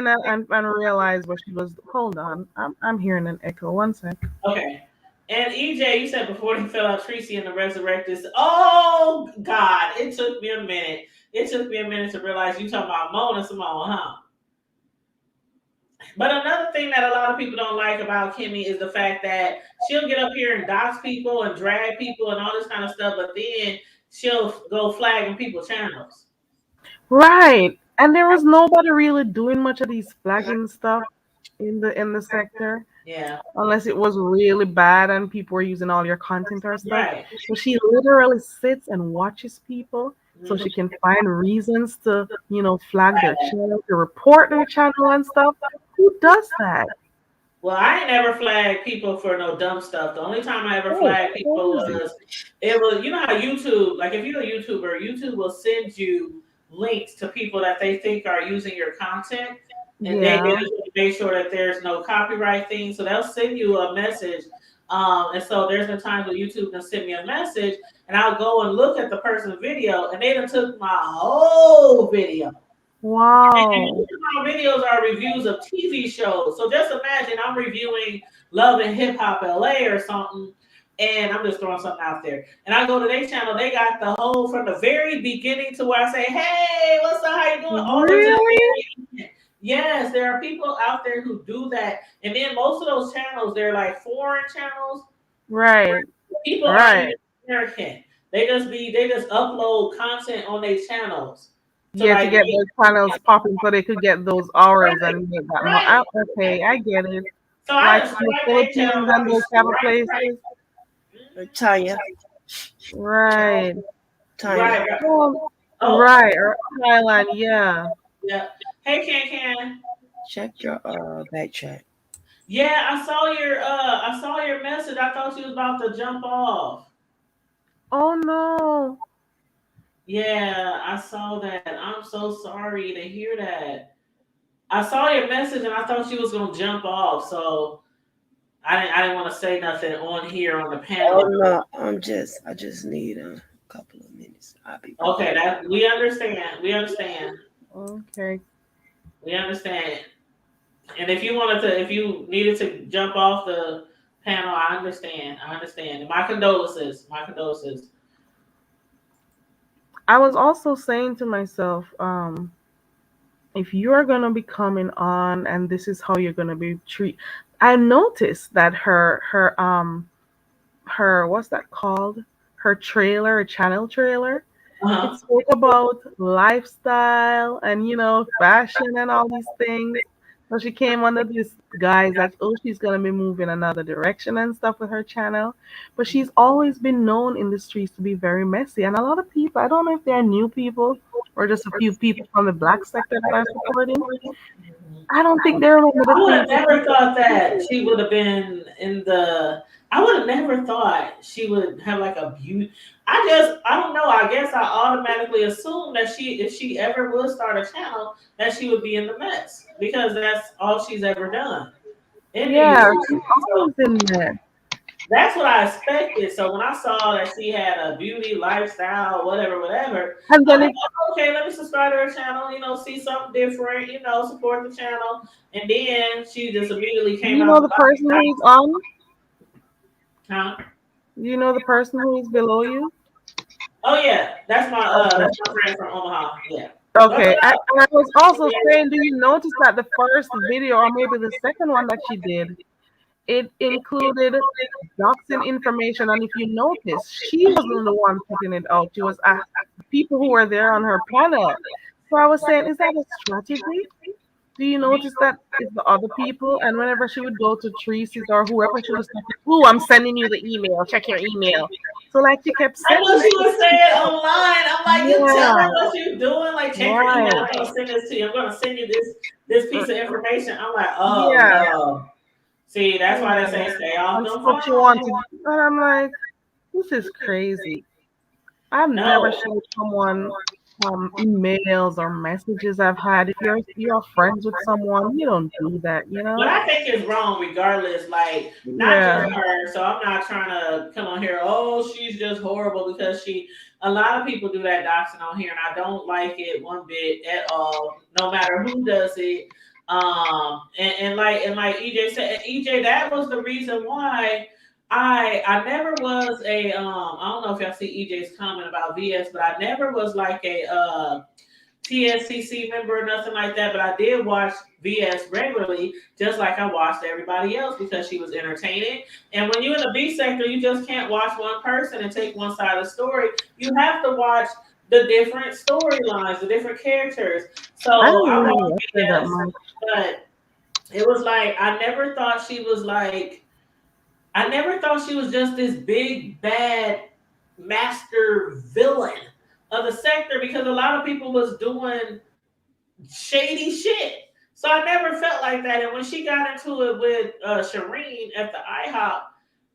and realized what she was. Hold on, I'm hearing an echo. One sec. Okay. And EJ, you said before they fell out, Tracy and the Resurrectors. Oh God, it took me a minute. It took me a minute to realize you talking about Mona Simone, huh? But another thing that a lot of people don't like about Kimmy is the fact that she'll get up here and dox people and drag people and all this kind of stuff, but then she'll go flagging people's channels. Right, and there was nobody really doing much of these flagging stuff in the sector, Yeah, unless it was really bad and people were using all your content or stuff. right. So she literally sits and watches people so Mhm. she can find reasons to, flag their channel, to report their channel and stuff. Who does that? Well, I ain't never flagged people for no dumb stuff. The only time I ever Oh, flagged people crazy. was you know how YouTube, like if you're a YouTuber, YouTube will send you links to people that they think are using your content, and they Yeah. just want to make sure that there's no copyright thing. So they'll send you a message. And so there's been times where YouTube can send me a message, and I'll go and look at the person's video, and they done took my whole video. And Wow. most of my videos are reviews of TV shows. So just imagine I'm reviewing Love and Hip Hop LA or something, and I'm just throwing something out there. And I go to their channel, they got the whole from the very beginning to where I say, "Hey, what's up? How you doing?" All the way to the Really? very end. Yes, there are people out there who do that, and then most of those channels, they're like foreign channels. Right. People aren't Right. even American. They just upload content on their channels to Yeah, to like get make those channels popping so they could get those hours and make that more. right. Okay, I get it. So I Like just in the strike their channel Philippines and I and be those type of right. places. Tanya, Right. Tanya, Right, right. Well, Oh, right. Or Thailand, yeah. yeah. Hey, Can. check your back chat. Yeah, I saw your message. I thought you was about to jump off. Oh no. Yeah, I saw that. I'm so sorry to hear that. I saw your message and I thought you was gonna jump off, so I didn't want to say nothing on here on the Oh panel. no, I just need a couple of minutes. I'll be back. Okay, that we understand. We understand. Okay. We understand. And if you needed to jump off the panel, I understand. I understand. And my condolences. My condolences. I was also saying to myself, if you are gonna be coming on and this is how you're gonna be treat, I noticed that her what's that called? Her trailer, channel trailer. It Uh-huh. spoke about lifestyle and fashion and all these things. So she came under this guise that she's gonna be moving another direction and stuff with her channel. But she's always been known in the streets to be very messy. And a lot of people, I don't know if they're new people or just a few people from the black sector that are supporting. I don't think they remember the I would things have that never thought that she would have been in the. I would have never thought she would have like a beauty. I don't know. I guess I automatically assumed that if she ever would start a channel, that she would be in the mess because that's all she's ever done in New yeah, York. she's So always in there. that's what I expected. So when I saw that she had a beauty lifestyle, whatever, whatever, And I'm then like, it oh, okay, let me subscribe to her channel. See something different. Support the channel. And then she just immediately came you out know the the box. person who is on? Huh? You know the person who is below you? Oh yeah, Okay. that's my friend from Omaha. Yeah. But Okay, and I was also saying, do you notice that the first video, or maybe the second one that she did, it included doxing information? And if you notice, she wasn't the one putting it out. It was people who were there on her panel. So I was saying, is that a strategy? Do you notice that it's the other people? And whenever she would go to Tracy's or whoever, she was like, "Ooh, I'm sending you the email. Check your email." So like she kept I know sending she it to was saying people. online. I'm like, you tell her Yeah, what you're doing. Like, check your email. right. I'm gonna send this to you. I'm gonna send you this piece of information. I'm like, oh Yeah. no. See, that's why they Yeah. say stay off And them so she wanted, phones. and I'm like, this is crazy. I've never No. seen someone. emails or messages I've had. If you're friends with someone, you don't do that, you But know? I think it's wrong regardless. Like, not Yeah. just her. So I'm not trying to come on here. Oh, she's just horrible because she. A lot of people do that doxing on here, and I don't like it one bit at all. No matter who does it. And like EJ said, EJ, that was the reason why I never was a I don't know if y'all see EJ's comment about VS, but I never was like a TSCC member or nothing like that, but I did watch VS regularly, just like I watched everybody else because she was entertaining. And when you're in the B sector, you just can't watch one person and take one side of the story. You have to watch the different storylines, the different characters. So I didn't I really watched watch her that VS, much. but it was like I never thought she was like I never thought she was just this big bad master villain of the sector because a lot of people was doing shady shit. So I never felt like that. And when she got into it with Shireen at the IHOP,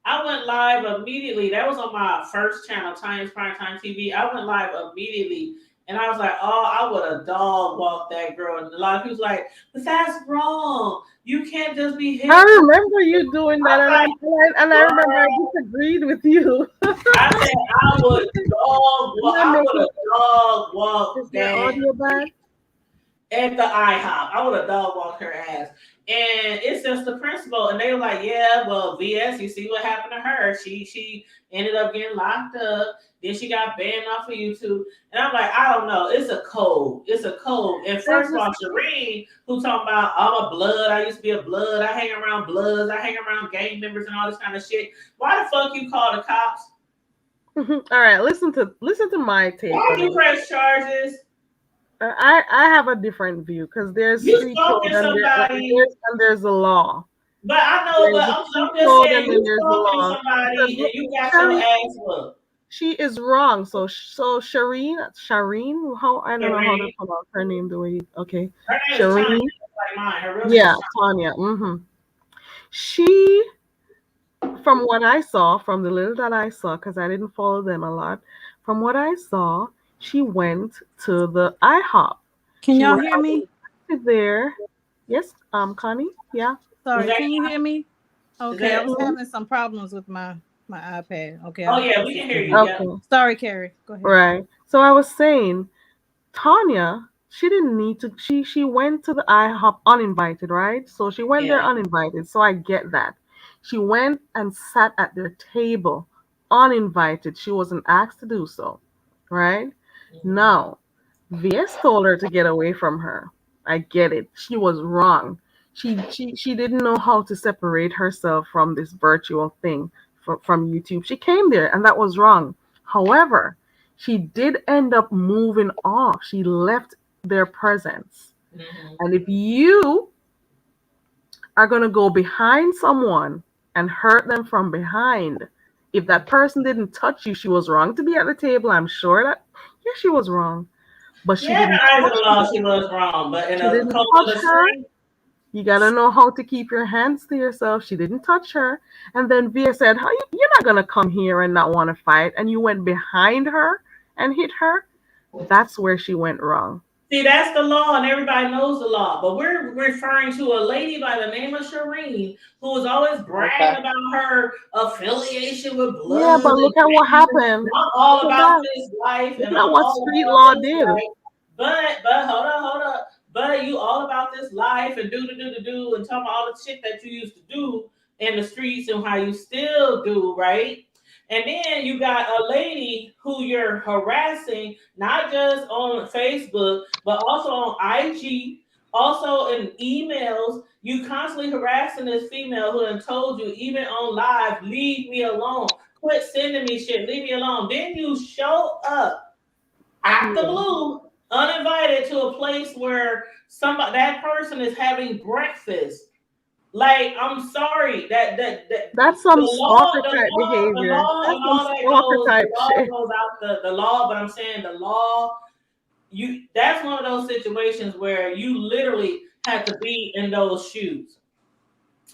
I went live immediately. That was on my first channel, Tanya's PrimeTime TV. I went live immediately. And I was like, oh, I would have dog walked that girl. And a lot of people was like, but that's wrong. You can't just be I hip. remember you doing that, I'm like, and I remember I girl. disagreed with you. I said I would dog Am walk. I I would making have dog is walked my that audio bad? at the IHOP. I would have dog walked her ass. And it's just the principle. And they were like, yeah, well, VS, you see what happened to her. She ended up getting locked up. Then she got banned off of YouTube. And I'm like, I don't know. It's a code. It's a code. And There's first of this all, Shireen, who talking about I'm a blood. I used to be a blood. I hang around bloods. I hang around gang members and all this kind of shit. Why the fuck you call the cops? all right. Listen to my take Why on you it. press charges? I have a different view because there's You street code stalking somebody. and there's a law. But I know, There's but a I'm street just code saying, and then you there's the stalking law. Because somebody and you got your Sherry, ass whooped. she is wrong. So Shireen, how I don't know how to Shireen. pronounce her name the way. Okay, Her name is Tanya, Shireen. like mine. Her real name Yeah, is Tanya. She, from what I saw, from the little that I saw, because I didn't follow them a lot. From what I saw, she went to the IHOP. Can She y'all was hear me? there. Yes, Connie. Yeah. Tanya. Is Sorry, that can you hear me? is Okay, I that? was Mhm. having some problems with my iPad. Okay, Oh I yeah, guess we it's can hear good you. now. Yep. Okay. Sorry, Carrie. Go ahead. Right. So I was saying, Tanya, she didn't need to. She went to the IHOP uninvited, right? So she went there Yeah. uninvited. So I get that. She went and sat at their table uninvited. She wasn't asked to do so, right? Mhm. Now, VS told her to get away from her. I get it. She was wrong. She didn't know how to separate herself from this virtual thing from YouTube. She came there and that was wrong. However, she did end up moving off. She left their presence. Mhm. And if you are going to go behind someone and hurt them from behind, if that person didn't touch you, she was wrong to be at the table. I'm sure that, yeah, she was wrong. But she Yeah, in didn't the eyes of touch the her. law, she was wrong, but in She the didn't code of touch the her. street, You gotta know how to keep your hands to yourself. She didn't touch her. And then Via said, "How you're not gonna come here and not want to fight?" And you went behind her and hit her. That's where she went wrong. see, that's the law, and everybody knows the law. But we're referring to a lady by the name of Shireen who was always bragging Okay. about her affiliation with Yeah, Bloods but and look at what gangsters. happened. I'm all Look at about that. this life, Look and at I'm what all street about law this did. life. But hold up. But you all about this life and do and talking about all the shit that you used to do in the streets and how you still do, right? And then you got a lady who you're harassing, not just on Facebook, but also on IG, also in emails. You constantly harassing this female who done told you, even on live, leave me alone. Quit sending me shit, leave me alone. Then you show up out the Yeah. blue, uninvited to a place where somebody that person is having breakfast. Like, I'm sorry that That's the some law, stalker the type law, the behavior. law, That's and some all that stalker goes. The type law shit. goes out the law. But I'm saying the law. You that's one of those situations where you literally had to be in those shoes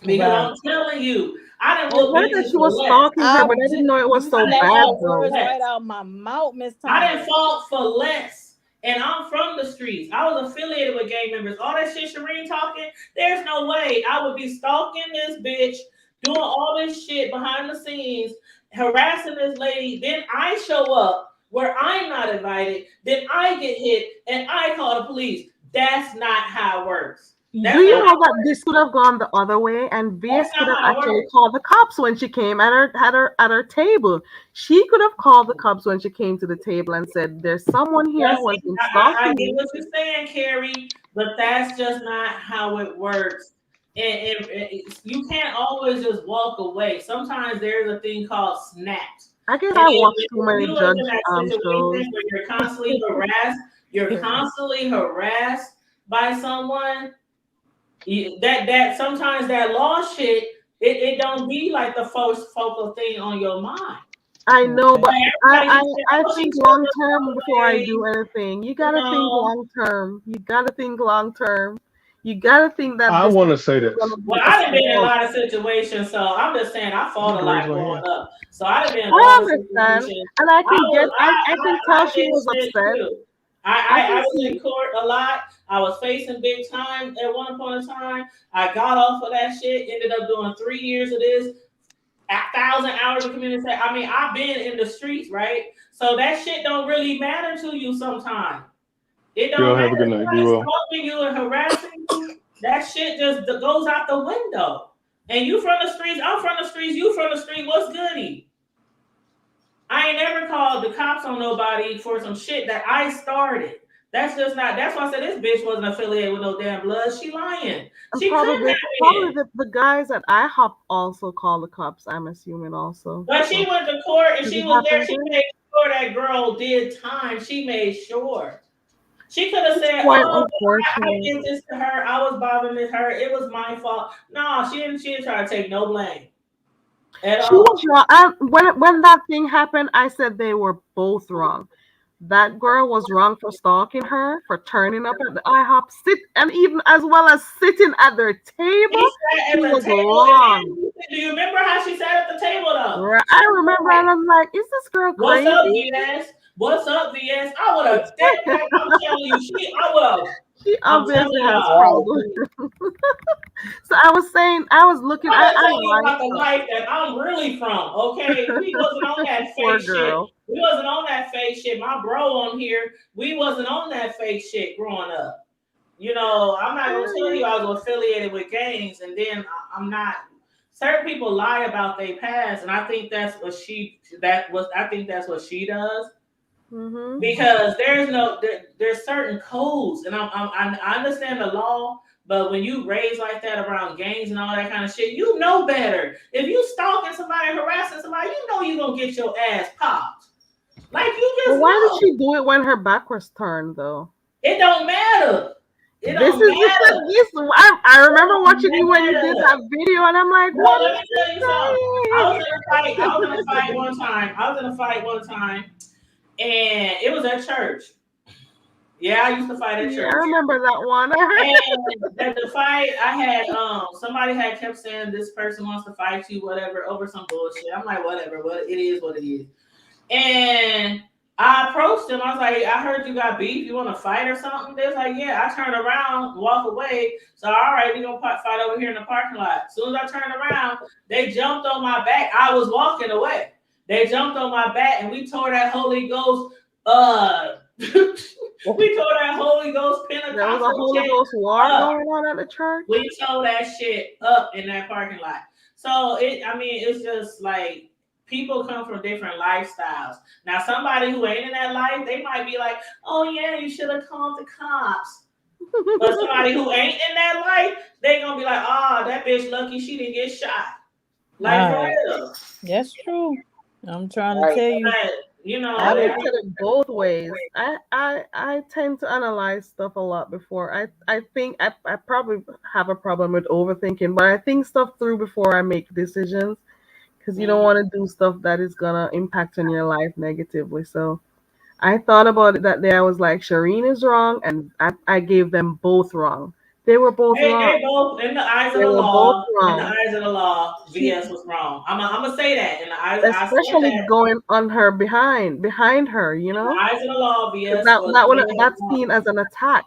because Right. I'm telling you, I didn't I look heard that bitches she for was less. stalking her, but I didn't know it was You so I didn't bad snatching the fall for though. words less. right out my mouth, Miss I didn't Tanya. fall for less. and I'm from the streets. I was affiliated with gang members. All that shit Shireen talking, there's no way I would be stalking this bitch, doing all this shit behind the scenes, harassing this lady. Then I show up where I'm not invited. Then I get hit and I call the police. That's not how it works. Do That's you not know how it that works. this could have gone the other way, and That's Vias could not have how it actually works. called the cops when she came at her table. She could have called the cops when she came to the table and said, "There's someone here But who has see, been I stalking get me." what you're saying, Carrie, but that's just not how it works. You can't always just walk away. Sometimes there's a thing called snaps. I guess And I if, watched too if many you was in judge that shows. situation where you're constantly harassed by someone, that sometimes that law shit, it don't be like the first focal thing on your mind. I know, but Like I everybody I, can say, I oh, she think should have long just term walked before I away, do anything. You you gotta think know. long term. You gotta think long term. You gotta think that I this want is to say gonna this. be Well, a I done been in a small. lot of situations, so I'm just saying I You fought a can lot raise my growing hand. up. So I done been in I all the understand, situations. and I I can get. was I can tell I she did was shit upset. too. I can I was in see. court a lot. I was facing big time at one point in time. I got off of that shit. Ended up doing 3 years of this, 1,000 hours of community. I mean, I've been in the streets, right? So that shit don't really matter to you sometimes. It You don't all matter. have a good night. Be Somebody well. stalking you and harassing you. That shit just goes out the window. And you from the streets, I'm from the streets, you from the street. What's goody? I ain't never called the cops on nobody for some shit that I started. That's just not. That's why I said this bitch wasn't affiliated with no damn blood. She lying. And She couldn't probably have probably been. the guys at IHOP also call the cops. I'm assuming also. But she So went to court and did she it was there. happen She there? made sure that girl did time. She made sure. She could have It's said, quite "Oh, I unfortunate. did this to her. I was bothering her. It was my fault." No, she didn't. She didn't try to take no blame at She was all. wrong. When that thing happened, I said they were both wrong. That girl was wrong for stalking her, for turning up at the IHOP, and even as well as sitting at their She table. sat She at the was table, wrong. and then do you remember how she sat at the table though? Right. She I was remember, like, and I was like, "Is this girl "What's up, crazy?" VS? What's up, VS?" I would have dead back. I'm telling you, I would have. She I'm obviously telling has y'all. problems. So I was saying, I was looking. I'm I just telling you liked about the her. life that I'm really from. Okay, we wasn't on that Poor fake shit. girl. We wasn't on that fake shit. My bro on here, we wasn't on that fake shit growing up. You know, I'm not gonna tell you I was affiliated with gangs, and then I'm not. Certain people lie about their past, and I think that's what I think that's what she does Mm-hmm. because there's certain codes, and I understand the law, but when you raise like that around gangs and all that kind of shit, you know better. If you stalking somebody, harassing somebody, you know you gonna get your ass popped. Like you But just why did know. she do it when her back was turned, though? It don't matter. It This don't is this. matter. This I It remember don't watching you when you did matter. that video, and I'm like, No, "What let is me she tell you something. I was saying?" in a fight. I was in a fight one time. I was in a fight one time, and it was at church. Yeah, I used to fight at Yeah, I church. remember that one. And at the fight, I had somebody had kept saying this person wants to fight you, whatever, over some bullshit. I'm like, whatever, what it is, what it is. And I approached him. I was like, I heard you got beef. You want to fight or something? They was like, yeah. I turned around, walk away. So all right, we gonna fight over here in the parking lot. As soon as I turned around, they jumped on my back. I was walking away. They jumped on my back, and we tore that Holy Ghost. We tore that Holy Ghost There was a Pentecostal Holy shit Ghost war up. going on at the church. We tore that shit up in that parking lot. So I mean, it's just like people come from different lifestyles. Now, somebody who ain't in that life, they might be like, "Oh yeah, you should have called the cops." But somebody who ain't in that life, they gonna be like, "Oh, that bitch lucky she didn't get shot." Like for Right. real. That's true. I'm trying to Right. tell you. But, you I I know, did. looked at it both ways. I tend to analyze stuff a lot before. I think I probably have a problem with overthinking, but I think stuff through before I make decisions because you don't mhm. want to do stuff that is gonna impact on your life negatively. So I thought about it that day. I was like, Shireen is wrong, and I gave them both wrong. They were both They wrong. both in the eyes of They the were both law. In the wrong. eyes of the law, She, VS was wrong. I'm gonna say that in the eyes. I said especially that going on her behind her, you in the know, eyes of the law, 'cause VS was way that's wrong. seen as an attack.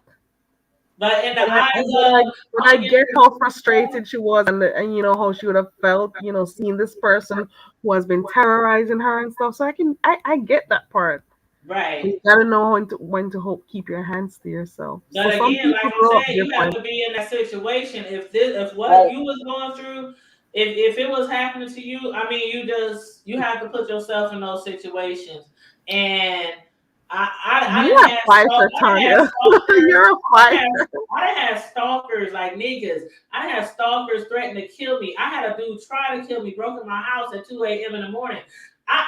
But in the eyes And of, but I'm I gonna get give how frustrated she was, and you know how she would have felt, you know, seeing this person who has been terrorizing her and stuff. So I get that part. right. You gotta know when to keep your hands to yourself. So But some again, like people I'm grow up saying, you have different. to be in that situation. If what Right. you was going through, if it was happening to you, I mean, you have to put yourself in those situations. And I You're didn't a have fighter, I didn't have Tanya. stalkers. You're a I didn't have fighter. I didn't have stalkers like niggas. I didn't have stalkers threatening to kill me. I had a dude try to kill me, broke in my house at 2 a.m. in the morning.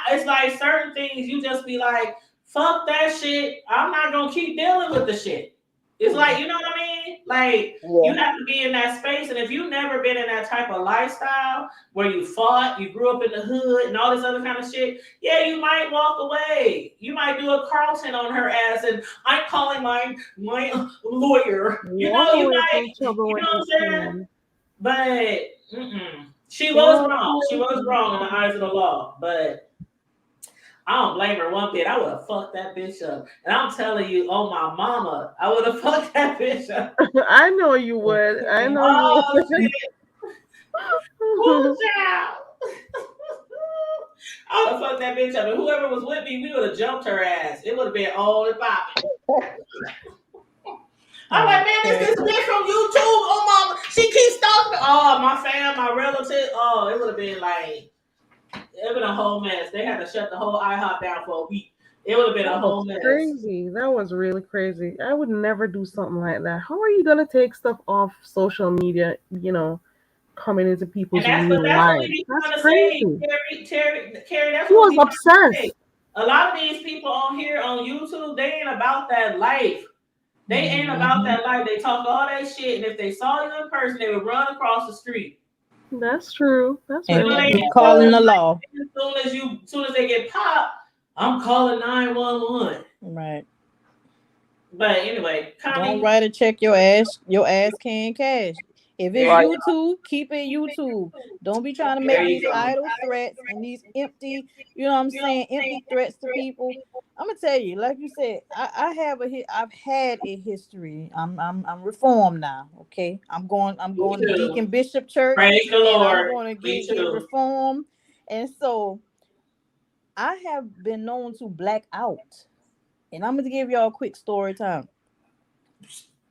It's like certain things you just be like, fuck that shit. I'm not gonna keep dealing with the shit. It's like, you know what I mean? Like, Yeah. you have to be in that space. And if you've never been in that type of lifestyle where you fought, you grew up in the hood and all this other kind of shit, yeah, you might walk away. You might do a Carlton on her ass and I'm calling my lawyer. Walk You away might, from trouble you when know you what I'm saying? can. But she was Walk wrong. She away was from wrong in the trouble. eyes of the law. But I don't blame her one bit. I would have fucked that bitch up. And I'm telling you, oh my mama, I would have fucked that bitch up. I know you would. I know you Oh shit. Woo would. child. I would have fucked that bitch up. And whoever was with me, we would have jumped her ass. It would have been all and popping. I'm like, man, this Okay. bitch from YouTube. Oh mama, she keeps stalking me. Oh, my fam, my relative. Oh, it would have been like it would have been a whole mess. They had to shut the whole IHOP down for a week. It would have been a That was whole mess. crazy. That was really crazy. I would never do something like that. How are you gonna take stuff off social media, coming into And people's that's but real that's what we lives? be That's trying to say, crazy. Carrie. That's He what was we be trying to say. obsessed. A lot of these people on here on YouTube, they ain't about that life. They ain't about Mhm. that life. They talk all that shit, and if they saw you in person, they would run across the street. That's true. That's You And know, very they be true. ain't about calling that the life. law. As soon as they get popped, I'm calling 911. Right. But anyway, Don't Connie, write a check your ass can cash. If there it's you Right. go. YouTube, keep it YouTube. Don't be trying to There make you these go. idle threats and these empty, you know what I'm saying, empty threats to people. I'm gonna tell you, like you said, I've had a history. I'm reformed now. Okay, I'm Me going to too. Deacon Bishop Church, Praise the and I'm Lord. going to Me get too. reformed. And so I have been known to black out. And I'm gonna give y'all a quick story time.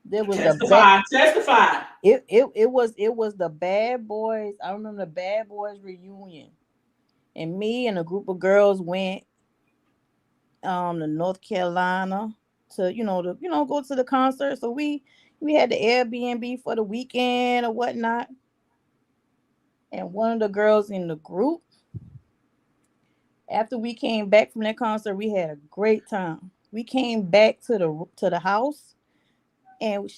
There was the bad Testify. Testify. it was the Bad Boys. I remember the Bad Boys reunion, and me and a group of girls went to North Carolina to go to the concert. So we had the Airbnb for the weekend or whatnot. And one of the girls in the group, after we came back from that concert, we had a great time. We came back to the house. And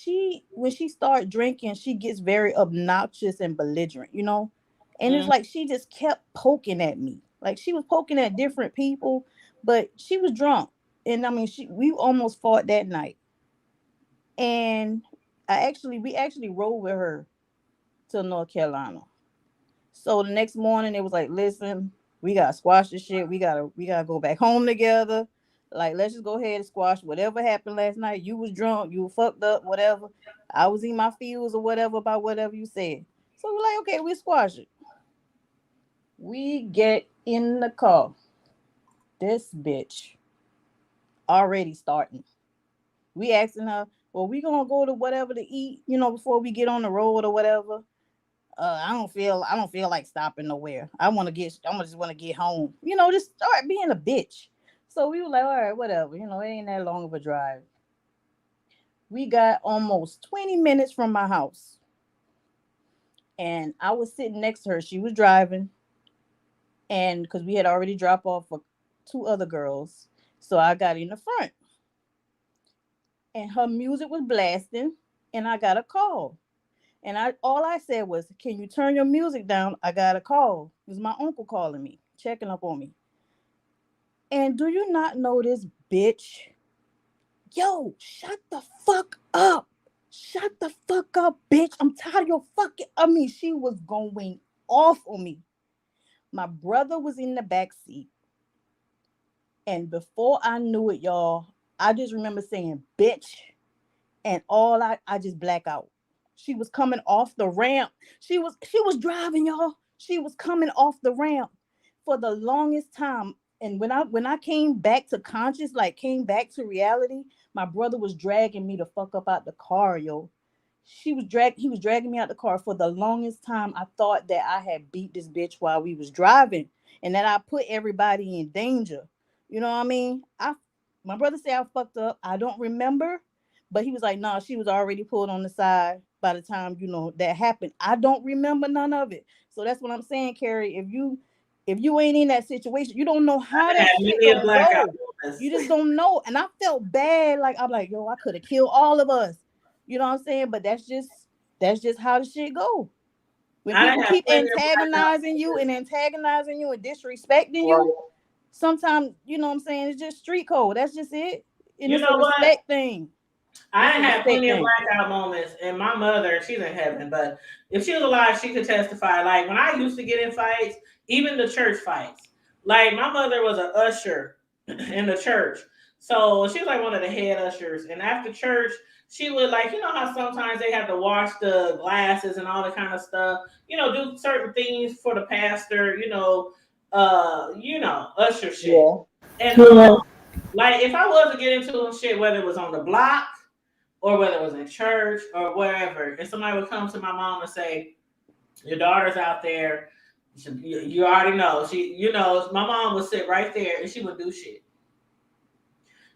when she started drinking, she gets very obnoxious and belligerent. And it's Mm. like she just kept poking at me. Like she was poking at different people, but she was drunk. And I mean, we almost fought that night. And we actually rode with her to North Carolina. So the next morning it was like, listen, we gotta squash this shit. We gotta go back home together. Like, let's just go ahead and squash whatever happened last night. You was drunk, you were fucked up, whatever. I was in my feels or whatever about whatever you said. So we're like, okay, we squash it. We get in the car. This bitch already starting. We asking her, well, we gonna go to whatever to eat, before we get on the road or whatever. I don't feel like stopping nowhere. Just want to get home. Just start being a bitch. So we were like, all right, whatever. It ain't that long of a drive. We got almost 20 minutes from my house. And I was sitting next to her. She was driving. And because we had already dropped off for two other girls. So I got in the front. And her music was blasting. And I got a call. And all I said was, can you turn your music down? I got a call. It was my uncle calling me, checking up on me. And do you not know this bitch? Yo, shut the fuck up. Shut shut the fuck up, bitch. I'm tired of your fucking. I mean, she was going off on me. My brother was in the back seat. And before I knew it, y'all, I just remember saying, bitch. And I just black out. She was coming off the ramp. She was driving, y'all. She was coming off the ramp for the longest time. And when I came back to conscious, like came back to reality, my brother was dragging me the fuck up out the car, yo. He was dragging me out the car for the longest time. I thought that I had beat this bitch while we was driving and that I put everybody in danger. You know what I mean? My brother said I fucked up. I don't remember, but he was like, "Nah, she was already pulled on the side by the time that happened." I don't remember none of it. So that's what I'm saying, Carrie. If you ain't in that situation, you don't know how I that had shit many a gonna blackout go. moments. You just don't know. And I felt bad. Like I'm like, yo, I could have killed all of us. You know what I'm saying? But that's just how the shit go. When I people done had keep plenty of blackout antagonizing you and disrespecting you, sometimes what I'm saying, it's just street code. That's just it. And You it's a know what? respect thing. I It's a done had respect plenty of thing. blackout moments, and my mother, she's in heaven, but if she was alive, she could testify. Like when I used to get in fights, even the church fights. Like my mother was an usher in the church, so she was like one of the head ushers. And after church, she would like, how sometimes they have to wash the glasses and all that kind of stuff. Do certain things for the pastor. Usher shit. Yeah. And like if I was to get into some shit, whether it was on the block or whether it was in church or wherever, and somebody would come to my mom and say, "Your daughter's out there." You already know. My mom would sit right there and she would do shit.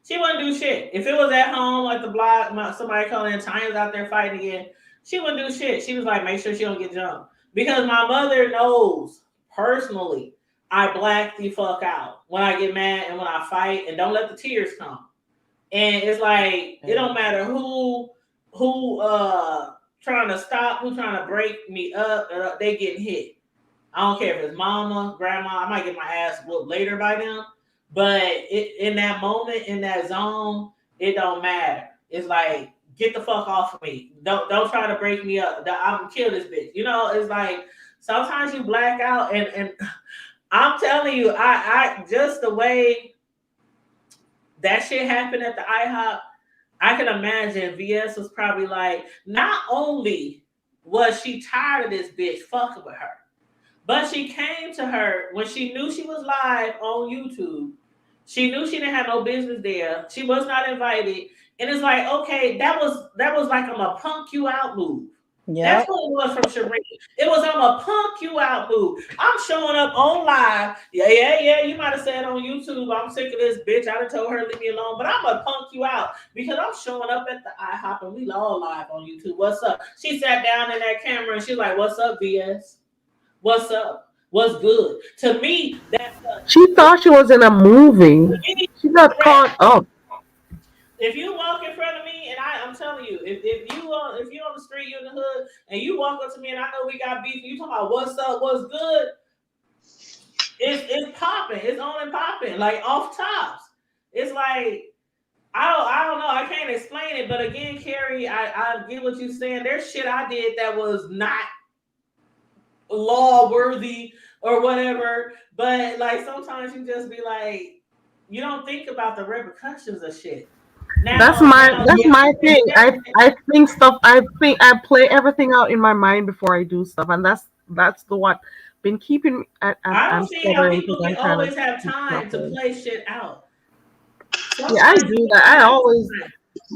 She wouldn't do shit. If it was at home, like the block, somebody calling in, Tanya's out there fighting again, she wouldn't do shit. She was like, make sure she don't get jumped. Because my mother knows personally, I black the fuck out when I get mad and when I fight, and don't let the tears come. And it's like it don't matter who trying to stop, who trying to break me up, they getting hit. I don't care if it's mama, grandma. I might get my ass whooped later by them, but in that moment, in that zone, it don't matter. It's like get the fuck off of me. Don't try to break me up. I'm gonna kill this bitch. It's like sometimes you black out, and I'm telling you, I just the way that shit happened at the IHOP, I can imagine VS was probably like, not only was she tired of this bitch fucking with her, but she came to her when she knew she was live on YouTube. She knew she didn't have no business there. She was not invited. And it's like, okay, that was like I'm a punk you out move. That's Yep. what it was from Sheree. It was I'm a punk you out move. I'm showing up on live. Yeah, yeah, yeah. You might have said on YouTube, I'm sick of this bitch. I done told her leave me alone. But I'm gonna punk you out because I'm showing up at the IHOP and we all live on YouTube. What's up? She sat down in that camera and she's like, what's up, BS? What's up? What's good? To me, that's She thought she was in a movie. to me, She got correct. caught up. If you walk in front of me and I'm telling you, if you on the street, you in the hood, and you walk up to me and I know we got beef, and you talking about what's up, what's good, it's popping, it's on and popping, like off tops. It's like I don't know, I can't explain it, but again, Carrie, I get what you're saying. There's shit I did that was not law worthy or whatever, but like sometimes you just be like, you don't think about the repercussions of shit. That's Now, my now, that's my if thing. I play everything out in my mind before I do stuff, and that's the what been keeping me. I don't I'm see how stuttering because people I'm can trying to always have keep time to properly. play shit out. Yeah, I Sometimes you do that. don't I have always, time.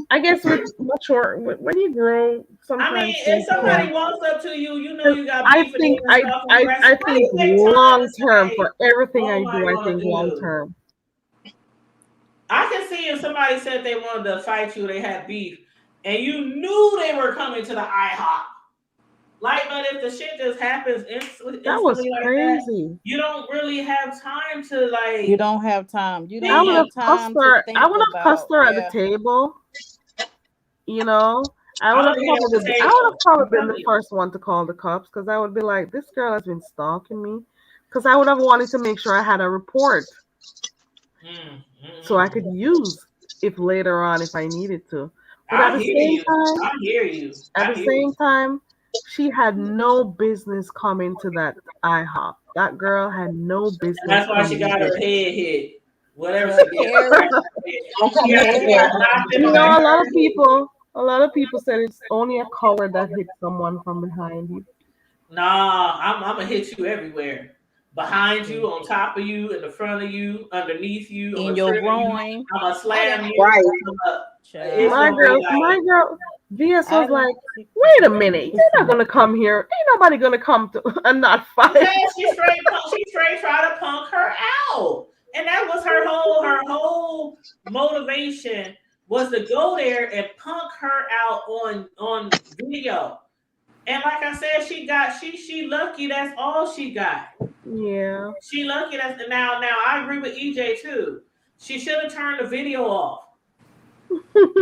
I guess, with mature when you grow, I mean, sometimes if things somebody change. walks up to you, you know 'Cause you got I beef with think them and stuff, and you ask, I how do think you take time to long term say, for everything what I am I do. I gonna think long do? term. I can see if somebody said they wanted to fight you, they had beef, and you knew they were coming to the IHOP. Like, but if the shit just happens That was instantly like that, crazy. you don't really have time to You like don't have time. You don't I would think. have have cussed time to her. I think would have cussed about, her at the yeah. table. You know, I would have hit it with a I would table. have I'm probably been the telling you. first one to call the cops because I would be like, this girl has been stalking me. Because I would have wanted to make sure I had a report Mm, mm, so I mm, could mm. use if later on if I needed to. But I hear you. I hear you. at I the hear you. same time, she had no business coming to that IHOP. That girl had no And business that's why she coming got her there. head hit. Whatever Well, she did, Carrie, Don't come she got here she there. Carrie, got knocked in You by know, her. a lot of people said it's only a coward that hits someone from behind you. Nah, I'm gonna hit you everywhere. Behind you, on top of you, in the front of you, underneath you. I'm in gonna your trigger you. groin. I'm gonna I done slam you. Right. It's child. gonna be like, My girl, VS I was done like, kicked the wait a booty. minute, you're not gonna come here. Ain't nobody gonna come to and not fight. because she straight tried to punk her out, and that was her whole motivation was to go there and punk her out on video. And like I said, she lucky. That's all she got. Yeah. She lucky. That's now. I agree with EJ too. She should have turned the video off.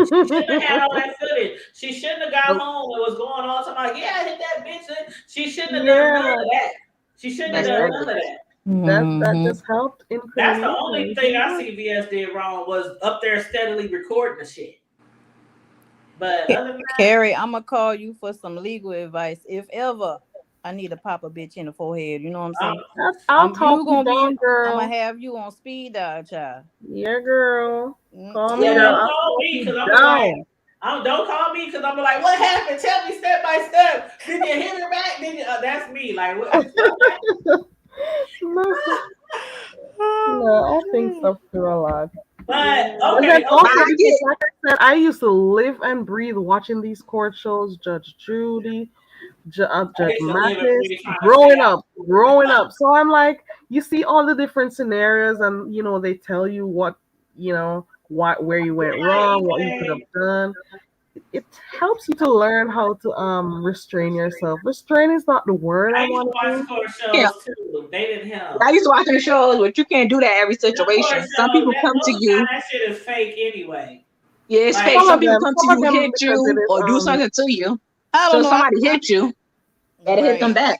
Shouldn't have had all that footage. She shouldn't have got home and was going on talking about, yeah, I hit that bitch. She shouldn't have done none Yeah. of that. She shouldn't have That's done Yeah. crazy. none of that. That Mm-hmm. just helped That's the incriminate her only thing even I more. see VS did wrong was up there steadily recording the shit. But other than that, Carrie, I'm gonna call you for some legal advice if ever I need to pop a bitch in the forehead. You know what I'm saying? I'll talk You you gonna be. down, I'm gonna girl. have you on speed dial, child. Yeah, girl. Call me, yeah, girl. don't Mm-mm. call I'll talk me you because I'm like, down. don't call me because I'm like, what happened? Tell me step by step. Did you hit her back? Did you? That's me. Like, what? No, no, Oh, I think shit. so through a lot. But Yeah. And then okay, But also okay. I because, get like I said, I used to live and breathe watching these court shows, Judge Judy, I Judge used to live and Mathis, breathe trying to stay out. growing up. So I'm like, you see all the different scenarios, and they tell you what, where you went Right, wrong, what you could have EJ. done. It helps you to learn how to restrain yourself. Restrain is not the word I I used to want to watch use. court yeah. shows too. They didn't help. I used to watch them shows, but you can't do that every The court situation. Some shows people that come to most of the time you. that shit is fake anyway. Yeah, it's Like fake. Some people come to Some of you, them hit because it you, is or do something to you. I So don't if know. somebody hit you, better hit them Right. back.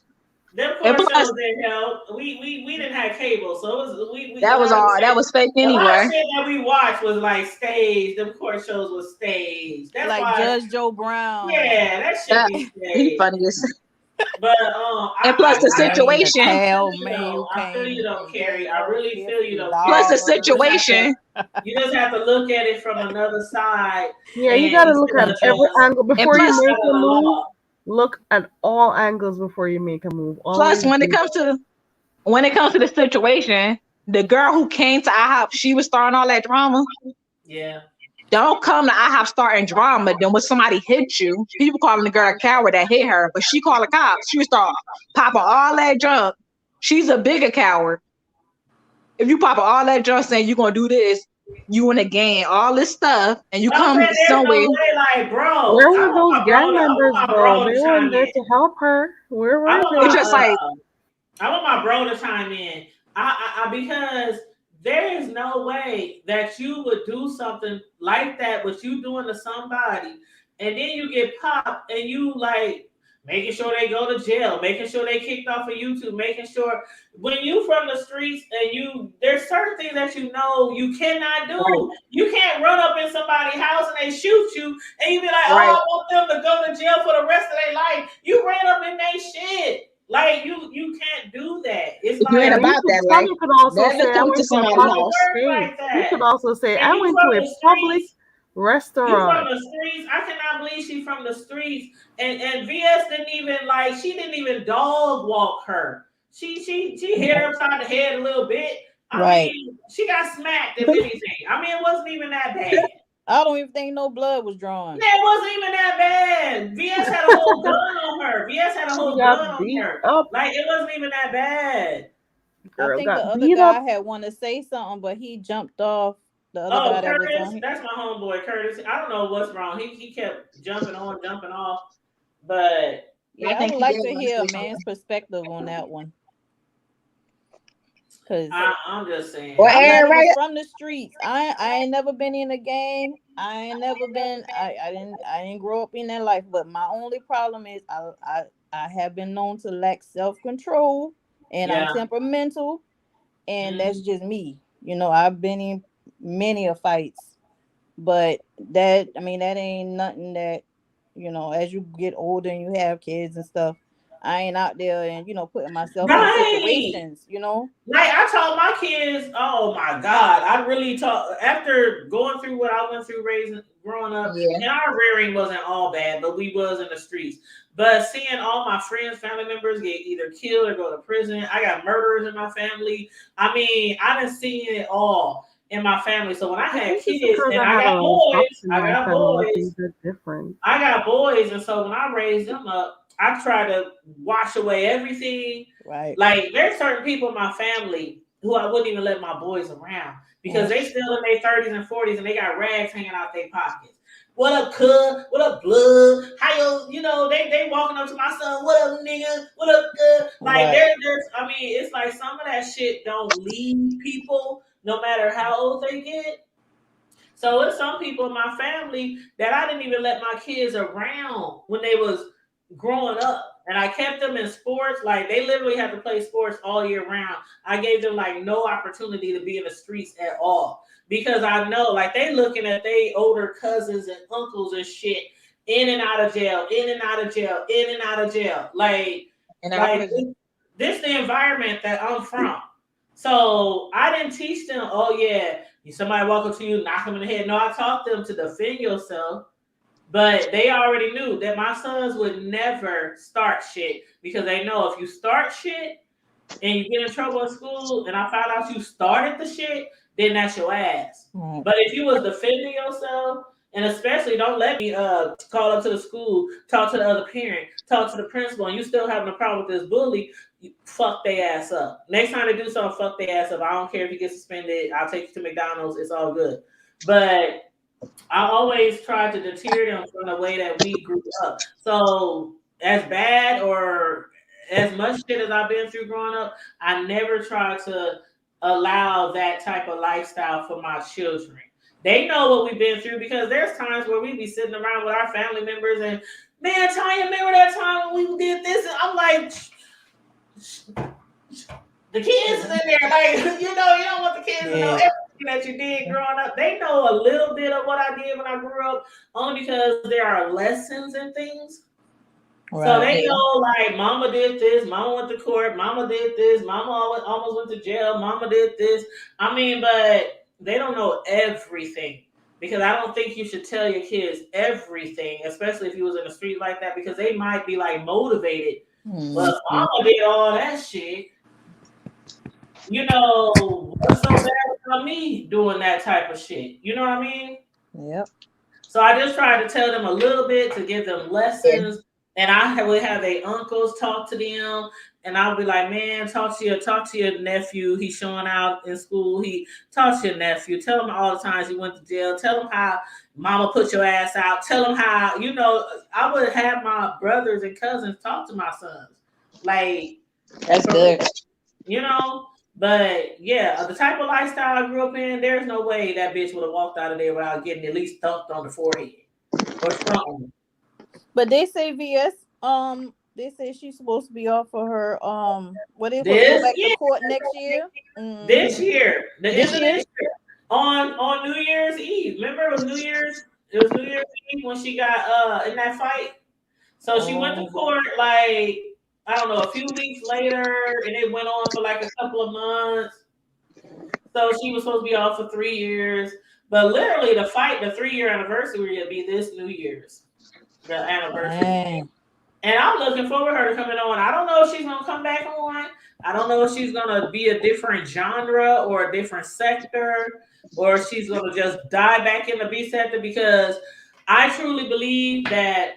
them And court plus, shows didn't help. We didn't have cable, so it was we that was all. That was fake a lot of anyway. shit that we watched was like staged. Them court shows was staged. That's Like why, Judge Joe Brown. yeah, that should That be he staged. funny as. But And plus the I Man, the situation. towel, feel you man, though. you I feel came you though, and Carrie. gave I your really feel you 50 though, Plus Carrie. the dollars. situation. You just have to look at it from another side, Yeah, you and got to look instead at of every just angle And before you plus, make out a of the move. law. Look at all angles before you make a move. plus Always when it do comes to the situation, the girl who came to IHOP, she was starting all that drama. Yeah. Don't come to IHOP starting drama. Then when somebody hit you, people calling the girl a coward that hit her, but she called the cops. She would start popping all that junk. She's a bigger coward. If you pop all that junk saying you're gonna do this, you in the game, all this stuff, and you But I'm come saying there's no somewhere, way, like, Where bro. were those gang I members, want my though? bro They to weren't chime there in. to help her. Where I were want it's they? just like, I want my bro to chime in. Because there is no way that you would do something like that, what you doing to somebody, and then you get popped, and you like making sure they go to jail, making sure they kicked off of YouTube, making sure when you from the streets and there's certain things that you cannot right, do. You can't run up in somebody's house and they shoot you, and you be like, right. oh, I want them to go to jail for the rest of their life. You ran up in their shit. Like you can't do that. It's If you ain't like Or about that some life, you could also never say, I come to went to a it somebody's don't public house. work space. like You could that. also say, And I you went to from a the public streets. You from restaurant. the streets. I cannot believe she from the streets. And VS didn't even she didn't even dog walk her. She hit her upside the head a little bit. I Right. mean, she got smacked if anything. I mean, it wasn't even that bad. I don't even think no blood was drawn. Yeah, it wasn't even that bad. VS had a whole gun on her. VS had a She whole gun got on beat her. up. Like it wasn't even that bad. I Girl think the got other beat guy up. had wanted to say something, but he jumped off. The other Oh, guy that was on Curtis, here. that's my homeboy, Curtis. I don't know what's wrong. He kept jumping on, jumping off, but I Yeah, I think would he like did to want to hear a say man's something. perspective on that one. Cause I'm just saying. Well, I'm not Aaron, even right? from the streets. I ain't never been in a gang. I ain't never been. I didn't grow up in that life. But my only problem is I have been known to lack self control, and I'm Yeah. temperamental, and Mm. that's just me. I've been in many a fights, But that, I mean, that ain't nothing that, as you get older and you have kids and stuff, I ain't out there and, putting myself in Right. situations. Like I told my kids, oh my God, I really taught after going through what I went through raising growing up, Yeah. and our rearing wasn't all bad, but we was in the streets. But seeing all my friends, family members get either killed or go to prison. I got murderers in my family. I mean, I done seen it all in my family. So when I I had think it's kids because and I had a cops in I my got family. boys, Things are different. I got boys, and so when I raised them up, I try to wash away everything. Right. Like there's certain people in my family who I wouldn't even let my boys around because Mm. they still in their 30s and 40s and they got rags hanging out their pockets. What up, cuz? What up, blood? How they walking up to my son, what up, nigga? What up, cuz? Like Right. there's I mean, it's like some of that shit don't leave people no matter how old they get. So it's some people in my family that I didn't even let my kids around when they was growing up. And I kept them in sports. Like they literally had to play sports all year round. I gave them like no opportunity to be in the streets at all. Because I know like they looking at they older cousins and uncles and shit in and out of jail, in and out of jail, in and out of jail. And out of Like prison. this the environment that I'm from. So I didn't teach them, oh yeah, somebody walk up to you, knock them in the head. No, I taught them to defend yourself. But they already knew that my sons would never start shit because they know if you start shit and you get in trouble in school and I found out you started the shit, then that's your ass. Right. But if you was defending yourself, and especially don't let me call up to the school, talk to the other parent, talk to the principal, and you still having a problem with this bully, you fuck their ass up. Next time they do something, fuck their ass up. I don't care if you get suspended. I'll take you to McDonald's. It's all good. But I always tried to deter them from the way that we grew up. So as bad or as much shit as I've been through growing up, I never tried to allow that type of lifestyle for my children. They know what we've been through because there's times where we be sitting around with our family members and man, Tanya, remember that time when we did this? And I'm like, the kids is in there, like you don't want the kids to know Yeah. everything that you did growing up. They know a little bit of what I did when I grew up, only because there are lessons and things. So Right. they Yeah. know, like, mama did this, mama went to court, mama did this, mama almost went to jail, mama did this. I mean, but they don't know everything because I don't think you should tell your kids everything, especially if you was in the street like that, because they might be like motivated. Well, if Mm-hmm. mama did all that shit, what's so bad about me doing that type of shit? You know what I mean? Yep. So I just tried to tell them a little bit to give them Yeah. lessons. And would have their uncles talk to them. And I'll be like, man, talk to your nephew. He's showing out in school. He talk to your nephew. Tell him all the times he went to jail. Tell him how mama put your ass out. Tell him how, I would have my brothers and cousins talk to my sons. Like, That's for real, good. you know. But yeah, the type of lifestyle I grew up in, there's no way that bitch would have walked out of there without getting at least thumped on the forehead or something. But they say VS, they say she's supposed to be off for her, what they supposed to go This back to year, court next year? this Mm-hmm. year, the end This of year? this year, on New Year's Eve. Remember, it was New Year's. It was New Year's Eve when she got in that fight. So she went to Oh, court like I don't know a few weeks later, and it went on for like a couple of months. So she was supposed to be off for 3 years. But literally, the fight, the 3 year anniversary would be this New Year's, the anniversary. dang. And I'm looking forward to her to coming on. I don't know if she's gonna come back on. I don't know if she's gonna be a different genre or a different sector, or if she's gonna just die back in the B sector because I truly believe that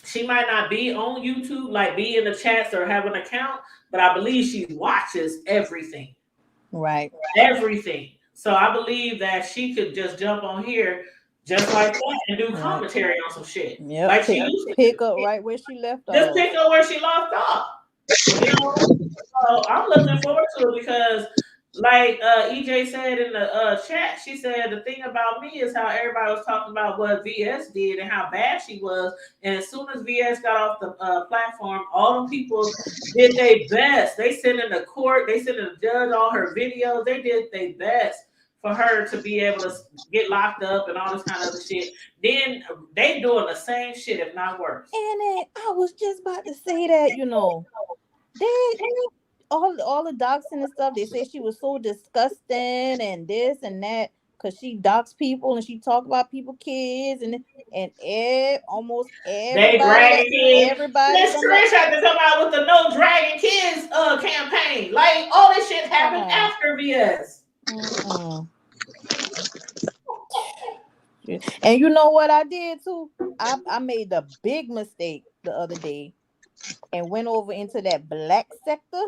she might not be on YouTube, like be in the chats or have an account, but I believe she watches everything. Right. Everything. So I believe that she could just jump on here just like that and do Right. commentary on some shit. Yep. Like she used to Pick do. up right where she left Just off. pick up where she left off. You know, so I'm looking forward to it because, like EJ said in the chat, she said the thing about me is how everybody was talking about what VS did and how bad she was, and as soon as VS got off the platform, all them people did their best. They sent in the court, they sent in the judge all her videos. They did their best for her to be able to get locked up and all this kind of other shit. Then they doing the same shit, if not worse. And then I was just about to say that, they all the doxing and stuff. They say she was so disgusting and this and that because she doxed people and she talked about people kids and almost They everybody dragging kids. everybody Miss from that. Trish had to come out with the No Dragging Kids campaign. Like all this shit happened Right. after VS. Mm-mm. And you know what I did too? I made a big mistake the other day and went over into that black sector.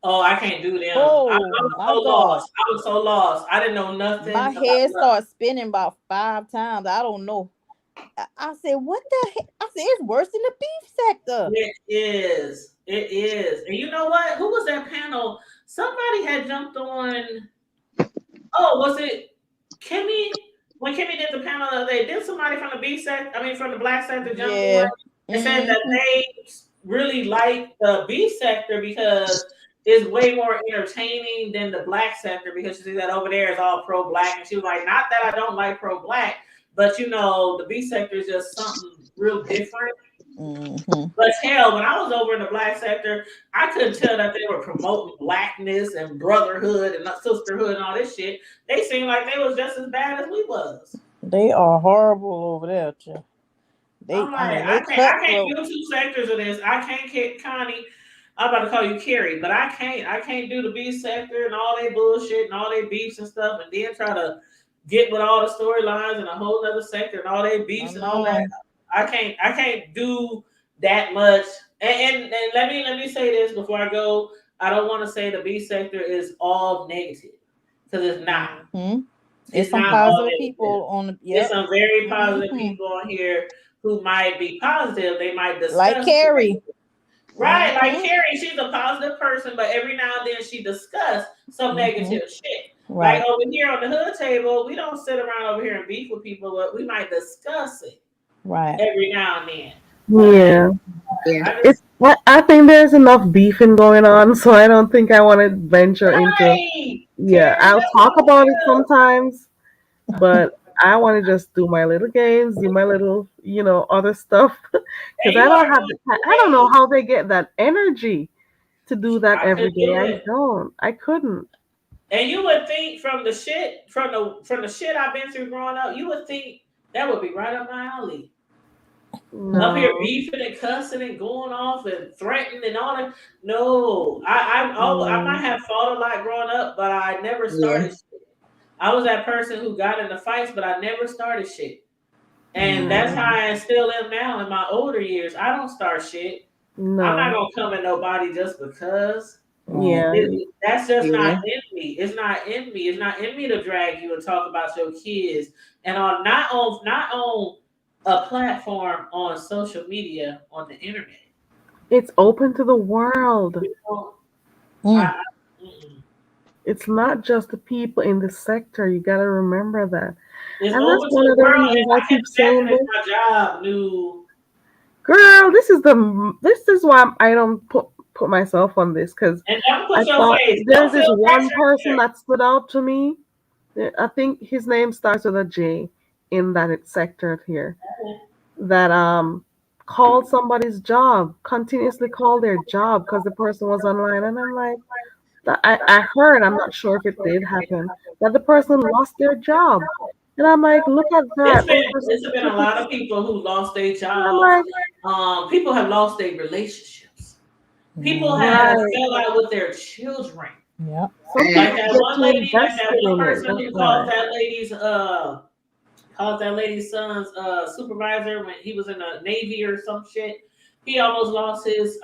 Oh, I can't do them. I Oh was my so God. lost. I was so lost. I didn't know My nothing about head nothing. started spinning about 5 times. I don't know. I said, what the heck? I said, it's worse than the beef sector. It is. It is. And you know what? Who was that panel? Somebody had jumped on. Oh, was it Kimmy? When Kimmy did the panel the other day, did somebody from the B sector, I mean from the black sector jump on Yeah. and said that Hmm. they really like the B sector because it's way more entertaining than the black sector because she said that over there is all pro black. And she was like, not that I don't like pro black, but the B sector is just something real different. Hmm. But hell, when I was over in the black sector, I couldn't tell that they were promoting blackness and brotherhood and sisterhood and all this shit. They seemed like they was just as bad as we was. They are horrible over there, too. I'm like, They I can't cutthroat. do two sectors of this. I can't get Connie. I'm about to call you Carrie, but I can't do the B sector and all they bullshit and all they beefs and stuff, and then try to get with all the storylines and a whole other sector and all they I beefs and all that. know. I can't do that much. And let me say this before I go. I don't want to say the B sector is all negative because it's not. Hmm. It's It's some not all positive negative. people on the, There's yep. some very positive Hmm. people on here who might be positive. They might Like discuss Carrie. right, like Hmm. Carrie. She's a positive person, but every now and then she discuss some Hmm. negative shit. Like Right. over here on the hood table, we don't sit around over here and beef with people, but we might discuss it Right. every now and then. But Yeah. Yeah. I It's just I think there's enough beefing going on, so I don't think I want to venture into. right, Yeah, Carrie, I'll that's talk how I about it feel. sometimes, but I want to just do my little games, do my little, other stuff, because And I you don't are have doing the time. I don't know great. how they get that energy to do that I every couldn't day. do I it. don't. I couldn't. And you would think from the shit, from the shit I've been through growing up, you would think that would be right up my alley. Up here No, beefing and cussing and going off and threatening and all that. No, I no, might have fought a lot growing up, but I never Yeah. started shit. I was that person who got into fights, but I never started shit. And that's how Mm-hmm. I still am now in my older years. I don't start shit. I'm not no. gonna come at nobody just because. Right. Yeah, That's just not Yeah. in me. It's not in me. It's not in me to drag you and talk about your kids and on not on a platform on social media on the internet. it's open to the world. You know, Mm. mm-mm. It's not just the people in the sector. You got to remember that. It's And that's open to one the of the world, reasons and I I can keep saying imagine if this. my job knew. Girl, this is why I don't put myself on this, because And don't I put your thought face. there's Don't this feel one pressure person either. that stood out to me. I think his name starts with a J in that sector here, that called somebody's job, continuously called their job because the person was online, and I'm like, I heard, I'm not sure if it did happen, that the person lost their job. And I'm like, look at It's that been over it's been a lot of statistics. people who lost their And I'm jobs. like, People have lost their relationships. People Hmm. have right. fell out with their children. Yep. Some And Like people that get one too lady, like that invested one in it. person That's who why. calls that lady's son's supervisor when he was in the Navy or some shit. He almost lost his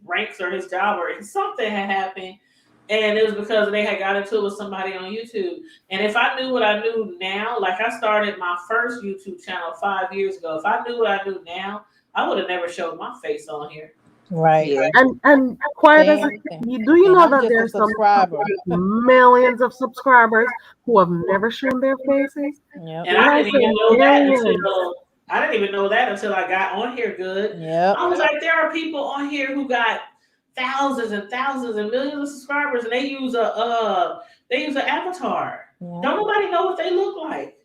ranks or his job or something had happened. And it was because they had got into it with somebody on YouTube. And if I knew what I knew now, like I started my first YouTube channel 5 years ago, if I knew what I knew now, I would have never showed my face on here. Right. yeah. And quiet as Same thing. do you And know I'm that just a there's some couple subscriber. with millions of subscribers who have never shown their faces? Yep. And When I I didn't say even know that millions, until I didn't even know that until I got on here good. Yep. I was like, there are people on here who got thousands and thousands and millions of subscribers, and they use an avatar. Yeah. Don't nobody know what they look like.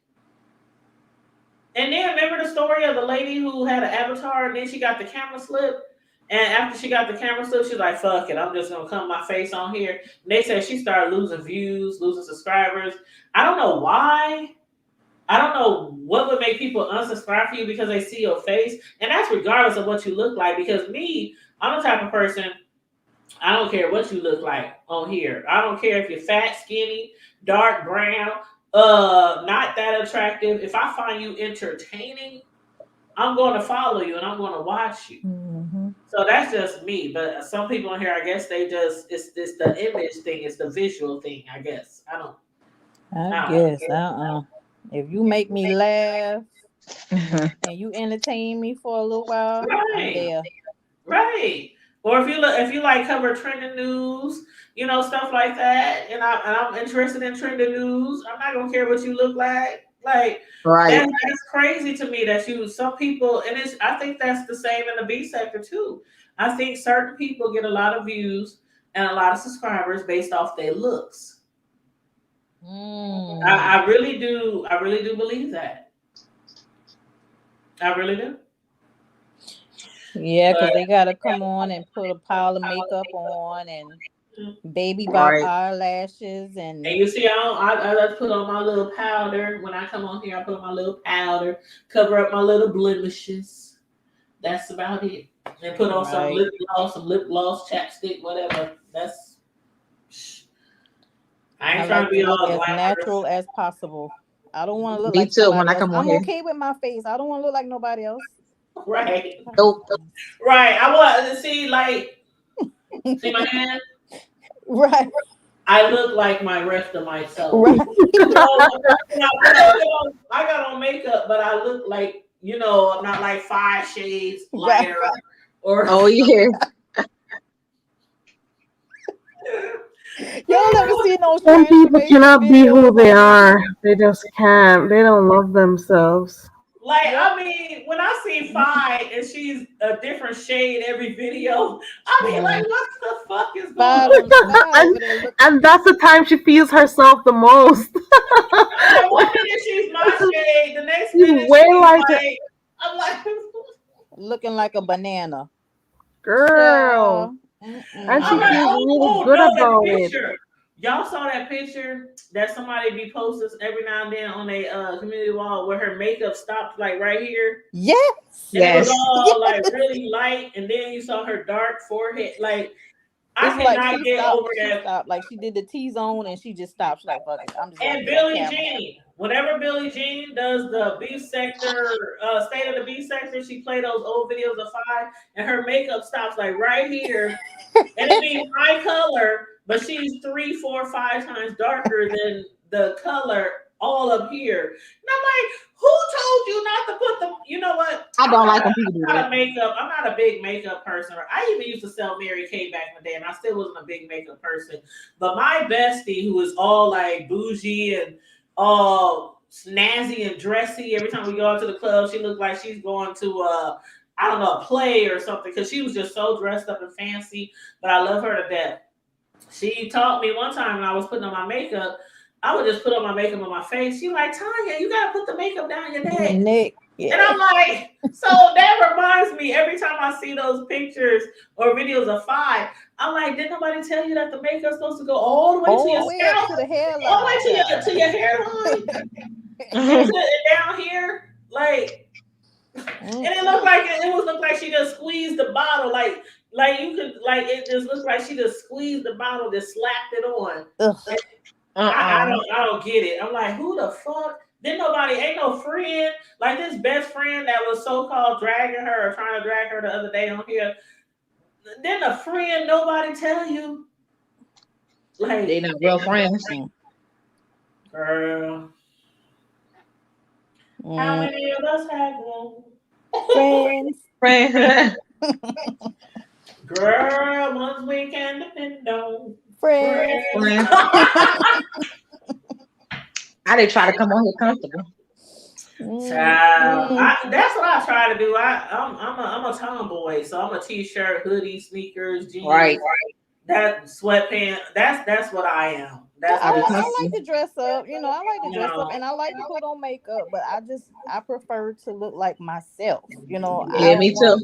And then remember the story of the lady who had an avatar and then she got the camera slip. And after she got the camera slip, she's like, fuck it, I'm just gonna come my face on here. And they said she started losing views, losing subscribers. I don't know why. I don't know what would make people unsubscribe for you because they see your face. And that's regardless of what you look like. Because me, I'm the type of person, I don't care what you look like on here. I don't care if you're fat, skinny, dark, brown, not that attractive. If I find you entertaining, I'm going to follow you and I'm going to watch you. Mm-hmm. So that's just me. But some people in here, I guess they just it's the image thing, it's the visual thing. I guess I guess. If you make me laugh and you entertain me for a little while, I'm right, there. right. Or if you like cover trending news, stuff like that, and I'm interested in trending news, I'm not gonna care what you look like. Like Right. that's crazy to me that some people, and I think that's the same in the B sector too. I think certain people get a lot of views and a lot of subscribers based off their looks. I really do. I really do believe that. I really do. Yeah, because they gotta come on and put a pile of makeup on and baby bop Right. eyelashes And you see, I just put on my little powder. When I come on here, I put on my little powder, cover up my little blemishes. That's about it. And put on some lip gloss, chapstick, whatever. I ain't trying to be look all as glamorous. natural as possible. I don't want to look Me like too, somebody when I else. come on I'm here. okay with my face. I don't want to look like nobody else. Right. Nope. Right. I want to see my hand. Right. I look like my rest of myself. Right. I got on makeup, but I look like, I'm not like 5 shades lighter. Right. Or Oh yeah. Y'all ever seen those Some people transformation cannot be who videos they on are. They just can't. They don't love themselves. I mean, when I see Fi and she's a different shade every video, I mean, like, what the fuck is going on? And that's the time she feels herself the most. I'm like, one minute she's my shade, the next She's minute way she's lighter. like, I'm like, looking like a banana. Girl. And she I'm like, feels really oh good no, that about it. picture. Y'all saw that picture that somebody be posting every now and then on a community wall where her makeup stopped like right here. Yes. And it was Yes. all like really light, and then you saw her dark forehead. Like I It's like cannot she get stopped. over She that. stopped. Like she did the T-zone and she just stopped. She's like, fuck it. I'm just gonna And get on Billie camera. Jean, whenever Billie Jean does the beef sector, state of the beef sector, she play those old videos of Fi, and her makeup stops like right here, and it be high color, but she's 3, 4, 5 times darker than the color all up here. And I'm like, who told you not to put the? You know what? I don't like when people do I'm not that. a makeup. I'm not a big makeup person. I even used to sell Mary Kay back in the day, and I still wasn't a big makeup person. But my bestie, who is all like bougie and all snazzy and dressy, every time we go out to the club, she looked like she's going to I don't know, a play or something, because she was just so dressed up and fancy. But I love her to death. She taught me one time when I was putting on my makeup, I would just put on my makeup on my face. She like, Tanya, you gotta put the makeup down your neck. Yeah. And I'm like, so that reminds me, every time I see those pictures or videos of Fi, I'm like, did nobody tell you that the makeup's supposed to go all the way to your scalp, to the hairline, all the way to your hairline, and down here, like, and it looked like she just squeezed the bottle, like you could, like, it just looked like she just squeezed the bottle, just slapped it on. I don't get it. I'm like, who the fuck? Ain't no friend, like this best friend that was so-called dragging her or trying to drag her the other day on here. Then a friend, nobody tell you. Like, they not real friends. Girl. How many of us have one? Friends. Girl, ones we can depend on. Friends. I did try to come on here comfortable. Child, Mm-mm. that's what I try to do. I'm a tomboy, so I'm a t-shirt, hoodie, sneakers, Right. jeans, that sweatpants. That's what I am. Yeah, That's I be I comfy. like to dress up. I like to you dress up know. and I like to put on makeup, but I prefer to look like myself. I Yeah, Yeah. don't me too. want.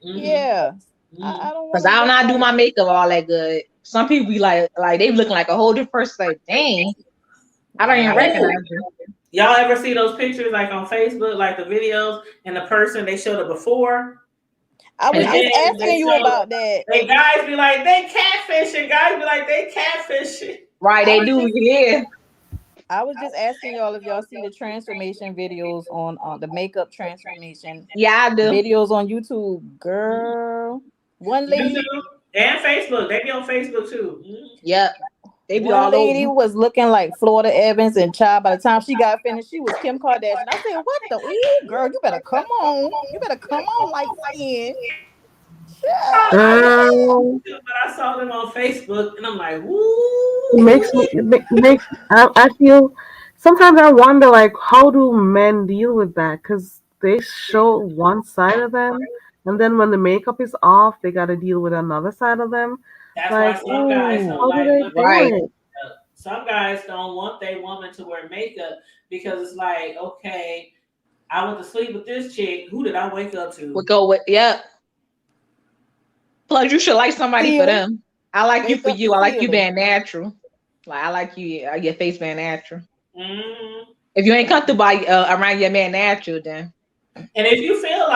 Hmm. Yeah, Hmm. I don't Cause want to I don't look not do like. my makeup all that good. Some people be like they looking like a whole different person. Like, dang, I don't even Right. recognize Oh, you. y'all ever see those pictures like on Facebook, like the videos, and the person they show the before, I And was and I, just then asking they you show, about that. they guys be like they catfishing, guys be like they catfishing. right, I they was do. just Yeah, I was just asking y'all if y'all see the transformation videos on the makeup transformation yeah, I do. videos on YouTube. Girl, one lady YouTube and Facebook, they be on Facebook too. Mhm. Yep, they be one all lady over. was looking like Florida Evans and child. By the time she got finished, she was Kim Kardashian. I said, "What the? Ooh, girl, you better come on. You better come on, light skin." I, Child. I watched Girl, it, but I saw them on Facebook, and I'm like, it makes woo. me. It makes. I feel. Sometimes I wonder, like, how do men deal with that? Because they show one side of them, and then when the makeup is off, they got to deal with another side of them. That's why Like, some guys Ooh, don't how do like they women do Right. wearing it? makeup. Some guys don't want their woman to wear makeup because it's like, okay, I went to sleep with this chick. Who did I wake up We to? go with yep. Plus, you should like somebody for ceiling. them. I like you Wake for up the you. I like you ceiling. being natural. Like I like you. Your face being natural. Hmm. If you ain't comfortable around your man natural, then And if you feel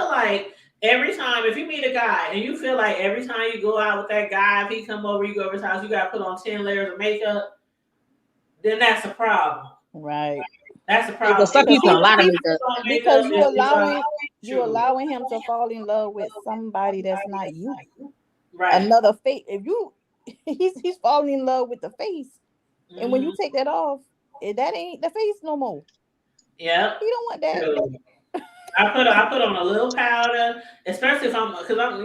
like every time, if you meet a guy and you feel like every time you go out with that guy, if he come over, you go over his house, you got to put on 10 layers of makeup, then that's a problem. Right. That's a because problem. some If Because people a he you lot of put makeup. on because makeup, it's you true. allowing him to fall in love with somebody that's not you. Right. Another face. If you he's falling in love with the face. And when you Hmm. take that off, that ain't the face no more. Yep. He don't want that. True. I put on a little powder, especially if I'm because I'm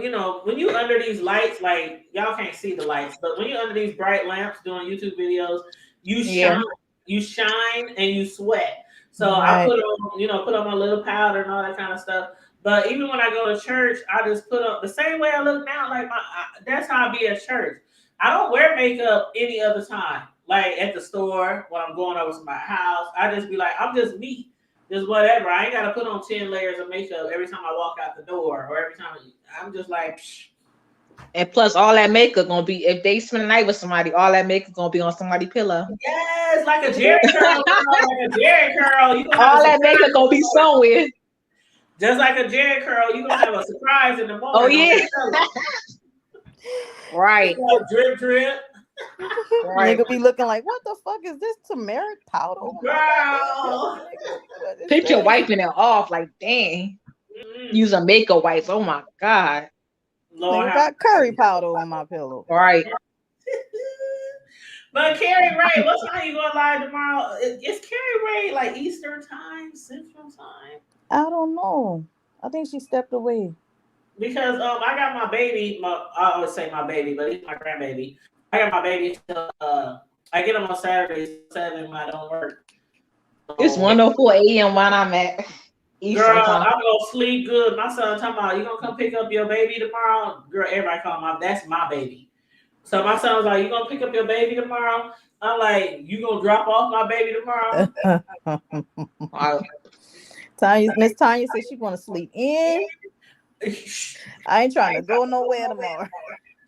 when you under these lights, like y'all can't see the lights, but when you're under these bright lamps doing YouTube videos, you Yeah. shine, you shine and you sweat. So I Right. put on my little powder and all that kind of stuff. But even when I go to church, I just put up the same way I look now. Like that's how I be at church. I don't wear makeup any other time. Like at the store when I'm going over to my house, I just be like, I'm just me. Just whatever. I ain't got to put on 10 layers of makeup every time I walk out the door or every time I'm just like, psh. And plus, all that makeup gonna be if they spend the night with somebody, all that makeup gonna be on somebody's pillow. Yes, like a Jerry curl, girl, like a Jerry curl. You gonna have a All that makeup surprise in gonna the be morning. somewhere. Just like a Jerry curl, you gonna have a surprise in the Oh morning on yeah. that pillow. Right. Like drip, drip, Right. Nigga be looking like, what the fuck is this turmeric powder on my goddamn pillow, girl. nigga? What is Picture this? wiping it off. Like, dang. Mm-mm. Using makeup wipes. Oh my God. Lord Nigga have got curry powder on my pillow. Right. mercy. But Carrie Ray, what time you going live tomorrow? Is Carrie Ray like Eastern time, Central time? I don't know. I think she stepped away. Because I got my baby. I always say my baby, but he's my grandbaby. I got my baby till I get him on Saturdays 7 when I don't work. It's So, 1:04 a.m. when I'm at Eastern girl, time. I'm gonna sleep good. My son talking about you gonna come pick up your baby tomorrow. Girl, everybody call my that's my baby. So my son was like, you gonna pick up your baby tomorrow? I'm like, you gonna drop off my baby tomorrow? Wow. Miss Tanya said she want to sleep in. I ain't trying to go nowhere tomorrow.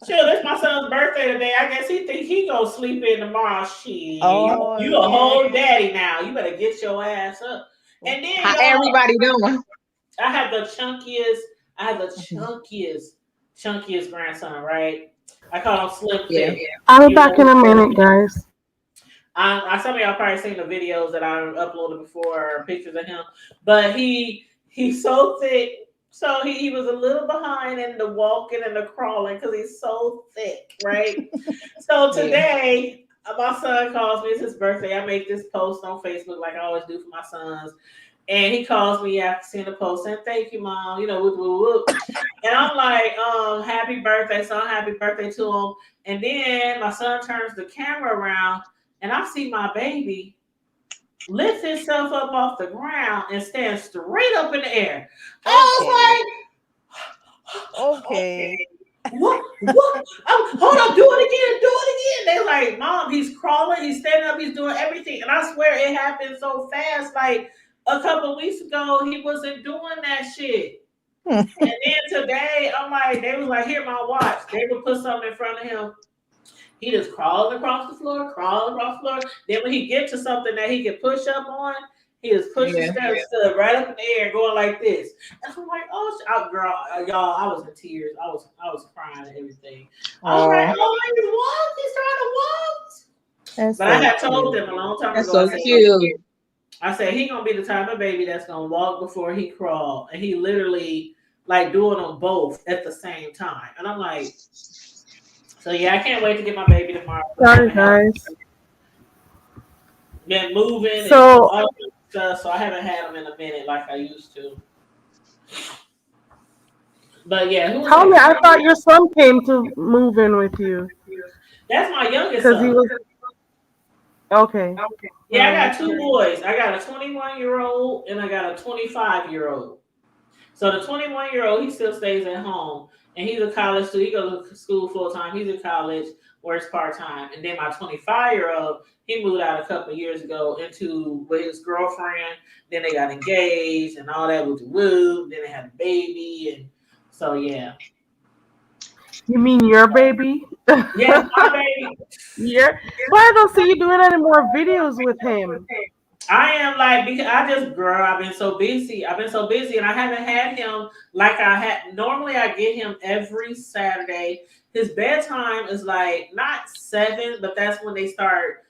Sure, it's my son's birthday today. I guess he think he gonna sleep in tomorrow. Shit, Oh you a yeah. whole daddy now. You better get your ass up. And then How y'all, everybody doing? I have the chunkiest, I have the chunkiest grandson, right? I call him Slim Yeah. Thick. I'll be You back in know, a minute, guys. some of y'all probably seen the videos that I uploaded before, or pictures of him. But he's so thick. So he was a little behind in the walking and the crawling because he's so thick, right? So Yeah. today, my son calls me. It's his birthday. I make this post on Facebook like I always do for my sons. And he calls me after seeing the post saying, "Thank you, mom." Whoop, whoop, whoop. And I'm like, happy birthday, son. Happy birthday to him. And then my son turns the camera around and I see my baby lifts himself up off the ground and stands straight up in the air. Okay. I was like, Okay. what? What? Hold on, do it again, do it again. They like, Mom, he's crawling, he's standing up, he's doing everything. And I swear it happened so fast. Like a couple weeks ago, he wasn't doing that shit. And then today, I'm like, they was like, here, my watch. They would put something in front of him. He just crawls across the floor, crawls across the floor. Then when he gets to something that he can push up on, he just pushed the Yeah. steps stood right up in the air, going like this. And I'm like, oh, girl, y'all, I was in tears. I was crying and everything. I was like, Oh, oh, he's walk. He's trying to walk. That's But I so had told cute. them a long time that's ago. so cute. I said he gonna be the type of baby that's gonna walk before he crawl, and he literally like doing them both at the same time. And I'm like, so yeah, I can't wait to get my baby tomorrow. But I Sorry, haven't had guys. been moving and So, all that stuff, so I haven't had them in a minute like I used to. But yeah, who's Tanya, next? I thought your son came to move in with you That's my youngest because he son. was okay. Yeah, I Right. got two boys. I got a 21-year-old and I got a 25-year-old. So the 21-year-old, he still stays at home, and he's a college student. He goes to school full time. He's in college, works part time. And then my 25-year-old, he moved out a couple of years ago into with his girlfriend. Then they got engaged and all that with the woo. Then they had a baby, and so yeah, You mean your baby? yes, my baby. Yeah. But I don't see you doing any more videos with him. I am like because I just girl, I've been so busy. I've been so busy and I haven't had him like I had normally I get him every Saturday. His bedtime is like not 7, but that's when they start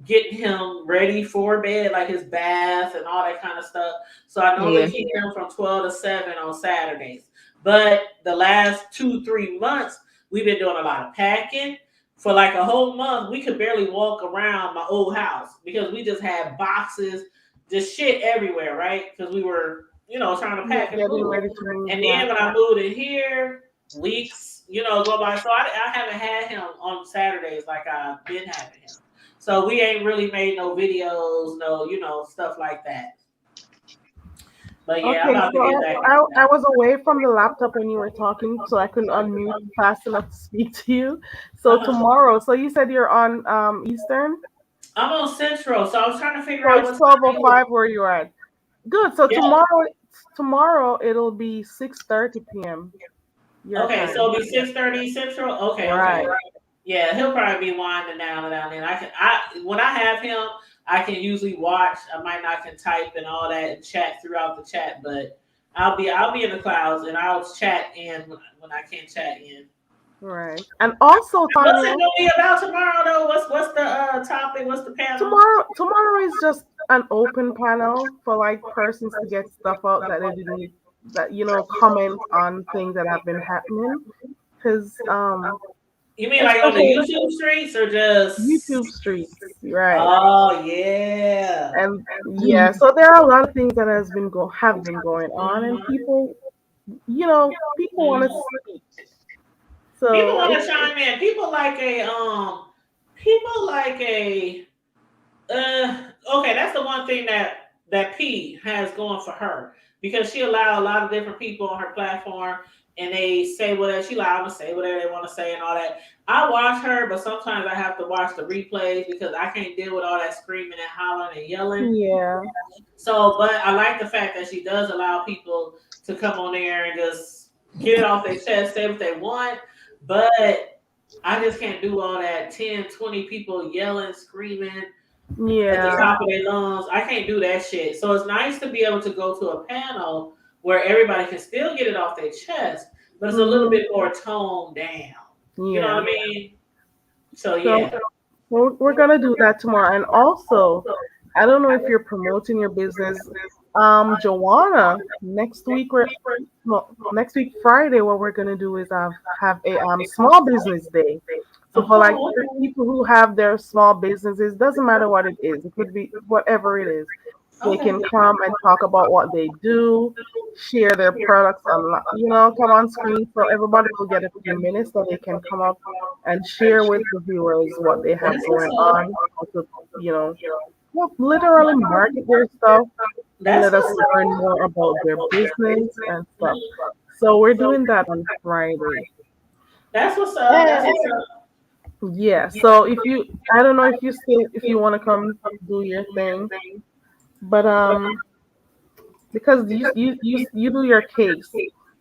getting him ready for bed, like his bath and all that kind of stuff. So I normally Yeah. keep him from 12 to 7 on Saturdays. But the last 2, 3 months, we've been doing a lot of packing. For like a whole month, we could barely walk around my old house because we just had boxes, just shit everywhere, right? Because we were, trying to Yeah, pack and getting move. ready to move. And Yeah. then when I moved in here, weeks, go by. So I haven't had him on Saturdays like I've been having him. So we ain't really made no videos, no, stuff like that. But yeah, I'm Okay, about to so get back I, into I that. was away from the laptop when you were talking, so I couldn't unmute fast enough to speak to you. So Uh-huh. tomorrow, so you said you're on Eastern, I'm on Central, so I was trying to figure so out it's what time you. 12:05 where you're at. Good. So Yeah. tomorrow it'll be 6:30 p.m. your Okay, time. so it'll be 6:30 Central. Okay, okay. Right. Yeah, he'll probably be winding down and down there. I when I have him, I can usually watch. I might not can type and all that and chat throughout the chat, but I'll be in the clouds and I'll chat in when I can chat in. Right. And also, What's Tanya, it gonna be about tomorrow though? What's the topic? What's the panel? tomorrow is just an open panel for like persons to get stuff out that they didn't that comment on things that have been happening because You mean like on the especially YouTube streets or just? YouTube streets, right? Oh yeah. And yeah, so there are a lot of things that have been going on, and Mhm. people want to Mhm. speak. People So want it's to chime in. People like a okay, that's the one thing that P has going for her because she allow a lot of different people on her platform and they say whatever she allow them to say whatever they want to say and all that. I watch her, but sometimes I have to watch the replays because I can't deal with all that screaming and hollering and yelling. yeah, So, but I like the fact that she does allow people to come on there and just get it off their chest, say what they want. But I just can't do all that 10, 20 people yelling, screaming at the yeah, top of their lungs. I can't do that shit. So it's nice to be able to go to a panel where everybody can still get it off their chest, but it's a little hmm bit more toned down. You know what yeah. I mean? So So yeah. we're gonna do that tomorrow, and also I don't know if you're promoting your business. Joanna, next week Friday, what we're gonna do is have a small business day. So for like Oh, okay. people who have their small businesses, doesn't matter what it is, it could be whatever it is. They Okay. can come and talk about what they do, share their products, and come on screen. So everybody will get a few minutes so they can come up and share with the viewers what they have That's what's going up. on. How to, you know, Well, literally market their stuff and That's let us what's learn more about their business and stuff. So we're doing that on Friday. that's what's up. That's And what's up. yeah, so if you, I don't know if you still, if you want to come do your thing, but because you do your case,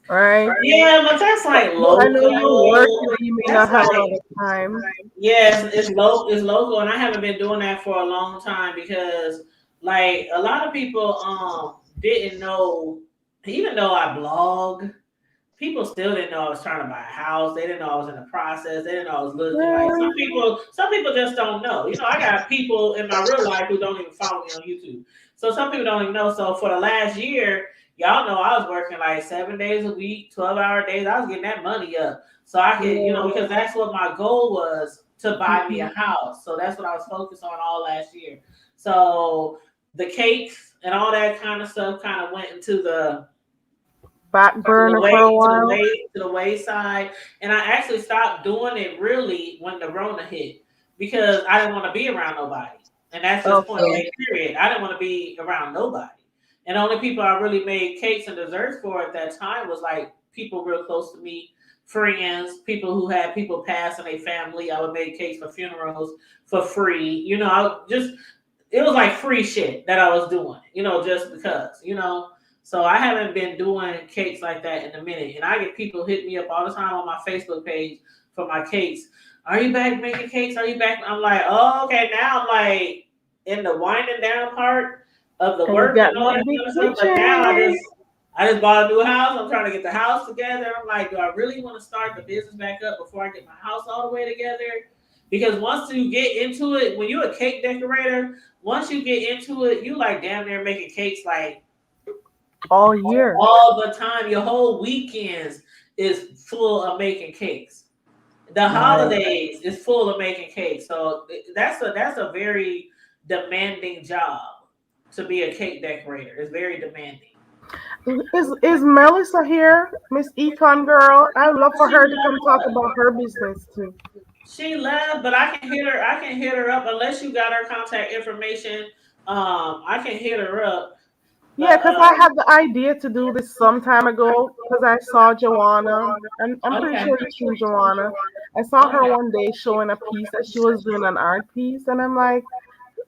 right? Yeah, but that's like So I know you're local. working and you may That's not have a like lot of time. yes, it's local, and I haven't been doing that for a long time because like a lot of people didn't know, even though I blog, people still didn't know I was trying to buy a house. They didn't know I was in the process. They didn't know I was looking. Like some people just don't know. You know, I got people in my real life who don't even follow me on YouTube. So some people don't even know. So for the last year, y'all know I was working like 7 days a week, 12-hour days. I was getting that money up. So I could, you know, Yeah. because that's what my goal was to buy me a Mhm. house. So that's what I was focused on all last year. So the cakes and all that kind of stuff kind of went into Back burner for a while. to the wayside, and I actually stopped doing it really when the Rona hit because I didn't want to be around nobody, and that's just point Okay. blank period. I didn't want to be around nobody, and the only people I really made cakes and desserts for at that time was like people real close to me, friends, people who had people pass in their family. I would make cakes for funerals for free. You know, I just it was like free shit that I was doing, you know, just because, you know. So I haven't been doing cakes like that in a minute. And I get people hit me up all the time on my Facebook page for my cakes. Are you back making cakes? Are you back? I'm like, oh, okay. Now I'm like in the winding down part of the And you work got and all that that big kind of stuff. But now kitchen. I just bought a new house. I'm trying to get the house together. I'm like, do I really want to start the business back up before I get my house all the way together? Because once you get into it, when you're a cake decorator, once you get into it, you like damn near making cakes like All year. all the time. Your whole weekends is full of making cakes. The Right. holidays is full of making cakes. So that's a very demanding job to be a cake decorator. It's very demanding. Is Melissa here, Miss Econ girl? I'd love for She her to come talk left. about her business too. She left, but I can hit her. I can hit her up unless you got her contact information. I can hit her up, Yeah, but because I had the idea to do this some time ago because I saw Joanna, and I'm pretty okay, sure you've seen Joanna. I saw her okay. one day showing a piece that she was doing, an art piece, and I'm like,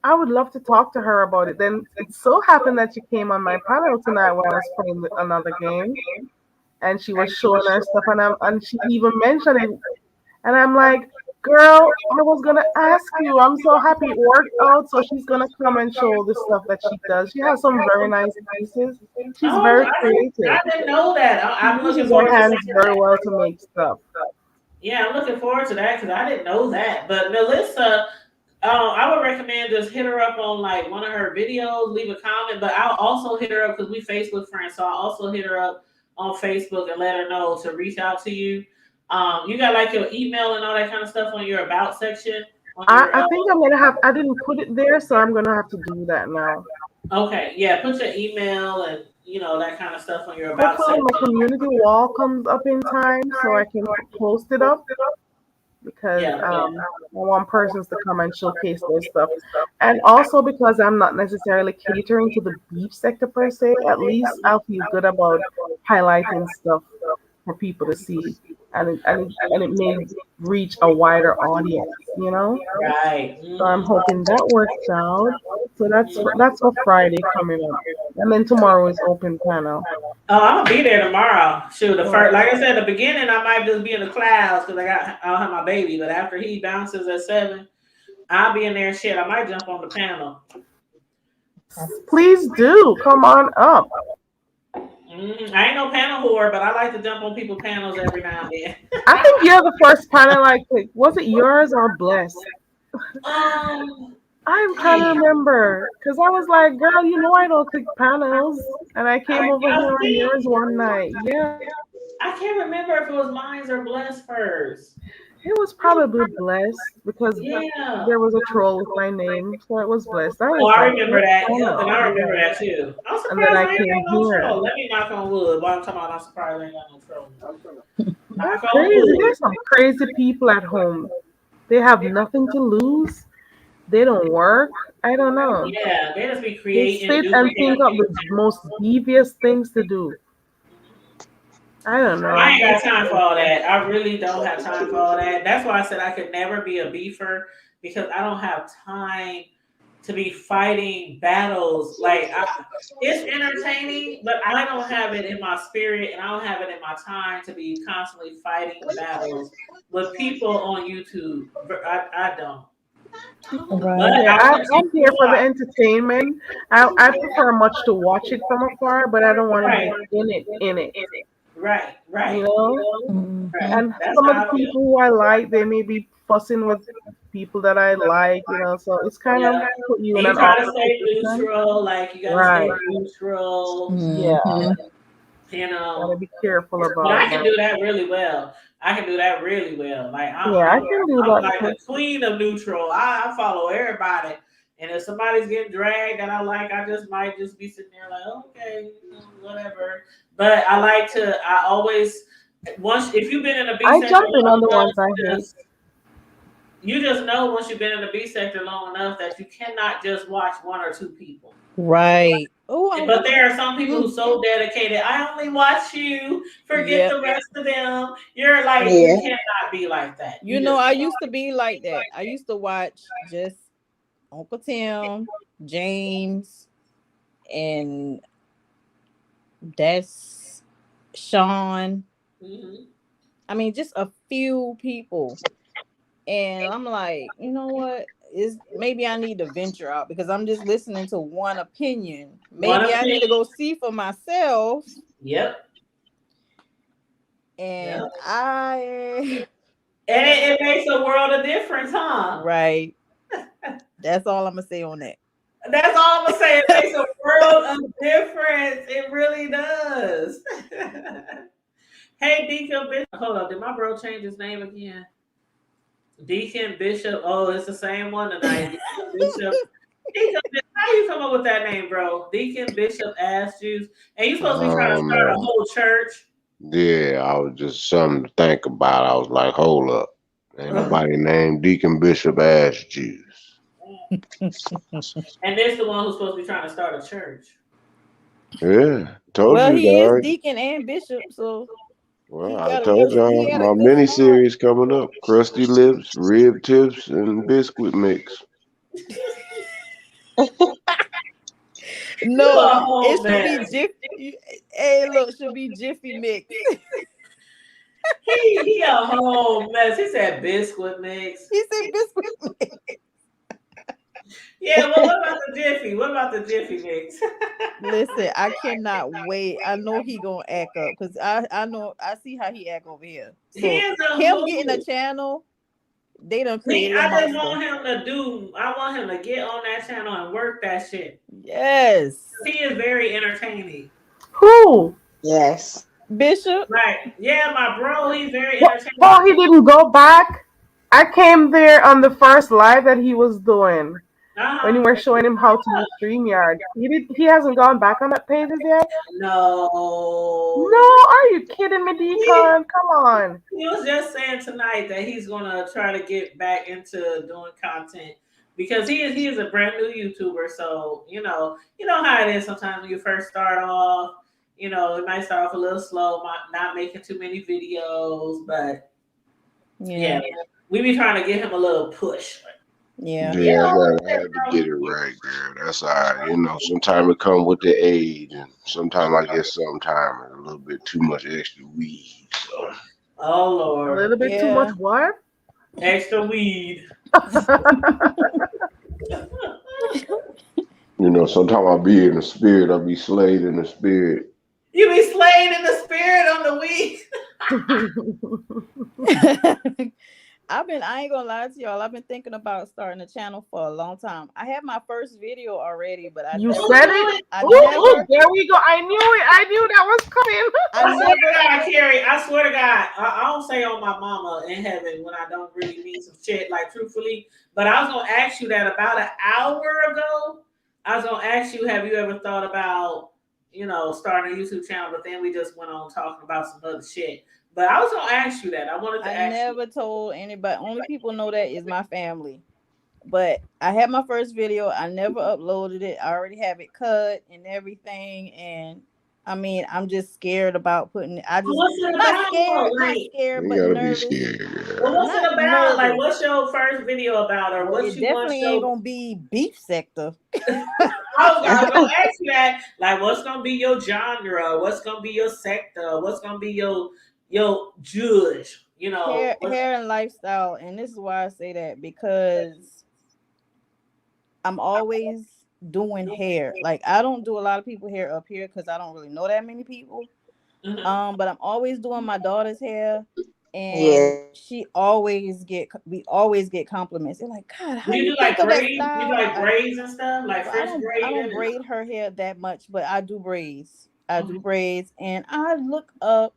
I would love to talk to her about it. Then it so happened that she came on my panel tonight when I was playing another game, and she was showing her stuff, and she even mentioned it, and I'm like, girl, I was gonna ask you. I'm so happy it worked out. So she's gonna come and show the stuff that she does. She has some very nice pieces. She's Oh, very creative. I didn't know that. She I'm looking uses her forward to hands seeing very that. well to make stuff. Yeah, I'm looking forward to that because I didn't know that. But Melissa, I would recommend just hit her up on like one of her videos, leave a comment. But I'll also hit her up because we Facebook friends. So I'll also hit her up on Facebook and let her know to reach out to you. You got like your email and all that kind of stuff on your about section on your. I think I'm gonna have. I didn't put it there, so I'm gonna have to do that now. Okay, yeah, put your email and that kind of stuff on your about Hopefully, section. my community wall comes up in time so I can post it up because Yeah, I want persons to come and showcase their stuff. And also because I'm not necessarily catering to the beef sector per se, at least I'll feel good about highlighting stuff for people to see. And it may reach a wider audience, you know? right. So I'm hoping that works out. So that's for Friday coming up. And then tomorrow is open panel. Oh, I'm gonna be there tomorrow. Shoot, the first, Oh, like I said, the beginning, I might just be in the clouds because I'll have my baby. But after he bounces at 7, I'll be in there. Shit, I might jump on the panel. please do come on up. I ain't no panel whore, but I like to jump on people panels every now and then. I think you're the first panel I clicked. Was it yours or Bless? I'm trying to Dang, remember because I was like, girl, you know I don't click panels. And I came over I here on think yours one night. Yeah, I can't remember if it was mines or blessed first. it was probably Blessed because Yeah. there was a troll with my name. So it was Blessed. I Oh, was I like, remember what that. Yep, and panel? I remember Yeah. that too. I'm And then surprised I I ain't got came no here. troll. Let me knock on wood. But I'm talking about I'm surprised I ain't got no troll. That's Knock on crazy. wood. There's some crazy people at home. They have nothing to lose. They don't work. I don't know. Yeah, they just be They creating and sit and think duplicating of the content. most devious things to do. I don't I know. ain't got time for all that. I really don't have time for all that. That's why I said I could never be a beefer because I don't have time to be fighting battles. It's entertaining, but I don't have it in my spirit and I don't have it in my time to be constantly fighting battles with people on YouTube. I don't. But Right. Yeah, I will I'm continue here to for the watch. entertainment. I prefer much to watch it from afar, but I don't want to Right, be in it. In it, right, you right, know. right. Mhm. And That's some of how the I feel. people who I like, they may be fussing with people that I like, so it's kind of Yeah. put you And in you an try to awkward stay position. neutral, like you got to stay Right. neutral, Yeah. Mhm. you Gotta know. be careful But I about can that. do that really well. I can do that really well. Like Yeah, I can do I'm that like too. the queen of neutral. I follow everybody, and if somebody's getting dragged that I like, I just might just be sitting there like, okay, whatever. But I like to. I always once if you've been in a B I sector jump in long on the enough, ones I hate. you just know once you've been in the B sector long enough that you cannot just watch one or two people. Right. Oh, But there are some people who mm, so dedicated. I only watch you. Forget yep. the rest of them. You're like you Yeah. cannot be like that. You You know, just I can't. used to be like that. I used to watch just Uncle Tim, James, and that's Sean. Mhm. I mean, just a few people. And I'm like, you know what? Is maybe I need to venture out because I'm just listening to one opinion. One Maybe I need to opinion. go see for myself. Yep. Yep. And I And it makes a world of difference, huh? right. That's all I'm gonna say on that. That's all I'm gonna say. It makes a world of difference. It really does. Hey, Deacon Bishop. Hold up. Did my bro change his name again? Deacon Bishop. Oh, it's the same one tonight. Deacon Bishop. Deacon, how you come up with that name, bro? Deacon Bishop Ass Juice, and you supposed to be trying to start a Man, whole church. yeah, I was just something to think about. I was like, hold up, ain't Ugh. nobody named Deacon Bishop Ash Juice. And this the one who's supposed to be trying to start a church. Yeah, told Well, you he is guys. deacon and bishop, so Well, I told he y'all had a my good mini start. series coming up: crusty lips, rib tips, and biscuit mix. You No, a it whole should be mess. Jiffy. Hey, look, should be Jiffy mix. He a whole mess. He said biscuit mix. He said biscuit mix. Yeah, well, what about the Jiffy? What about the Jiffy mix? Listen, I cannot wait. I know he gonna act up because I know I see how he act over here. He So is a him getting a fool. channel, they done created a I just monster. want him to do. I want him to get on that channel and work that shit. Yes, He is very entertaining. Who? Yes. Bishop. Right. Yeah, my bro, he's very What? entertaining. Oh, he didn't go back. I came there on the first live that he was doing when you Uh-huh. were showing him how to use StreamYard. He hasn't gone back on that page as yet. No. No, are you kidding me, He, Deacon? Come on. he was just saying tonight that he's gonna try to get back into doing content because he is a brand new YouTuber. So you know how it is sometimes when you first start off. It might start off a little slow, not making too many videos, but Yeah, yeah, we be trying to give him a little push. yeah. Get Yeah, on I there, had to bro. get it right, girl. That's all right. Sometimes it come with the age, and sometimes I guess sometimes a little bit too much extra weed. So, Oh A Lord, little bit too much Yeah. what? extra weed. sometimes I be in the spirit. I be slayed in the spirit. You be slain in the spirit on the weed. I ain't gonna lie to y'all. I've been thinking about starting a channel for a long time. I have my first video already, but You said it? I Ooh, ooh, never, there we go. I knew it. I knew that was I I swear never, to God, Carrie, I swear to God, I don't say on my mama in heaven when I don't really mean some shit, like truthfully. But I was gonna ask you that about an hour ago. I was gonna ask you, have you ever thought about, starting a YouTube channel? But then we just went on talking about some other shit. But I was gonna ask you that. I wanted to I ask you. never told anybody. Only people know that is my family. But I had my first video. I never uploaded it. I already have it cut and everything. And I mean, I'm just scared about putting it. I Well, just what's it not about? scared, not Like, scared, You but gotta be nervous. scared, well, girl. what's it Not about? Like, nervous. what's your first video about, or Well, what it you want to definitely ain't show? gonna be beef sector. I was gonna ask you that. Like, what's gonna be your genre? What's gonna be your sector? What's gonna be your judge? You know, what's Hair and lifestyle. And this is why I say that, because I'm always doing hair. Like I don't do a lot of people hair up here because I don't really know that many people. mhm. But I'm always doing my daughter's hair, Yeah. and we always get compliments. They're like, God, Do how you you do think like of that braids? You do style? like braids and stuff, like Well, I French don't I don't braiding? braid her hair that much, but I do braids. I do Okay. braids, and I look up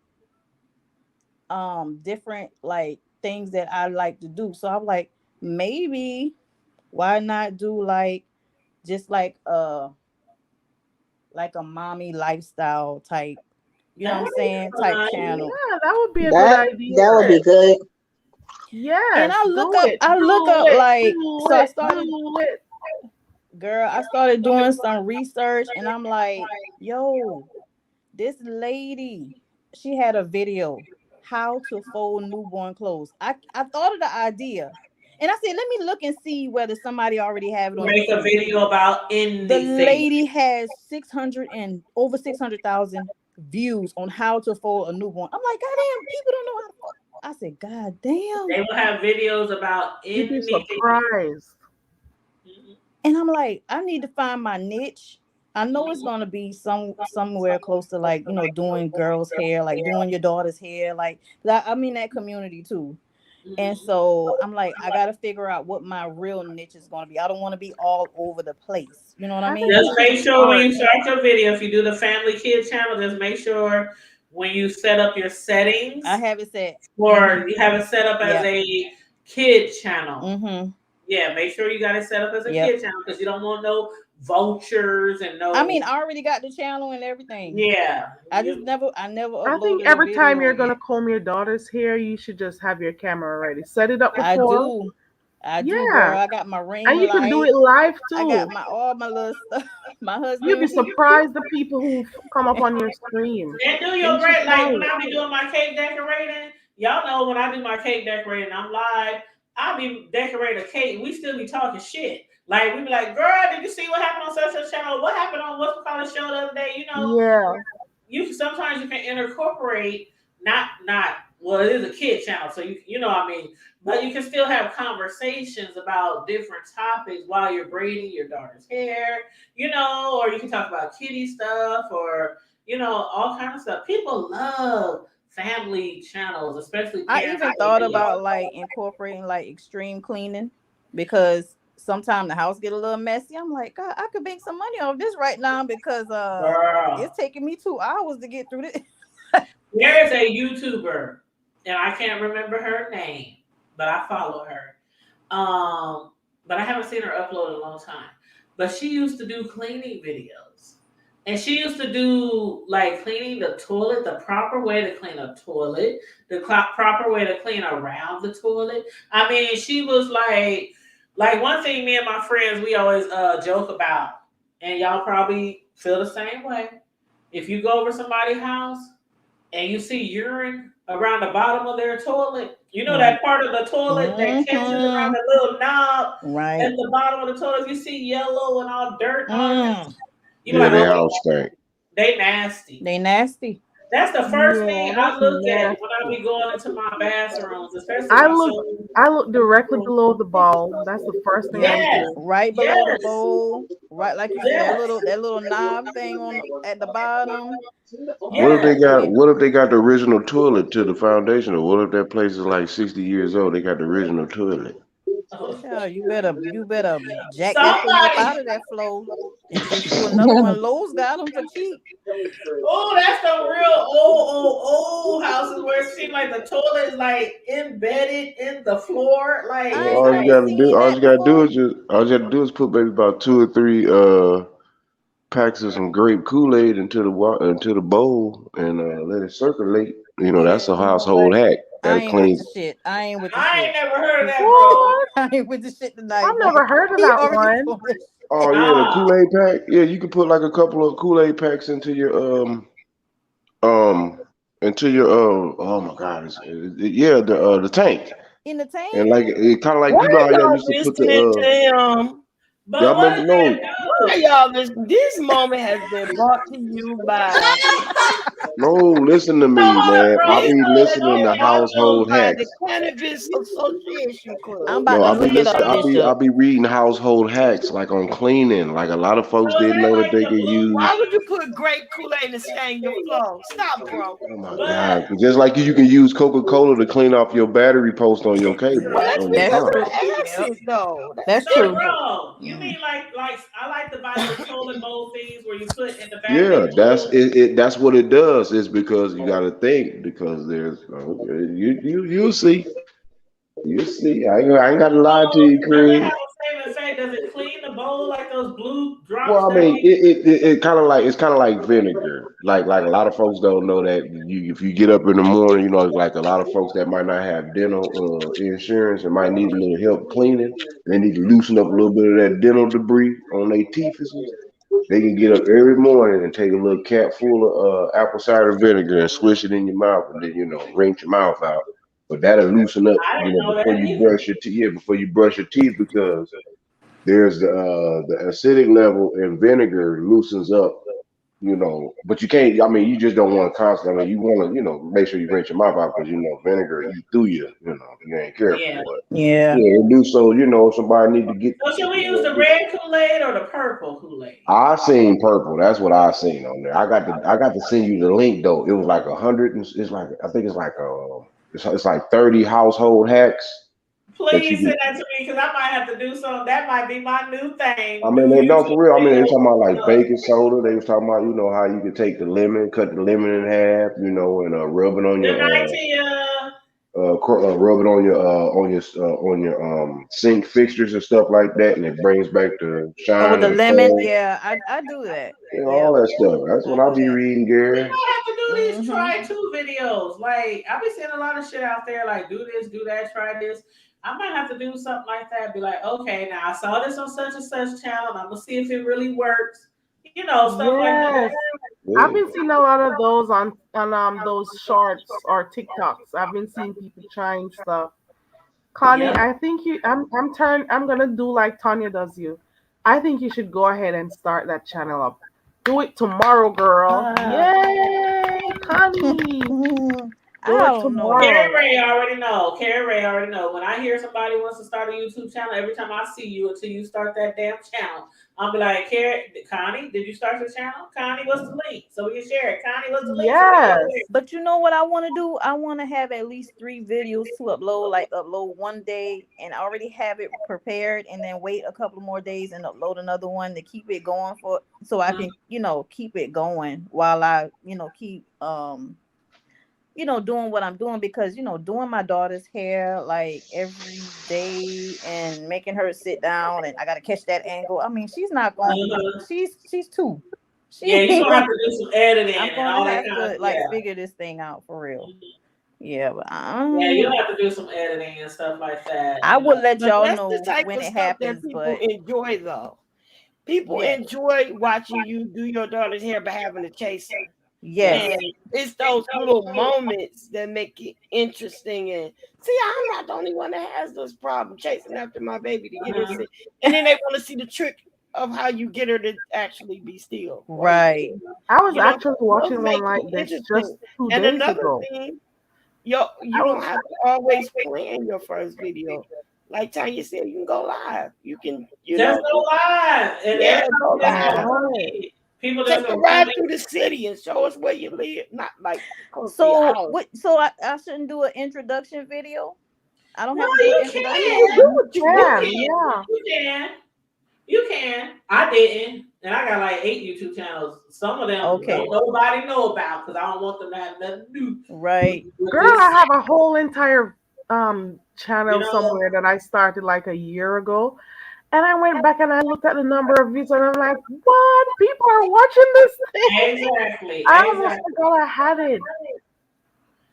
different like things that I like to do. So I'm like, maybe why not do like just like a mommy lifestyle type, you know what That I'm would be saying, type fun. channel. Yeah, that would be a good idea. That would be good. And Yes, I look do up it, like, do so I it, started, do it. girl, I started doing some research, and I'm like, yo, this lady, she had a video how to fold newborn clothes. I thought of the idea, and I said, let me look and see whether somebody already have it on Make a YouTube. video about The anything. lady has 600 and over 600,000 views on how to fold a newborn. I'm like, goddamn, people don't know how to fold. I said, God damn. They will have videos about You'd be anything. surprised. Mhm. And I'm like, I need to find my niche. I know it's gonna be somewhere close to like, doing girls' hair, like doing your daughter's hair, like that. I'm in that community too. And Mhm. so I'm like, I gotta figure out what my real niche is gonna be. I don't want to be all over the place. You know what I I think you Just mean? should make sure when start. you start your video, if you do the family kid channel, just make sure when you set up your I settings, have it set. or you have it set up as Yep. a kid channel. Mm-hmm. Yeah, make sure you got it set up as a Yep. kid channel because you don't want no vultures and I no. mean, I already got the channel and everything. Yeah, I never I think uploaded a every time video you're gonna yet. comb your daughter's hair, you should just have your camera ready. Set it up I before. do. I do, Yeah, girl. I got my ring and you can do light. it live I got too. my all my little stuff. My You'd be husband, surprised the people who come up on your stream. and do You'd your be bread like when surprised. I be doing my cake decorating. Y'all know when I do my cake decorating, I'm live. I be decorating a cake. We still be talking shit. Like we be like, girl, did you see what happened on social channel? What happened on what's called a show the other day? Yeah, Sometimes you can incorporate not well, it is a kid channel, so you know what I mean, but you can still have conversations about different topics while you're braiding your daughter's hair, or you can talk about kitty stuff or all kind of stuff. People love family channels, especially I parents even with their thought kids. about like incorporating like extreme cleaning, because sometimes the house get a little messy. I'm like, God, I could make some money off this right now, because Girl, it's taking me 2 hours to get through this. there is a YouTuber, and I can't remember her name, but I follow her. But I haven't seen her upload in a long time. But she used to do cleaning videos. And she used to do like cleaning the toilet, the proper way to clean a toilet, the proper way to clean around the toilet. I mean, she was like one thing me and my friends we always joke about, and y'all probably feel the same way. If you go over somebody's house and you see urine around the bottom of their toilet, you know Right. that part of the toilet that catches around Mm-hmm. the little knob at Right. the bottom of the toilet, you see yellow and all dirt and all that. Mm. You be Yeah, like, they okay, all stink. they nasty. They nasty. That's the first yeah, thing I that's look at when I nasty. be going into my bathrooms, especially I my look, son. I look directly below the ball. That's the first thing I Yes, do. Right below the yes, bowl. Right, like you said, yes, that little knob thing on at the bottom. What if they yes. got Okay. what if they got the original toilet to the foundation, or what if that place is like 60 years old? They got the original toilet. Oh, Yeah, you better jack that thing up somebody. out of that flow and get you another one. Lowe's got them for cheap. Oh, that's the real old houses where it seems like the toilet is like embedded in the floor. Like, I Well, ain't all you never gotta do, seen all that you gotta do before. is just, all you gotta do is put maybe about two or three packs of some grape Kool-Aid into the bowl and let it circulate. You know, that's a Yeah, you know what? household hack. I That ain't with cleans. the shit. I ain't with the I shit. ain't never heard of that, bro. What? I ain't with the shit I've tonight, boy. never heard of He that already one. told us. Oh yeah, the Ah, Kool Aid pack. Yeah, you can put like a couple of Kool Aid packs into your um oh my God, yeah, the tank. In the And tank? like it kind of like Why you know how y'all y'all used to put the listening to him? y'all but what remember does that no Why do? y'all listening? This moment has been brought to you by no listen to You know me, what, man. bro? I'll this be moment has listening been to Okay, brought I'm to you household gonna. by the hacks. Cannabis Association I'm Club. about No, to I'll be look it listening. up, Bishop. I'll be reading household hacks like on cleaning. Like a lot of folks So is didn't that know that like they the could blue Why use. would you ones? put grape Kool-Aid and stain your floor? Stop, bro. Oh my But God! Just like you can use Coca Cola to clean off your battery post on your cable Well, Yeah, that's on your because that's of car. true. the Yep, acid, though. That's that's so, true. different. bro, you Mm. mean like I like to buy those toilet bowl things where you put in the back of Yeah, your toilet. that's what it does. It's because you got to think because there's you'll see. You see, I ain't got to So lie to you, does it Craig. have a same effect? Does it clean the bowl like those blue drops Well, I that mean, be? it kind of like it's kind of like vinegar. Like a lot of folks don't know that you if you get up in the morning, you know, like a lot of folks that might not have dental insurance and might need a little help cleaning, and they need to loosen up a little bit of that dental debris on their teeth. They can get up every morning and take a little cap full of apple cider vinegar and swish it in your mouth, and then rinse your mouth out. But that'll loosen up, I didn't know before that you either. brush your teeth. Yeah, before you brush your teeth, because there's the acidic level in vinegar loosens up. But you can't. I mean, you just don't want to constantly. I mean, you want to, make sure you rinse your mouth out because vinegar eat through you. If you ain't careful. Yeah. But Yeah. yeah, it do so. Somebody need to get. So should we use the Get red Kool-Aid or the purple Kool-Aid? I seen purple. That's what I seen on there. I got to send you the link though. It was like 100 and it's like I think it's like it's like 30 household hacks that you Please can. send that to me because I might have to do something. That might be my new I thing. Do mean, they know for YouTube real. I mean, they talking about like videos. baking soda. They was talking about how you could take the lemon, cut the lemon in half, and rub it on Good your night to you. rub it on your sink fixtures and stuff like that, and it brings back the Oh, with shine the of the lemon, phone. yeah, I do that. All Yep, that stuff. That's I what I do be that. reading, We Gary. might have to do these Mm-hmm. try two videos. Like I be seeing a lot of shit out there, like do this, do that, try this. I might have to do something like that. Be like, okay, now I saw this on such and such channel. I'm gonna see if it really works. Stuff like that. Yes. I've Yeah. been seeing a lot of those on those shorts or TikToks. I've been seeing people trying stuff. Connie, Yep. I think I'm gonna do like Tanya does you. I think you should go ahead and start that channel up. Do it tomorrow, girl. Uh, Yay, Connie. Do I it don't know. Carrie tomorrow. Ray already know. Carrie Ray already know. When I hear somebody wants to start a YouTube channel, every time I see you until you start that damn channel, I'll be like, Connie, did you start your channel? Connie, what's the link? So we can share it. Connie, what's the link? So we can Yes. share it. But you know what I want to do? I want to have at least 3 videos to upload, like upload one day and already have it prepared, and then wait a couple more days and upload another one to keep it going for, so I Mhm. can, keep it going while I, keep doing what I'm doing, because doing my daughter's hair like every day and making her sit down, and I gotta catch that angle. I mean, she's not gonna be. Uh-huh. She's two. Yeah, She you're ain't gonna have gonna. to do some editing I'm and gonna all that have kind of to like yeah. figure this thing out for real. Mhm. Yeah, but Yeah, you'll have to do some editing and stuff like I that. will let But y'all that's the know type when of it stuff that happens. people But enjoy, though. People yes, enjoy watching you do your daughter's hair by having to chase her. yes, Yeah. And it's those little moments that make it interesting. And see, I'm not the only one that has this problem chasing after my baby to get her Uh-huh. sick. And then they want to see the trick of how you get her to actually be still while you do right. it. I was actually Those watching one make like it this just interesting. 2 days And another ago. thing, I you was don't have to always plan your first video. Like Tanya said, you can go live. You can, Just go live and yeah, go everybody just gonna live. right. see it. People just Take a gonna come ride in. through the city and show us where you live. Not like close to your So house. what? So I shouldn't do an introduction video. I don't No, have to do an you I introduction mean, you can. video. do what you You can, can. yeah. You can. You can. I didn't. And I got like 8 YouTube channels. Some of them Okay, don't nobody know about because I don't want them to have nothing to do with, right. with Girl, this I shit. have a whole entire You channel know? somewhere that I started like a year ago. And I went back and I looked at the number of views and I'm like, what? People are watching this thing. Exactly. I almost Exactly. forgot I had it.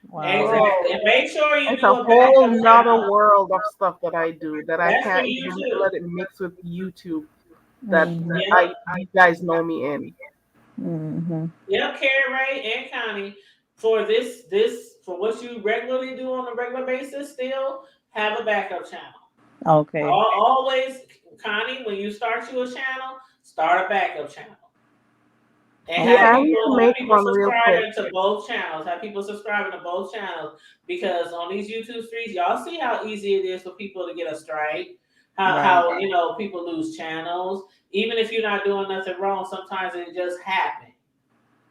Wow. Exactly. And make sure you It's do a a whole backup nother channel. world of stuff that I do that I That's for can't you even too. let it mix with YouTube that Mm-hmm. I Yep. you guys know me in. Mm-hmm. Yep, Carrie Ray and Connie. For for what you regularly do on a regular basis, still have a backup channel. Okay. Always, Connie, when you start you a channel, start a backup channel. And Yeah, Okay. I need to have make people one real quick. subscribing to both channels. Have people subscribing to both channels because on these YouTube streets, y'all see how easy it is for people to get a strike. Right. How people lose channels. Even if you're not doing nothing wrong, sometimes it just happens.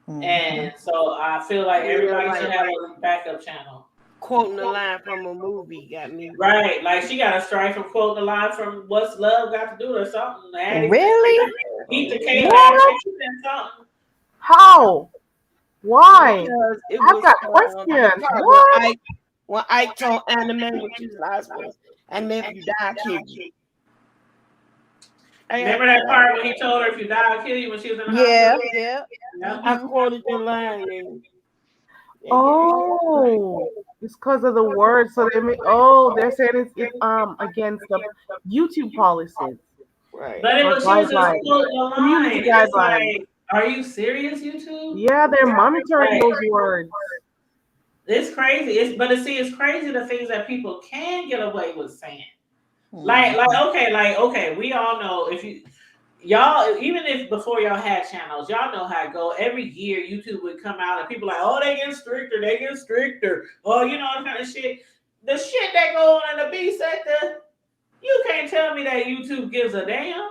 Mm-hmm. And so I feel like Yeah, everybody should like have a backup channel. quoting a line from a movie got me. Right. Like she got a strike from quoting a line from What's Love Got to Do or something. Addie said Really? Eat the cake Yeah, last What? week. She said something. How? Why? because it I've was got the questions. part What? when Ike told Anime when she was in the hospital, and if you die, I kill you. Remember that part when he told her if you die, I'll kill you when she was in the Yeah. hospital? Yeah. Yep. I Mm-hmm. quoted the line and Oh, it's because of the words. So they make. Oh, they're saying it's against the YouTube policies right. But it or was she was just guidelines, quoting a line. community And it's guidelines. like, are you serious, YouTube? Yeah, they're monitoring Like, those words. it's crazy. It's crazy the things that people can get away with saying. Mm-hmm. Okay, we all know if you y'all, even if before y'all had channels, y'all know how it go. Every year YouTube would come out and people like, oh, they get stricter. Oh, all kind of shit. The shit that go on in the B sector, you can't tell me that YouTube gives a damn.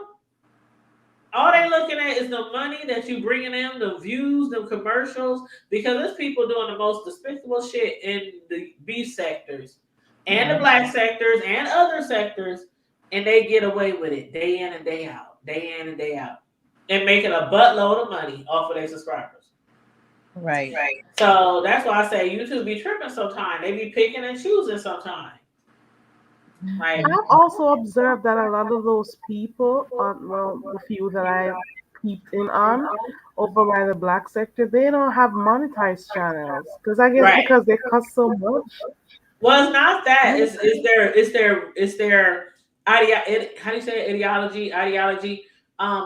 All they looking at is the money that you bringing in, the views, the commercials, because there's people doing the most despicable shit in the B sectors and the black sectors and other sectors, and they get away with it day in and day in and day out, and making a buttload of money off of their subscribers. Right. So that's why I say YouTube be tripping sometimes. They be picking and choosing sometimes. Like, I've also observed that a lot of those people, well, the few that I peeped in on over by the black sector, they don't have monetized channels. Because I guess right. because they cost so much. Well, it's not that. It's their how do you say it? Ideology.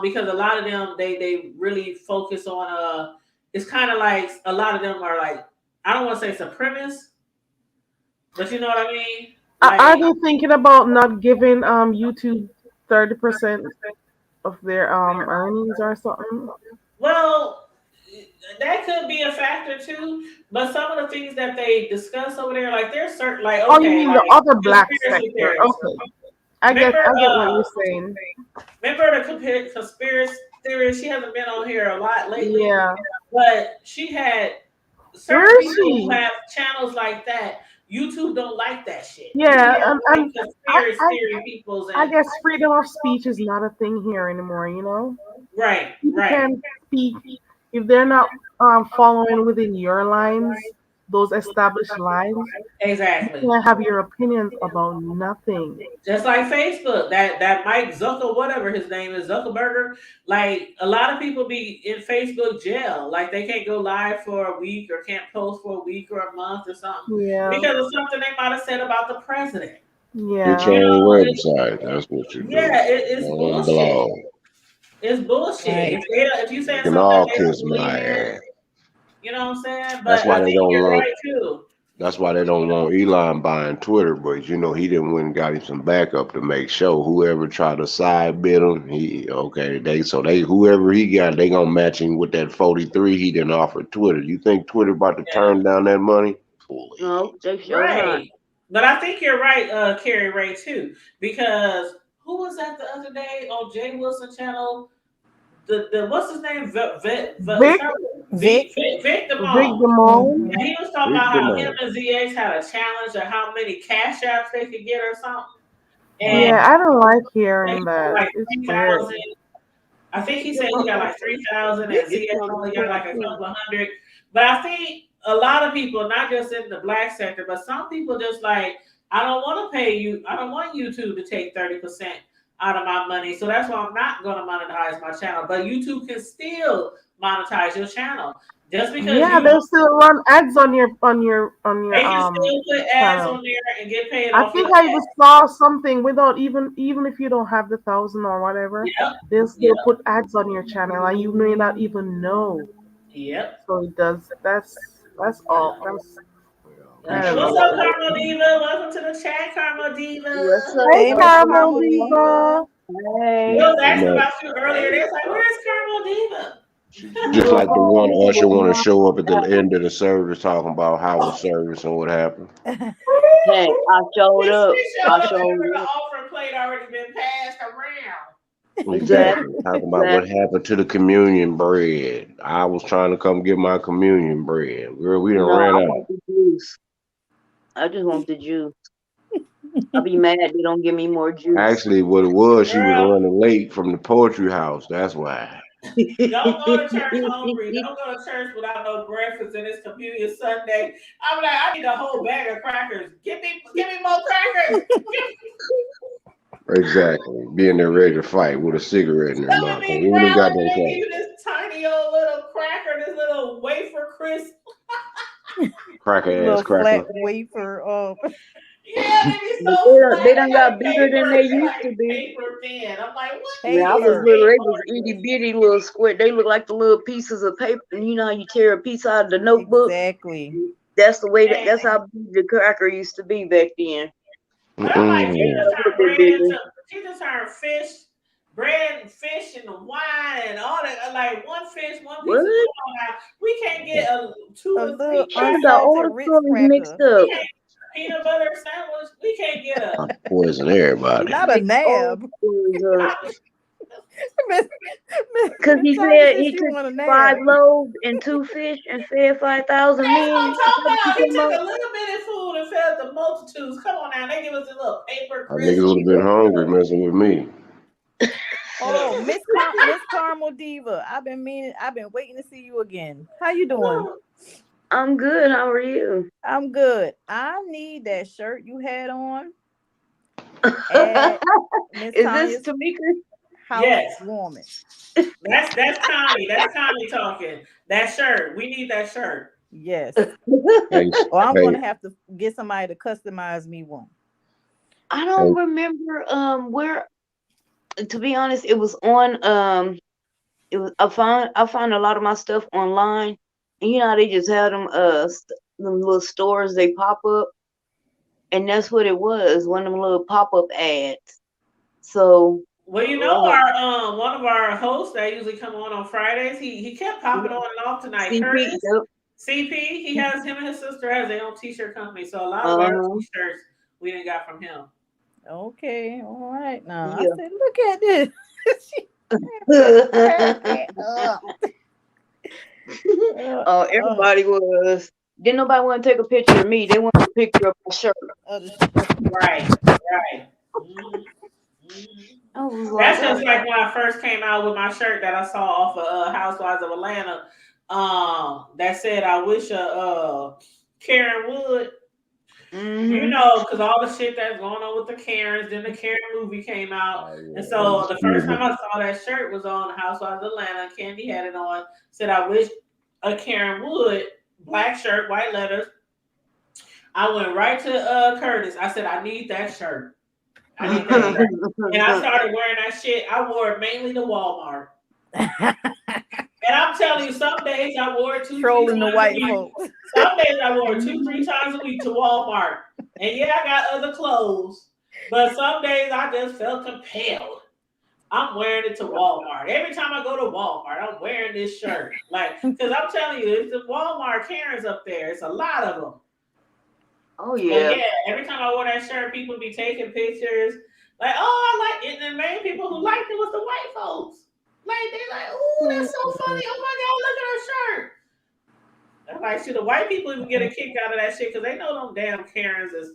Because a lot of them they really focus on it's kind of like a lot of them are like, I don't want to say supremacists, but you know what I mean? Are Like, they thinking about not giving YouTube 30% of their earnings or something? well, that could be a factor too. But some of the things that they discuss over there, like there's certain, like, Oh, you okay, mean the like other black conspiracy sector? theories. Okay, Remember, I get what you're saying. remember the conspiracy theorist? She hasn't been on here a lot lately, Yeah, but she had certain where is people who she? have channels like that. YouTube don't like that shit. Yeah, YouTube don't like and I, conspiracy I theory peoples I and guess freedom of speech is not a thing here anymore. You know, right, people right, can speak if they're not following within your lines, those established lines. You exactly. can't have your opinions about nothing. Just like Facebook, that Mike Zucker, whatever his name is, Zuckerberger. Like a lot of people be in Facebook jail, like they can't go live for a week or can't post for a week or a month or something Yeah, because of something they might have said about the president. Get yeah. your You own know, website. That's what you do. yeah, it's Your own bullshit. blog. It's bullshit. Right. If you You saying can something that all they don't kiss believe my in, ass. you know what I'm saying? That's But why I they think don't you're want. right too. That's why they don't want Elon buying Twitter. But he didn't went and got him some backup to make sure whoever tried to side bid him, they whoever he got, they gonna match him with that 43 he didn't offer Twitter. You think Twitter about to Yeah. turn down that money? Fully. No, they sure not. Right. But I think you're right, Carrie Ray, too, because who was that the other day on Jay Wilson channel? The what's his name? Vic, Vic. Vic Vic Damone. Damone. And Mm-hmm. he was talking Big about how him demand. and ZH had a challenge of how many cash apps they could get or something. And Yeah, Wow. I don't like they hearing got that. like It's weird. 3,000. I think he Vic said he got like is 3,000 Vic and is ZS from only got like a Tennessee. couple of hundred. But I think a lot of people, not just in the black sector, but some people just like, I don't want to pay you. I don't want YouTube to take 30%. out of my money. So that's why I'm not going to monetize my channel. But YouTube can still monetize your channel. Just because Yeah, you they still run ads on your they can still put ads channel. on there and get paid I off your think I even ads. saw something without even if you don't have the 1,000 or whatever, Yep. they'll Yep. still put ads on your channel and you may not even know. Yep. So it does. That's all. That's I Yep. don't What's know. up, Carmo Diva? Welcome to the chat, Carmo What's Diva. up? Hey, Hey, What's Miss Caramel Carmel up? Diva. Diva. We Hey. was I'm asking not about you earlier. They was like, "Where's Carmo Diva?" just like the one usher want to Oh, show up at the end of the service talking about how was service and what happened. hey, I showed up. She I showed up and showed remember the up. offering plate already been passed around. Exactly. Exactly. Talking about what Exactly. happened to the communion bread. I was trying to come get my communion bread. Girl, we done No, ran I out. want the juice. I just want the juice. I'll be mad they don't give me more juice. Actually, what it was, she was Girl, running late from the poetry house. That's why. don't go to church hungry. Don't go to church without no breakfast and it's communion Sunday. I'm like, I need a whole bag of crackers. Give me more crackers. Exactly. Being there ready to fight with a cigarette in their Some of mouth. me And even got growling and no they give crack. you this tiny old little cracker, this little wafer crisp. Cracker ass Little cracker. flat wafer. Yeah, they be But so flat. they They done got like bigger than they they used like to be. paper thin. I'm like, what When is I was this paper. little, they thing was on? itty bitty little square. They look like the little pieces of paper. You know how you tear a piece out of the notebook? Exactly. That's the way that's Man. how big the cracker used to be back then. But I'm like, They Mm-mm. got a little bit bigger. She just turned fish, bread and fish and wine and all that. Like one fish, one piece What? of come on now. We can't get two A or three little I crackers. got all unsalted the Ritz stories mixed cracker. We up. can't peanut butter sandwich. We can't get a. I poison everybody. Not a Mixed all nab. the stories up. I, Miss Cause Miss he Tanya said said he she took want a 5 nab. loaves and 2 fish and fed 5,000 that's what men. I'm Is that talking what you about. He talking took about? a little bit of food and fed the multitudes. Come on now, they give us a little paper Niggas crisp. would have been hungry messing with me. Oh, Miss Carmel Diva. I've been waiting to see you again. How you doing? I'm good. How are you? I'm good. I need that shirt you had on at Miss Is this Tanya's Tamika? Yes, housewarming. that's Connie. That's Connie talking. That shirt. We need that shirt. Yes. Hey, Or I'm hey, gonna have to get somebody to customize me one. I hey. don't remember where, to be honest, it was on it was I found a lot of my stuff online, and you know how they just have them them little stores they pop up, and that's what it was, one of them little pop up ads. So Well, you know, uh, our one of our hosts that usually come on Fridays, he kept popping on and off tonight. CP, Curtis, yep. CP, he has him and his sister has their own t-shirt company, so a lot of our Uh-huh. t-shirts we didn't got from him. Okay, all right now. I Yeah. said, look at this. She been cracking up. Uh, Oh, uh, everybody was. Didn't nobody want to take a picture of me. They wanted a picture of my shirt. uh, Right, right. Mhm, mhm. I was like, That's oh, just like when I first came out with my shirt that I saw off of Housewives of Atlanta. That said, I wish Karen would. You mm-hmm. know, because all the shit that's going on with the Karens, then the Karen movie came out. Oh, And yeah, so the first time undisputable. I saw that shirt was on Housewives of Atlanta. Candy had it on. Said, I wish a Karen would. Black shirt, white letters. I went right to Curtis. I said, I need that shirt. I need that shirt. And I started wearing that shit. I wore it mainly to Walmart. And I'm telling you, some days I wore it two, three trolling the times a white week. folks. Some days I wore it two, three times a week to Walmart. And yeah, I got other clothes. But some days I just felt compelled. I'm wearing it to Walmart. Every time I go to Walmart, I'm wearing this shirt. Like, because I'm telling you, it's the Walmart Karens up there. It's a lot of them. Oh But yeah. yeah, every time I wore that shirt, people be taking pictures. Like, oh, I like it. And the main people who liked it was the white folks. Like, they like, oh, that's so funny. Oh my God, look at her shirt. I'm like, see, the white people even get a kick out of that shit because they know them damn Karens is.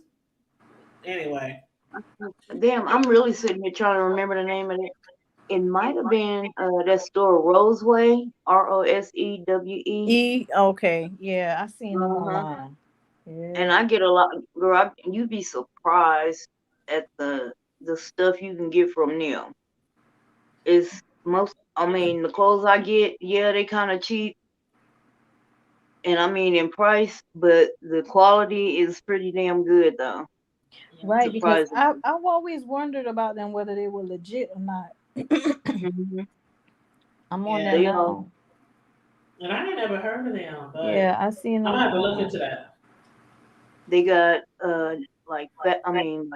Anyway. Damn, I'm really sitting here trying to remember the name of it. It might have been that store Roseway, Rosewe. Okay, yeah, I seen them Uh-huh. online. And Yeah. I get a lot, girl. You'd be surprised at the the stuff you can get from them. It's most. I mean, the clothes I get, yeah, they kind of cheap, and I mean in price, but the quality is pretty damn good though. Right, because Surprisingly. I've always wondered about them whether they were legit or not. Hmm. I'm on there Yeah. They are. now. And I ain't never heard of them, but Yeah, I seen I'm them. gonna have to look into that. They got like I mean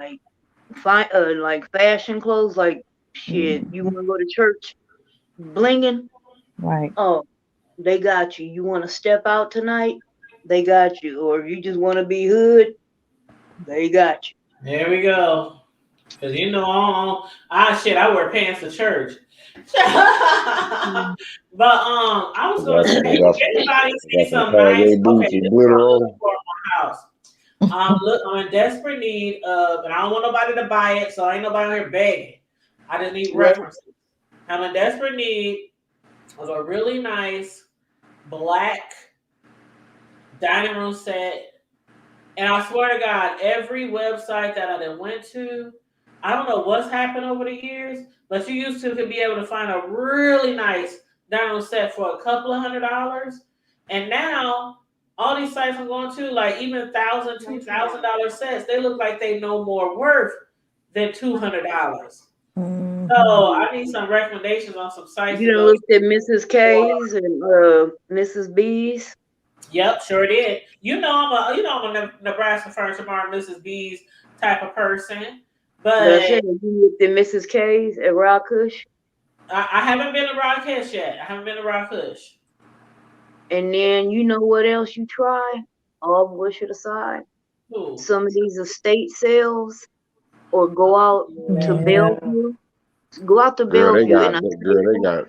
fine like fashion clothes like shit. You Mhm. want to go to church blinging? Right. Oh, they got you. You want to step out tonight? They got you. Or if you just want to be hood, they got you. There we go. Cause you know, shit, I wear pants to church. But I was gonna say, They if got anybody they sees got some some nice, Kanye okay, boots with this is what glitter I'm on looking 'em. for in my house. I'm in desperate need of, and I don't want nobody to buy it, so ain't nobody here begging. I just need What? references. I'm in desperate need of a really nice black dining room set. And I swear to God, every website that I done went to, I don't know what's happened over the years, but you used to could be able to find a really nice dining room set for a couple of $100s. And now all these sites I'm going to, like even $1,000, $2,000 sets, they look like they no more worth than $200. So Mhm. I need some recommendations on some sites You to done go to. looked at Mrs. For. K's and Mrs. B's? Yep, sure did. I'm a Nebraska Furniture Mart, Mrs. B's type of person, But I but said, you looked at Mrs. K's at Rock Kush, I haven't been to Rockhesh yet. I haven't been to Rockhesh. and then you know what else you try? All bullshit aside, Who? some of these estate sales, or go out to Yeah. Bellevue. Go out to Girl, they Bellevue, got and girl,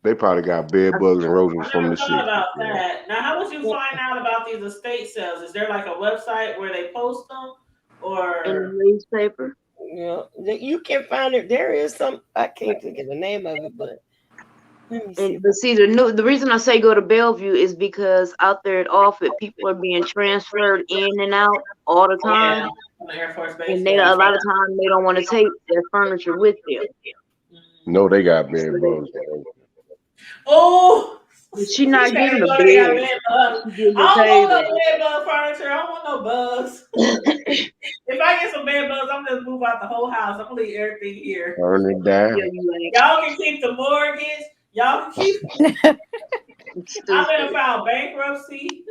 they probably got bed bugs and I roaches from never the thought '60s, about girl. that. Now, how would you find out about these estate sales? Is there like a website where they post them, in or? the newspaper. You can find it. There is some. I can't think of the name of it, but let me see. And but see, the reason I say go to Bellevue is because out there at Offutt, people are being transferred in and out all the Yeah, time, from the Air Force Base. and they Yeah. a lot of time they don't want to take their furniture with them. Mhm. No, they got So bed bugs. Man. Oh, she she not said getting they a go. They got bed. bed bugs. She getting I a don't want no table. bed bug furniture. I don't want no bugs. If I get some bed bugs, I'm just move out the whole house. I'm gonna leave everything here. Turn it Yeah, down. you ain't. Y'all can keep the mortgage. Y'all can keep. It's I'm gonna stupid. file bankruptcy.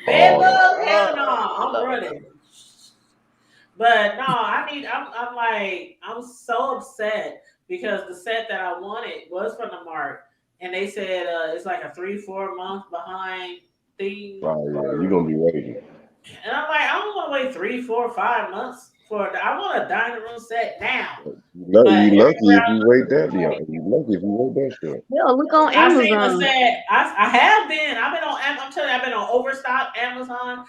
Bed All that. bugs? Hell no. Oh, I'm Lord. running. But no, I need. I'm like I'm so upset because the set that I wanted was from the Mark, and they said it's like a 3-4 month behind thing. Oh yeah, you gonna be waiting. And I'm like, I don't want to wait 3, 4, 5 months for it. I want a dining room set now. But You lucky everywhere if you wait that long. You lucky if you wait that short. Yeah, look on I seen the Amazon. set. I have been. I've been on. I'm telling you, I've been on Overstock, Amazon,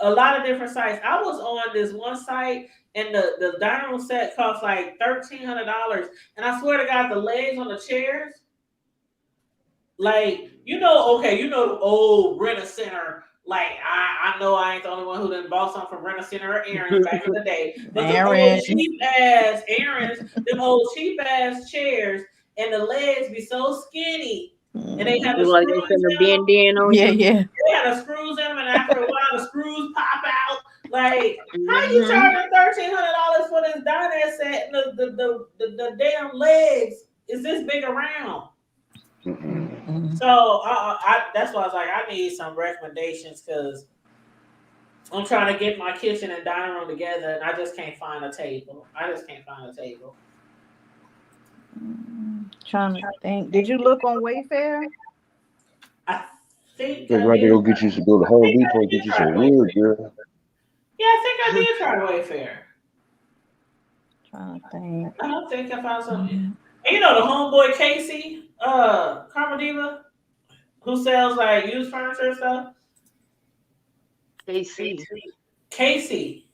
a lot of different sites. I was on this one site, and the dining room set cost like $1,300, and I swear to God, the legs on the chairs, like okay, the old Rent a Center. Like I know I ain't the only one who done bought something from Rent a Center or Aaron's back in the day, but them old Aaron. cheap ass Aaron's, them old cheap ass chairs, and the legs be so skinny, and they have the Look like they screws finna in them. bend in on Yeah, you. yeah. They had the screws in them, and after a while, the screws pop out. Like, how you Hmm. charging $1,300 for this dinette set, and the damn legs is this big around? Mm-mm. So that's why I was like, I need some recommendations because I'm trying to get my kitchen and dining room together, and I just can't find a table. I just can't find a table. Trying to think. Did you look on Wayfair? I You think think I right there did. go get you some go to I Home think I Depot, did get you try some Wayfair. wood, girl. Yeah, I think I did try Wayfair. Trying to think. I don't think I found something. Mhm. And the homeboy Casey, Karma Diva, who sells like used furniture and stuff. KC. Casey,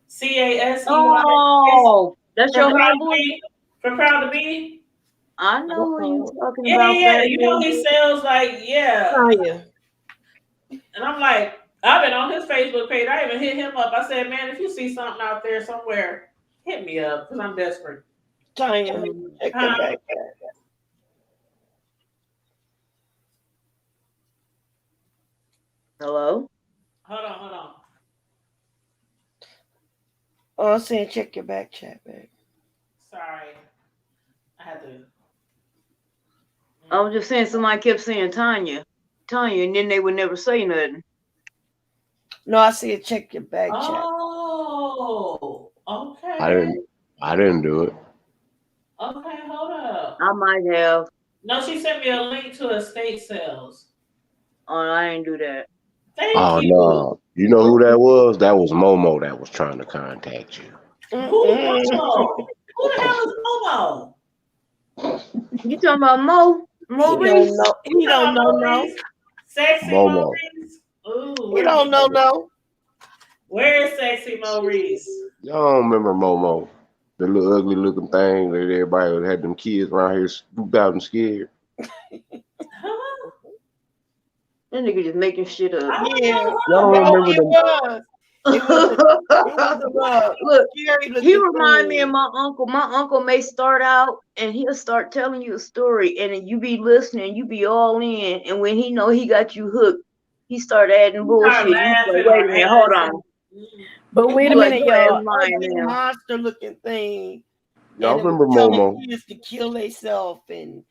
CASEY, Oh, that's from your Proud to homeboy? Be. From Proud to Be. I know who you talking Yeah, yeah, about, yeah. fat He boy. sells like Tanya. and I'm like, I've been on his Facebook page. I even hit him up. I said, man, if you see something out there somewhere, hit me up because I'm desperate. Tanya, check your Huh? back. Hello? Hold on. Oh, I'm saying check your back chat, babe. Sorry. I had to. I was just saying somebody kept saying Tanya. Tanya, and then they would never say nothing. No, I said check your back chat. Oh, I okay. didn't. I didn't do it. Okay, hold up. I might have. No, she sent me a link to estate sales. Oh, I ain't do that. Thank Oh you. no. You know who that was? That was Momo that was trying to contact you. Who's Mm-mm. Momo? Who the hell is Momo? You talking about Mo? He don't Maurice? know. You He talking don't about know. No. Maurice? Sexy Momo. Maurice? Ooh, He don't know. No. where is Sexy Maurice? Y'all don't remember Momo? The little ugly looking thing that everybody had them kids around here spooked out and scared. Huh? That nigga just making shit up. I don't Yeah. Y'all know don't No, remember it them? was. It was. It was a Look, scary he looking remind me of thing. my uncle. My uncle may start out and he'll start telling you a story, and then you be listening, you be all in, and when he know he got you hooked, he start adding him. Start bullshit. You be like, laughing wait or a minute, hold adding on. some. Mm. But It wait You a was like minute, your ass y'all. an lying ugly now. monster looking thing, Y'all and it was remember telling Momo? kids to kill themselves and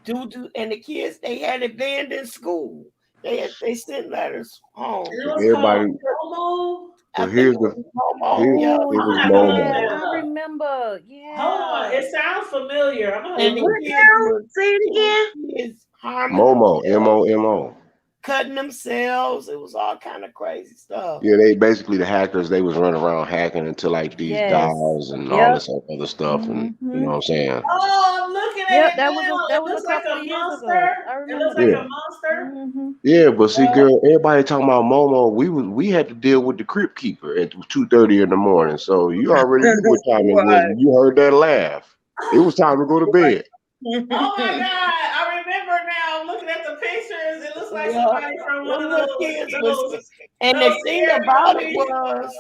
do. And the kids they had it banned in school. They sent letters home. It was called Everybody, Momo. I but think here's it the was Momo. here Yeah. Oh it I'm was gonna have to look Momo. yeah, that I up. remember. Hold on, Yeah. it sounds familiar. I'm gonna have to And the look. What kids now? were Say it killing again. kids, harming Momo. themselves, Momo. cutting themselves. It was all kind of crazy stuff. Yeah, they basically the hackers. They was running around hacking into like these Yes. dolls and all Yep. this other stuff, and you Mm-hmm. know what I'm saying? Oh, I'm looking at Yep, it that was a now. that It was a looks like couple a of years ago. monster. I It remember looks like that. Yeah, a monster. Mm-hmm. yeah. But see, Uh, girl, everybody talking about Momo. We had to deal with the crypt keeper at 2:30 in the morning. So you already knew what time it was. Right. When you heard that laugh, it was time to go to bed. oh my God, I remember now. I'm looking at the pictures. It looks like Yeah, somebody from one them of little kids was, those and the those thing scary about it movies. was,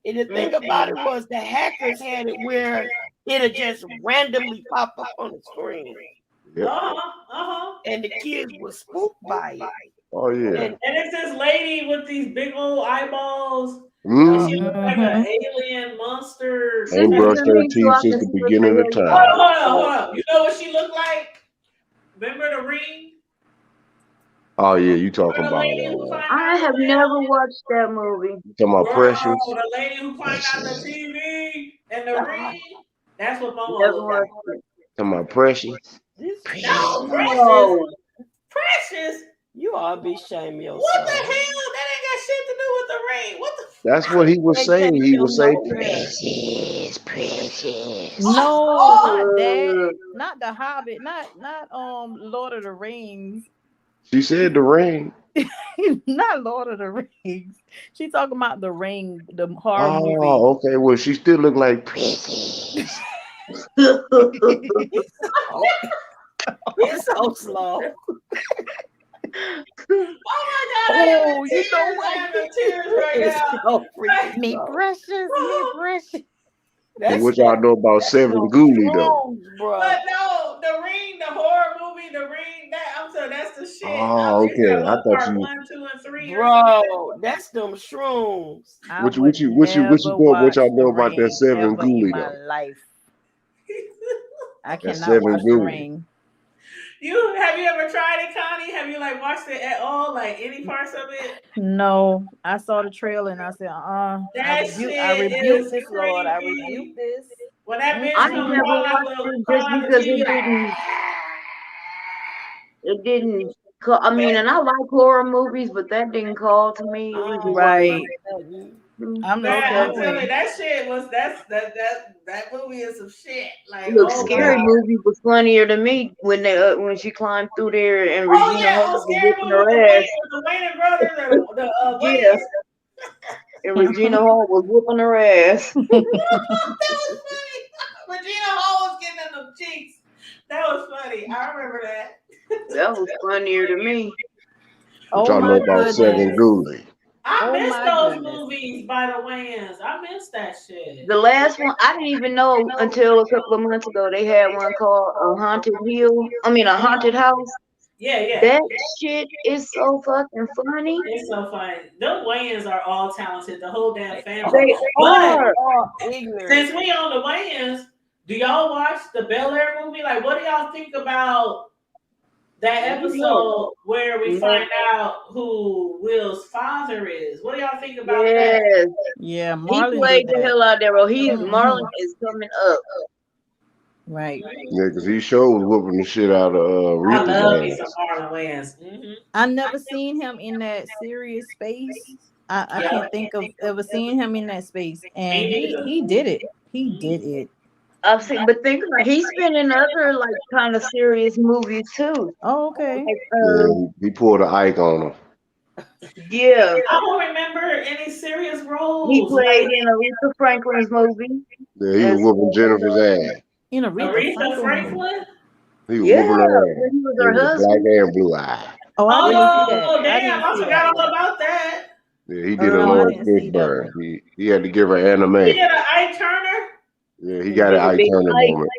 and the thing about it was, the hackers had it where it'd just randomly pop up on the screen, Yep. Uh-huh. and the kids were spooked by it. Oh yeah. And And it's this lady with these big old eyeballs, and Mm. she looks like an Mm-hmm. alien monster Send Ain't it type. to brushed her me so teeth I since can the see what the beginning of hell you time. Hold on. You know what she looked like? Remember the ring? Oh yeah, you talking Remember the about lady who climbed I out the have never watched that movie. you talking about girl, Precious? the lady who climbed out the TV and the ring? That's what Momo Never looked like. watched it. Talking about Precious? this, No, Precious. No. Precious. you ought to be ashamed of What the yourself. hell? That ain't got shit to do with the ring. What the? That's what he was It saying. came He from would say nowhere. Precious, Precious. No, Oh, not that. Uh, Not the Hobbit. Not Lord of the Rings. She said the ring. Not Lord of the Rings. She talking about the Ring, the horror movie. Oh, okay. Well, she still look like Precious. He's so, he's so slow. oh my God! I am in Oh, you know tears. what? I am in tears right It's now. so freaking Me slow. precious, me precious. And That's what y'all know about that's Seven no Ghoulie though? strong, bro. But no, the ring, the horror movie, the ring. That I'm sorry, that's the shit. Oh, Is that okay. I what thought part you. 1, 2, and 3 or something? Bro, that's them shrooms. I What you? would What you? What you? What you never know? What watch y'all The know about that Ring Seven ever in Ghoulie my though? life. I That cannot Seven watch The Ghoulie. Ring. You have you ever tried it, Connie? Have you like watched it at all? Like any parts of it? No, I saw the trailer and I said, That I shit rebuke is this, Lord. I rebuke creepy. this. When that I bitch ain't come Mm-mm. never watched it just crawling out the because TV like, it didn't I mean, and I like horror movies, but that didn't call to me. It I was just don't like, Right. know nothing. I'm the man, Okay. I'm same telling you, way. that shit was that movie is some shit. Like, look, oh my Yeah. Scary God. Movie was funnier to me when they when she climbed through there and Oh Regina yeah, Hall oh was scary whooping movie with her ass. The Wayne brothers or the Yeah, Wayans. and Regina Hall was whooping her ass. That was funny. Regina Hall was getting in them cheeks. That was funny. I remember that. That was funnier to me. What Oh y'all know my about Second goodness. Dooley? I Oh miss my those goodness. movies by the Wayans. I miss that shit. The last one, I didn't even know until a couple of months ago they had one called a haunted hill. I mean, a haunted house. Yeah, yeah. That shit is so fucking funny. It's so funny. The Wayans are all talented, the whole damn family. They But are. Oh, ignorant. since we on the Wayans, do y'all watch the Bel Air movie? Like, what do y'all think about that No, episode where we no. find out who Will's father is? What do y'all think about that? Yes, Yeah, he Marlon did played the that. hell out of that role. Hmm. Marlon is coming up. Right. Yeah, because he sure was whooping the shit out of I Aretha's love me some ass. Marlon Wayans. I never seen him in that serious space. I Yeah, can't think of ever seeing him in that space. And me he neither. did it. He did it. I've seen, but think about he's been in other like kind of serious movies too. Oh, okay. Like Yeah, he pulled an Ike on him. yeah, I don't remember any serious he roles. played Like in Aretha Franklin's movie Yeah, he was as whooping Jennifer's ass. In Aretha Aretha Franklin movie. Franklin. He was yeah, whooping her ass. when he was Yeah, her with the black husband. and blue eye. Oh, I didn't see Oh, that. I damn! didn't I see that forgot all one. about that. Yeah, he did a No, I little didn't see big that bird. one. He had to give her He anime. did an Ike Turner. Yeah, he He got an did a Ike big Turner Ike. moment.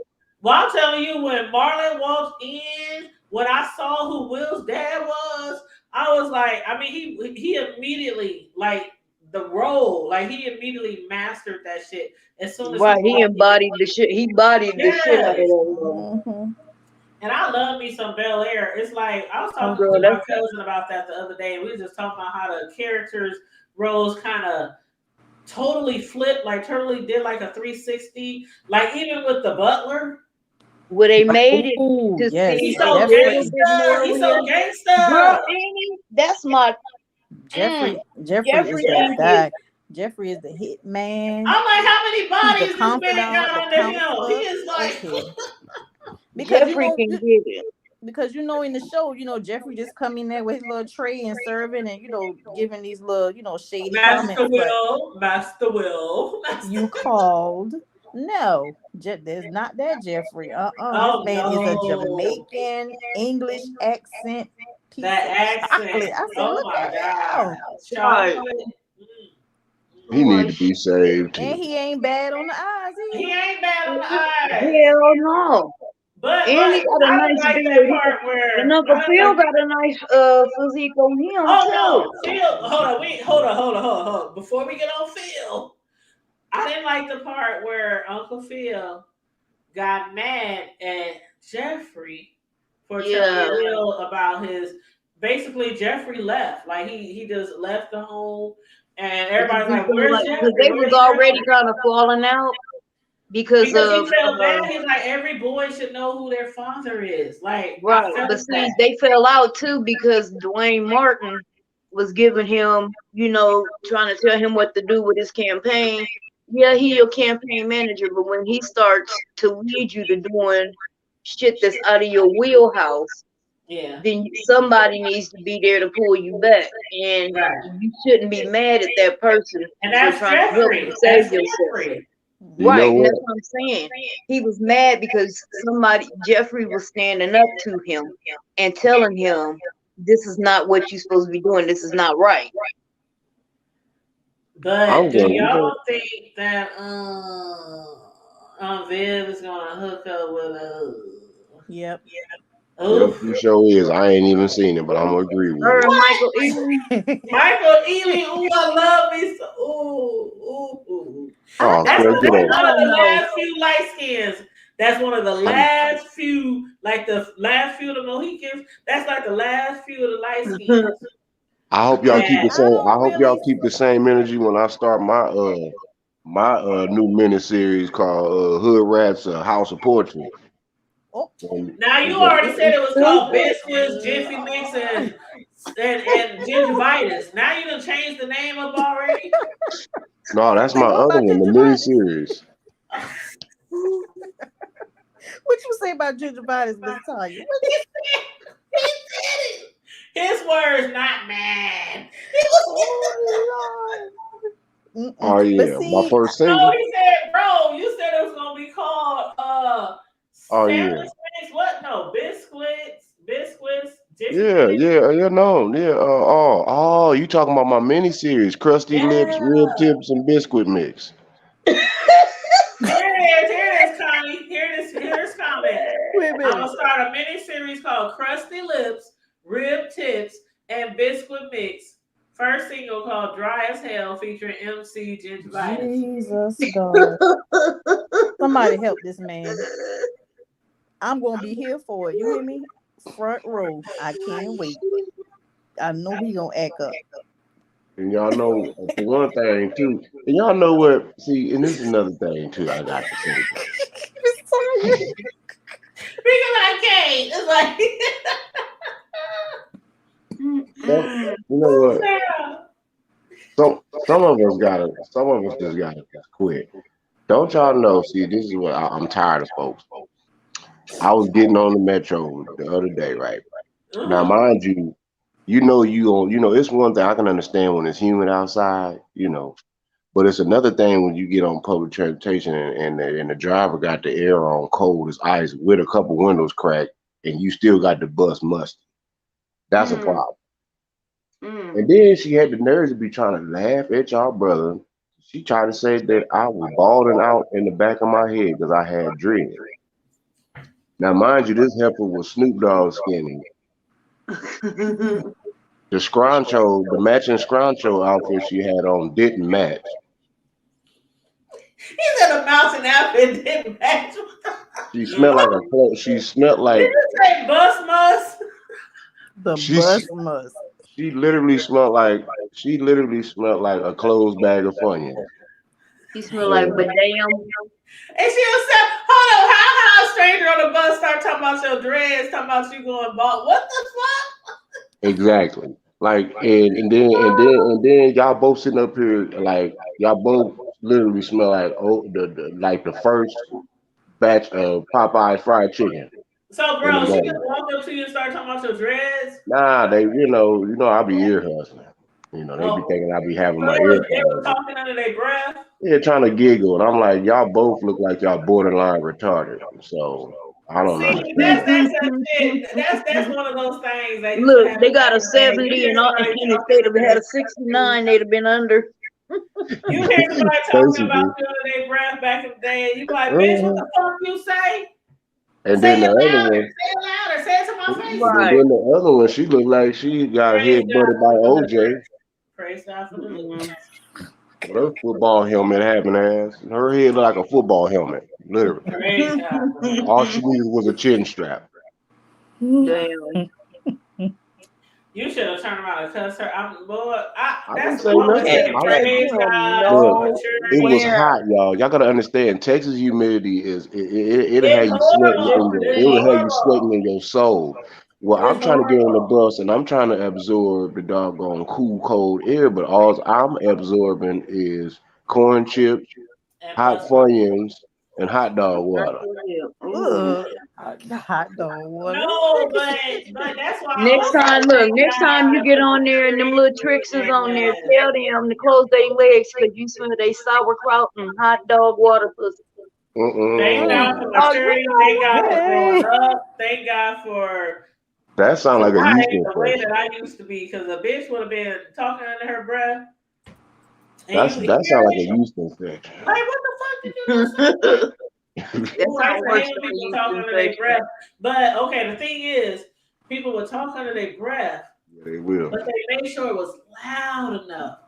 Well, I'm telling you, when Marlon walked in, when I saw who Will's dad was, I was like, I mean, he immediately like the role, like he immediately mastered that shit as soon as Right, he he walked in. embodied the shit. He bodied the shit out of Yes. that role. Hmm. And I love me some Bel Air. It's like I was Oh, talking girl, to my that's cousin about that the other day. We were just talking about how the characters roles kind of totally flipped, like totally did like a 360. Like even with the butler, where they made it Oh, to yes, seem he's a so little Jeffrey. bit gangster. more He's so real. Girl, gangster. ain't he? That's my mm, Jeffrey is Jeffrey that ain't it? guy. Jeffrey is the hit man. I'm like, how many He's the bodies this man confidant, got the under him? He counselor. is like, Okay. Because Jeffrey can get it. in the show, Jeffrey just come in there with his little tray and serving and giving these little, shady Master comments, but Will, Master Will, Master. you called. No, there's not that Jeffrey. This Oh man is a no, Jamaican English accent piece that of accent. chocolate. I said, Oh look my at God, him. Right. chocolate. He need Boy, to be saved And too. he ain't bad on the eyes He either. ain't bad on the eyes, hell no. And but he got a I didn't nice like that build. part And where Uncle I didn't Phil like. got a nice physique on him Oh too. no, Phil. Hold on. Before we get on Phil, I didn't like the part where Uncle Phil got mad at Jeffrey for telling Yeah. Will about his. Basically, Jeffrey left. Like he just left the home, and Because everybody's he like, felt "Where's like, because Jeffrey? they was Where's already Jeffrey?" kind of falling out because Because he of felt bad. He's like, every boy should know who their father is. Like I right. felt But that. see, they fell out too because Dwayne Martin was giving him, trying to tell him what to do with his campaign. Yeah, he your campaign manager, but when he starts to lead you to doing shit that's out of your wheelhouse, Yeah. then somebody needs to be there to pull you back. And Right. you shouldn't be mad at that person And for that's trying to help you Jeffrey. save That's yourself. Jeffrey. You know Right, and what? that's what I'm saying. He was mad because Jeffrey was standing up to him and telling him, this is not what you're supposed to be doing. This is not right. But I'm do going. y'all think that Viv is gonna hook up with Yep. Yep, oof he sure is. I ain't even seen it, but I'm gonna agree with Her you. and what? Michael Ealy, Michael Ealy? Ooh, I love me so. Ooh. I Oh, That's Phil, I get that's over. I one of don't the know. last few light skins. That's one of the I'm, last few, like the last few of the Mohicans. That's like the last few of the light skins. I hope y'all keep That the I same. I don't hope y'all really. keep the same energy when I start my new mini series called Hood Rats House of Poetry. Oh, And now you it's a, already said it was called Biscuits, Jiffy Mix, Lord. and Gingivitis. Now you done changed the name up already. no, that's my Wait, what other about one, the mini gingivitis? series. What you say about gingivitis, Miss Tanya? He said it. His words, not mine. Oh Lord. Oh But yeah, my see, first No, single. he said, bro, you said it was gonna be called Oh sandwich yeah, mix. What? No, biscuits, yeah. Yeah, yeah, yeah, no, yeah. Oh, you talking about my mini series, Crusty Lips, Yeah. Rib Tips, and Biscuit Mix. Here it is, Connie. Here's comment. Wait a I'm minute. gonna start a mini series called Crusty Lips, Rib Tips, and Biscuit Mix. First single called Dry as Hell featuring MC Gingivitis. Jesus God. Somebody help this man. I'm gonna be here for it. You hear me? Front row. I can't wait. I know he gonna act up. And y'all know, for one thing too, and y'all know what? See, and this is another thing too. I got to say, Miss Tanya. Because I can't. It's like, you know oh, what? Sarah. Some of us just gotta just quit. Don't y'all know? See, this is what I'm tired of, folks. I was getting on the metro the other day, right? Now, Mm. mind you, it's one thing I can understand when it's humid outside, but it's another thing when you get on public transportation and the driver got the air on cold as ice with a couple windows cracked, and you still got the bus musty. That's a Mm, problem. mm. And then she had the nerves to be trying to laugh at y'all brother. She tried to say that I was balding out in the back of my head because I had dread. Now, mind you, this heifer was Snoop Dogg skinny. The scruncho, the matching scruncho outfit she had on didn't match. He said the mountain outfit didn't match. She smelled like a she smelled Did like you say bus mus? The she bus must. she literally smelled like a closed bag of Funyuns. He smell like, And but damn. And she was saying, hold on, how a stranger on the bus start talking about your dreads, talking about you going bald? What the fuck? exactly. Like and then y'all both sitting up here like y'all both literally smell like like the first batch of Popeye fried chicken So, in the bro, she just morning. walked up to you and started talking about your dreads. Nah, they I be ear hustling. They be Oh, thinking I be having so my they was earphones. talking under their breath. Yeah, trying to giggle. And I'm like, y'all both look like y'all borderline retarded. So I don't See, that's understand. that shit. That's one of those things that used to Look, happen they got back a in the day. 70 and instead of had a 69, they'd have been under. You hear somebody talking about Basically. you under their breath back in the day, and you be like, bitch, what Uh-huh. the fuck you say? And Say then the it other louder. one, Say it louder. Say it to my face. and Right. then the other one, she looked like she got Praise hit God butted by for OJ. deliverance. Praise God for Mm-mm. deliverance. With her football helmet having ass. Her head looked like a football helmet, literally. Praise God for All deliverance. she needed was a chin strap. Damn. You should have turned around and cussed her. Boy, I didn't that's say I'm always nothing. saying Can't I take praise him God for Look, it was maturity. nowhere. hot, y'all. Y'all gotta understand. Texas humidity it'll have It's you sweating horrible. in Different your It's it will thing. have you sweating horrible. in your soul. Well, I'm It's trying to get on the horrible. bus and I'm trying to absorb the doggone cool cold air, but all I'm absorbing is corn chips, And hot bus money. funyuns, and hot dog Not water. your hip. Ooh. Ugh. Hot dog water. No, but that's why I Next always say time, look, thank next time you God get for on there and them little maturity tricks is on there, and tell them to close their legs because you smell they sauerkraut and hot dog water pussy. thank Mm-mm. God for Mm. Oh, you maturity. know Thank what? God for growing Hey. up. Thank God That sounds for like a not yeast acting the way infection. that I used to be. Because a bitch would have been talking under her breath, and you That hear sounds like a it. yeast infection. Like, what the fuck did you just say? That Ooh, I sounds used to worse hate when than a people yeast talk under their infection. breath. But okay, the thing is, people would talk under their breath, Yeah, they will. but they made sure it was loud enough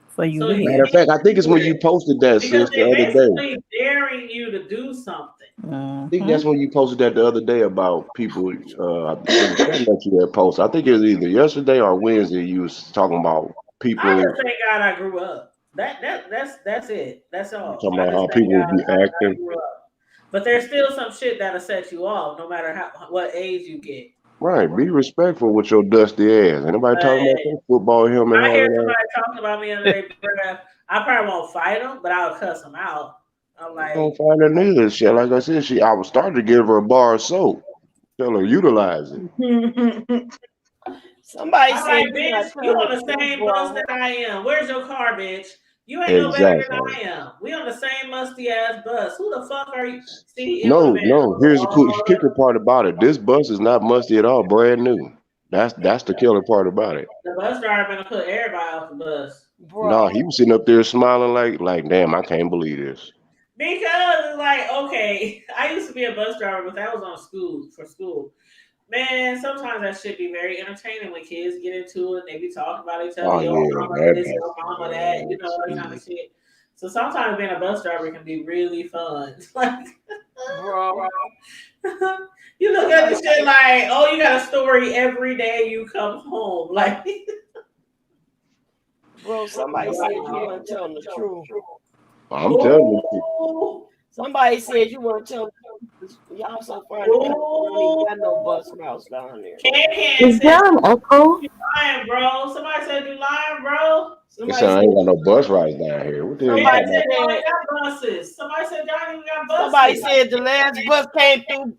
For you so to you Matter hear. of fact, I think it's hear when it. you posted that, Because sis, the they other day. basically daring you to do something. I think Mm-hmm. that's when you posted that the other day about people. It was something that you had posted. I think it was either yesterday or Wednesday. You was talking about I people just thank God I grew up. That's it. That's all. talking I about just how thank people God would be I acting. grew up. But there's still some shit that'll set you off, no matter what age you get. Right, be respectful with your dusty ass. Anybody But talking about if your football helmet I hear having somebody talking about me under their breath, I probably won't fight them, but I'll cuss them out. I'm that? I don't like, find her neither. Shit, like I said, I was starting to give her a bar of soap. Tell her utilize it. Somebody I'm said like, you bitch, got you turned on the the same bus football. that I am. Where's your car, bitch? You ain't no better than Exactly. I am. We on the same musty ass bus. Who the fuck are you? See, it would have No, been no. Here's the cool all kicker part about it. This bus is not musty at all. Brand new. That's the killer part about it. The bus driver gonna put everybody off the bus. No, bro. he was sitting up there smiling like damn, I can't believe this. Because it's like, okay, I used to be a bus driver, but that was on school for school. Man, sometimes that should be very entertaining when kids get into it and they be talking about each other, Oh your yeah, mama that this, that's your mama that, man, all that kind of shit. shit. So sometimes being a bus driver can be really fun. Like Bro. you look at Somebody the shit like, oh, you got a story every day you come home. Like somebody said you weren't telling the truth. I'm telling you. oh, Somebody said you weren't telling the truth. Y'all so funny. You don't even got no bus routes down there. Can Is said there an echo? you lying, bro. Somebody said you lying, bro. They Somebody said I said ain't got no bus rides down here. What the hell you Somebody somebody talking said about? y'all said ain't got buses. Somebody said y'all ain't even got somebody buses. said the last bus came through.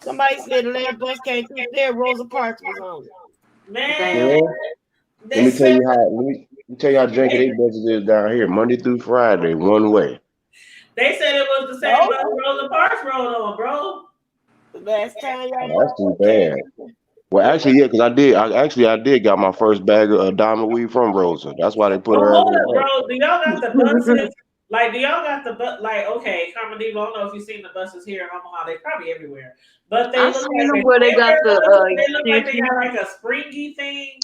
Somebody said the last bus came through there. Rosa Parks was on it. Man, Damn. Well, let they me tell said you how let me tell you how janky they buses is down here. Monday through Friday, one way. they said it was the same Told bus you Rosa Parks rode on, bro. the last time Oh, y'all that's too bus came bad. through. Well, actually, yeah, because I did got my first bag of diamond weed from Rosa. That's why they put But her ass hold in up, the back. bro. Do y'all got the buses? Like, do y'all got the bus? Like, okay, Carmen Diva, I don't know if you've seen the buses here in Omaha. They probably everywhere, but they I look seen like them they where they got the they look like they extension. got like a springy thing.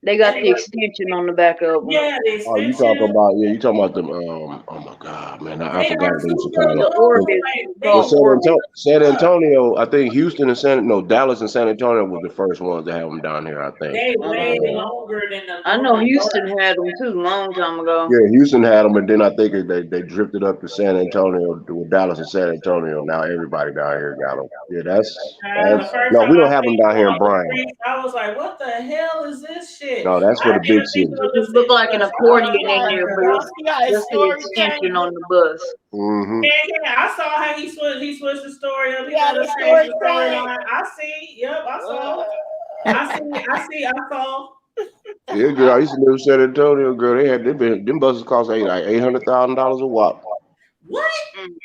They got And the extension on the back of them. yeah, the Oh, you talking extension. about yeah? You talking about them? Oh my God, man, I They forgot are what they used to super call The it. long. orbit. Like It's Well, called they orbit. San Antonio, I think Houston and Dallas and San Antonio was the first ones to have them down here. I think. they way Uh, longer than the I know normal bus. Houston had them too, long time ago. Yeah, Houston had them, and then I think they drifted up to San Antonio, with Dallas and San Antonio. Now everybody down here got them. Yeah, The that's first no, time we I don't have them seen down them here in on the Bryan. streets, I was like, "What the hell is this shit?" No, that's I for the didn't big even think it cities. was It a just looked city like an bus. I was accordion in like, there, but Y'all it's see how his just the story extension changing? on the bus. Hmm. yeah. I saw how he switched the story up. He See how got the to change story the changed? storyline. I see. Yep, I Uh, saw. I saw. Yeah, girl, I used to live in San Antonio. Girl, they been them buses cost like $800,000 a wop, What? Mm.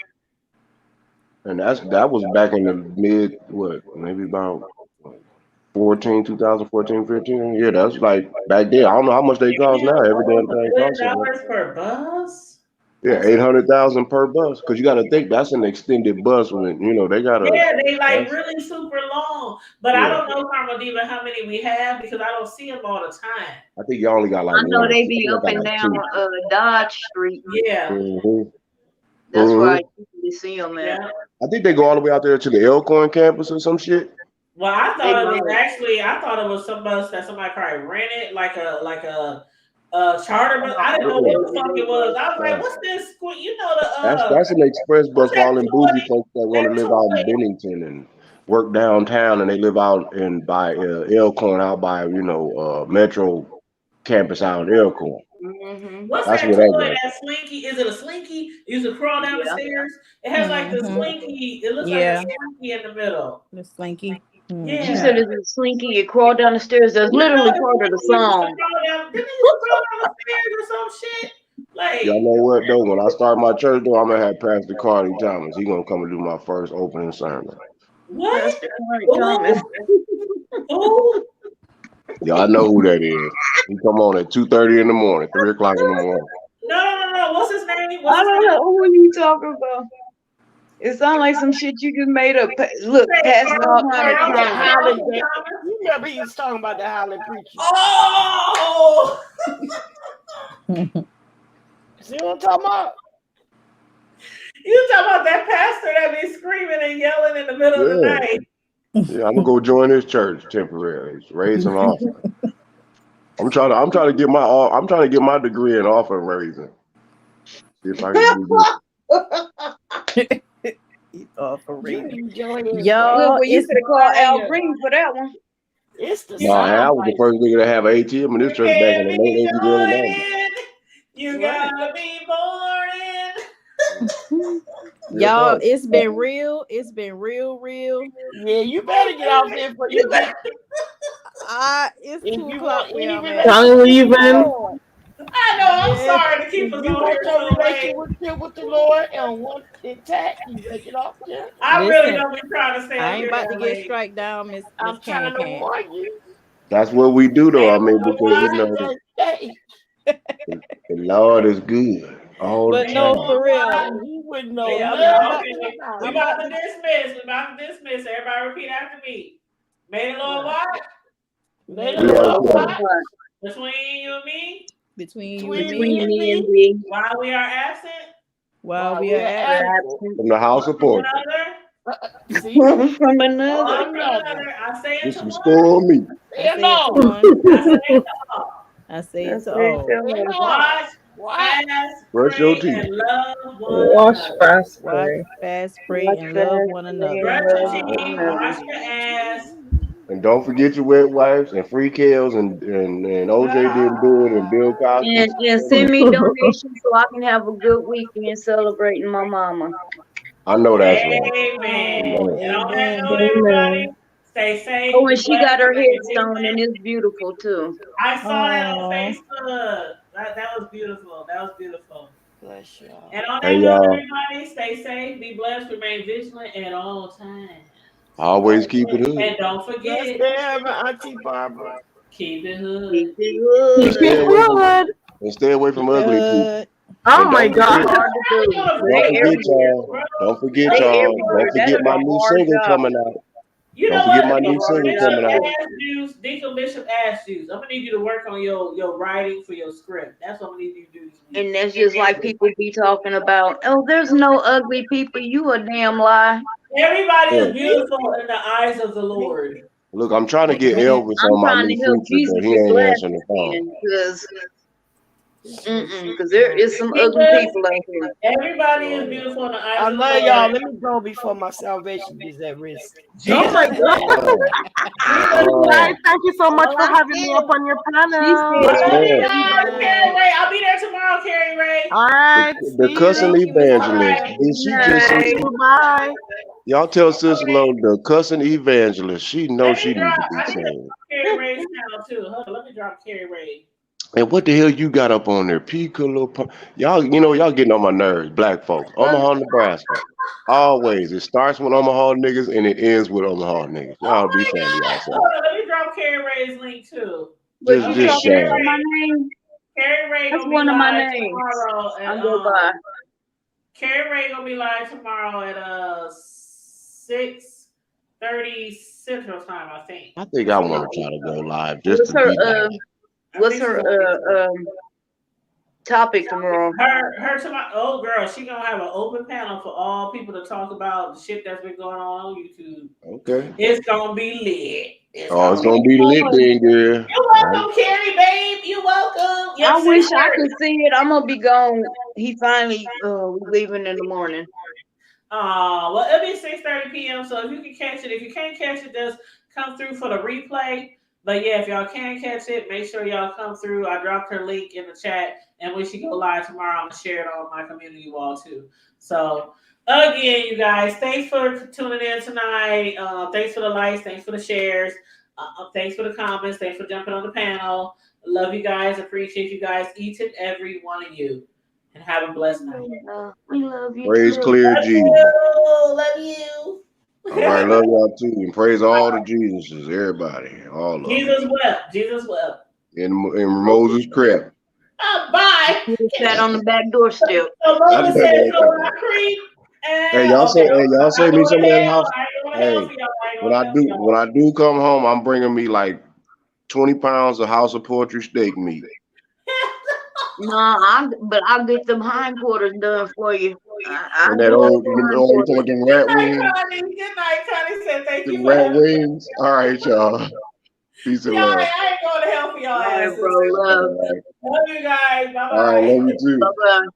and that was back in the mid what maybe about 14, 2014, 15. Yeah, that's like back then. I don't know how much they cost now. Damn, Every damn almost a thing million costs so much. dollars per bus. Yeah, That's 800,000 per bus. Cause you got to think that's an extended bus when they gotta. yeah. They like That's really super long, but I yeah. don't know, Karma Diva, how many we have because I don't see them all the time. I think you only got like I know one or they two. I be think I up got and like down two. Dodge Street. Yeah, Hmm. That's where Hmm. I usually see them at. yeah. I think they go all the way out there to the Elkhorn campus or some shit. Well, They might. I thought it was some bus that somebody probably rented, like a charter bus. I didn't know what Mm-mm. the fuck it was. I was like, No. what's this? You know the That's an express bus what's for that all them bougie toy? folks that want to That live out in toy? Bennington and work downtown, and they live out in by Elkhorn, out by Metro campus out in Elkhorn. Hmm. What's That's that where that toy? was. That slinky? Is it a slinky? You used to crawl down the Yeah. stairs. It has like the Mm-hmm. slinky. It looks like a Yeah, slinky in the middle. the slinky. You Mm-hmm. said Yeah. it's a slinky. You crawl down the stairs. That's You know literally the part of the slinky used to song. crawl down. Didn't they used to crawl down the stairs or some shit? Y'all Like know what though? When I start my church, though, I'm gonna have Pastor Carly Thomas. He gonna come and do my first opening sermon. what? Pastor Corey Thomas. Who? Who? Y'all know who that is. He come on at 2:30 in the morning, 3 o'clock in the morning. No. What's his name? What's I his don't name? know who you talking about. It sounds like some shit you just made up. Look, Say Pastor y'all Carl, Corey remember that Thomas. Highland Carlton day? Thomas. You remember he was talking about the Highland preacher. Oh, See what I'm talking about? you talking about that pastor that be screaming and yelling in the middle of the Yeah, night? yeah. I'm gonna go join his church temporarily, raise some offering. I'm trying to get my degree in offering raising. See if I can get this. He's off for You reading. need to join his prayer. Look, Y'all, well, you it's could have called Al Fire. Green for that one. It's the No, and I sound was the bites. first nigga to have an ATM in this You church back in can't the be late 80s, early 90s. joining. You Right. gotta be born in. Yes, y'all, sir. it's been real. It's been real. Yeah, you better get off here before you get. It's If 2 o'clock want where any I'm at. I'm relationship with the leaving. Lord, I know. I'm Yeah. sorry to keep if us you on want here your so late. relationship with the Lord and want intact, you better get off here. I really Listen, don't be trying to stay I up ain't here about to that get late. strike down, Miss I'm Can trying to Can. warn you. That's what we do, though. I And mean, because why? Hey, the Lord is good all the But no, time. for real. you wouldn't know Yeah, I'm nothing about okay. about We it. about to dismiss. We about to dismiss. Everybody repeat after me. May the Lord What? what? May May the the We already Lord Lord said what? it. what? Between you and me, Between you and Between me me Between and me and me, thee, while we are absent, while while we are we are absent absent. absent From the house of from pork. another, See? from One another. one from another. another. I say it Get to some one. store meat. I Say it say it to no. one. I say it to all. I say it That's to it. all. Say it all. Watch, What? fast, Brush your pray, teeth. and love one Wash another. fast, Watch, pray. fast, pray, Watch and love fast, one pray, another. and Brush your love one teeth, another. wash your ass. And don't forget your wet wipes and free Kales and OJ didn't do it and Bill Cosby. And send me donations so I can have a good weekend celebrating my mama. I know that's right. I Amen. Oh, know. And on that amen. note, everybody, Amen. stay Oh, safe, and be she blessed, got her remain headstone and vigilant. it's beautiful too. I saw that on Oh, Facebook. That was beautiful. That was beautiful. Bless y'all. And on Hey that note, y'all, everybody, stay safe, be blessed, remain vigilant at all times. always keep it hood And don't Bless forget, them, Auntie Barbara. keep it hood. Keep it and Keep stay it hood. away from good. keep it ugly people. hood. Oh And my don't It's God. forget, hard to How you do, gonna but don't they break forget everywhere. it, y'all, bro? don't forget They Don't y'all, everywhere. don't break That forget is my a it. new hard single job. coming out. You Don't know forget what? my It's a new hard single Bishop coming job. out. Ass Juice, Deacon Bishop Ass Juice. I'm gonna need you to work on your writing for your script. That's what I'm gonna need you to do this week. And that's just like people be talking about, oh, there's no ugly people. You a damn lie. Everybody is Look, beautiful in the eyes of the Lord. look, I'm trying to get And Elvis I'm on my trying new to help feature, but Jesus he with ain't answering the glasses phone. then, because This is there is some ugly Because people out here. everybody is Oh, beautiful in the eyes I of the love y'all. Lord. Let me go before my salvation is at risk. Oh Jesus my God. wept. oh, Jesus Good night. oh. wept. Thank you so much All for I having me up said, on your She I said, Yes, panel. love you ma'am. good guys, Carrie night. Ray. I'll be there tomorrow, Carrie Ray. All right. The See cussing you. thank you, Miss All evangelist. right. Tanya. Did Good she just say night. Bye. y'all tell All Sister right. Lo the cussing evangelist? She Let knows me she need drop. to be I need to saved. drop Carrie Ray's channel too. Hold on, let me drop Carrie Ray. And what the hell you got up on there? Y'all, y'all getting on my nerves, black folks. Omaha, Nebraska. Always. It starts with Omaha niggas and it ends with Omaha niggas. Oh Y'all be my fair to God. yourself. Hold on, let me drop Carrie Ray's link too. Was you Okay, Just talking Carrie shame. about my Ray. name? Carrie Ray That's gonna be one of my live names. tomorrow I at go by. Carrie Ray gonna be live tomorrow at 6:30 Central Time, I think. I think Or I something want like to try to go that. live just What's to her be live. I what's think she's her gonna be fun. topic tomorrow? Her tomorrow. Oh girl, she gonna have an open panel for all people to talk about the shit that's been going on YouTube. Okay. It's gonna be lit. It's Oh, it's gonna be gonna be lit fun. then, girl. You're welcome, Carrie, babe. You're welcome. I Yep, wish I 6:30. could see it. I'm gonna be gone. He finally leaving in the morning. Well, it'll be 6:30 p.m. So if you can catch it, if you can't catch it, just come through for the replay. But yeah, if y'all can catch it, make sure y'all come through. I dropped her link in the chat, and when she go live tomorrow, I'm gonna share it on my community wall too. So again, you guys, thanks for tuning in tonight. Thanks for the likes, thanks for the shares, thanks for the comments, thanks for jumping on the panel. Love you guys, appreciate you guys, each and every one of you, and have a blessed night. We love you Praise too. clear Love Jesus. you. Love you. All right, love y'all too. And praise all the Jesuses, everybody, all of them. Jesus wept. Jesus wept. In Moses' crib. Bye. He was sat on the back doorstep. So I Moses said, know. "So I creep." Hey, And y'all say, okay, hey, y'all I'm save me going some to of that hell. house. I ain't going to hell Hey, for y'all. I ain't going to hell for when y'all. I do come home, I'm bringing me like 20 pounds of House of Poetry steak meat. No, but I'll get them hindquarters done for you. I'll And that do it old, with the you talking hindquarters. about them Good rat night, wings? Connie. Good night, Connie. Said thank you Them for rat having me. wings? All right, y'all. Peace and Y'all, love. I ain't going to hell for y'all All right, asses. bro. Love. All right. Love you guys. Bye All right, bye. love you too. Bye bye.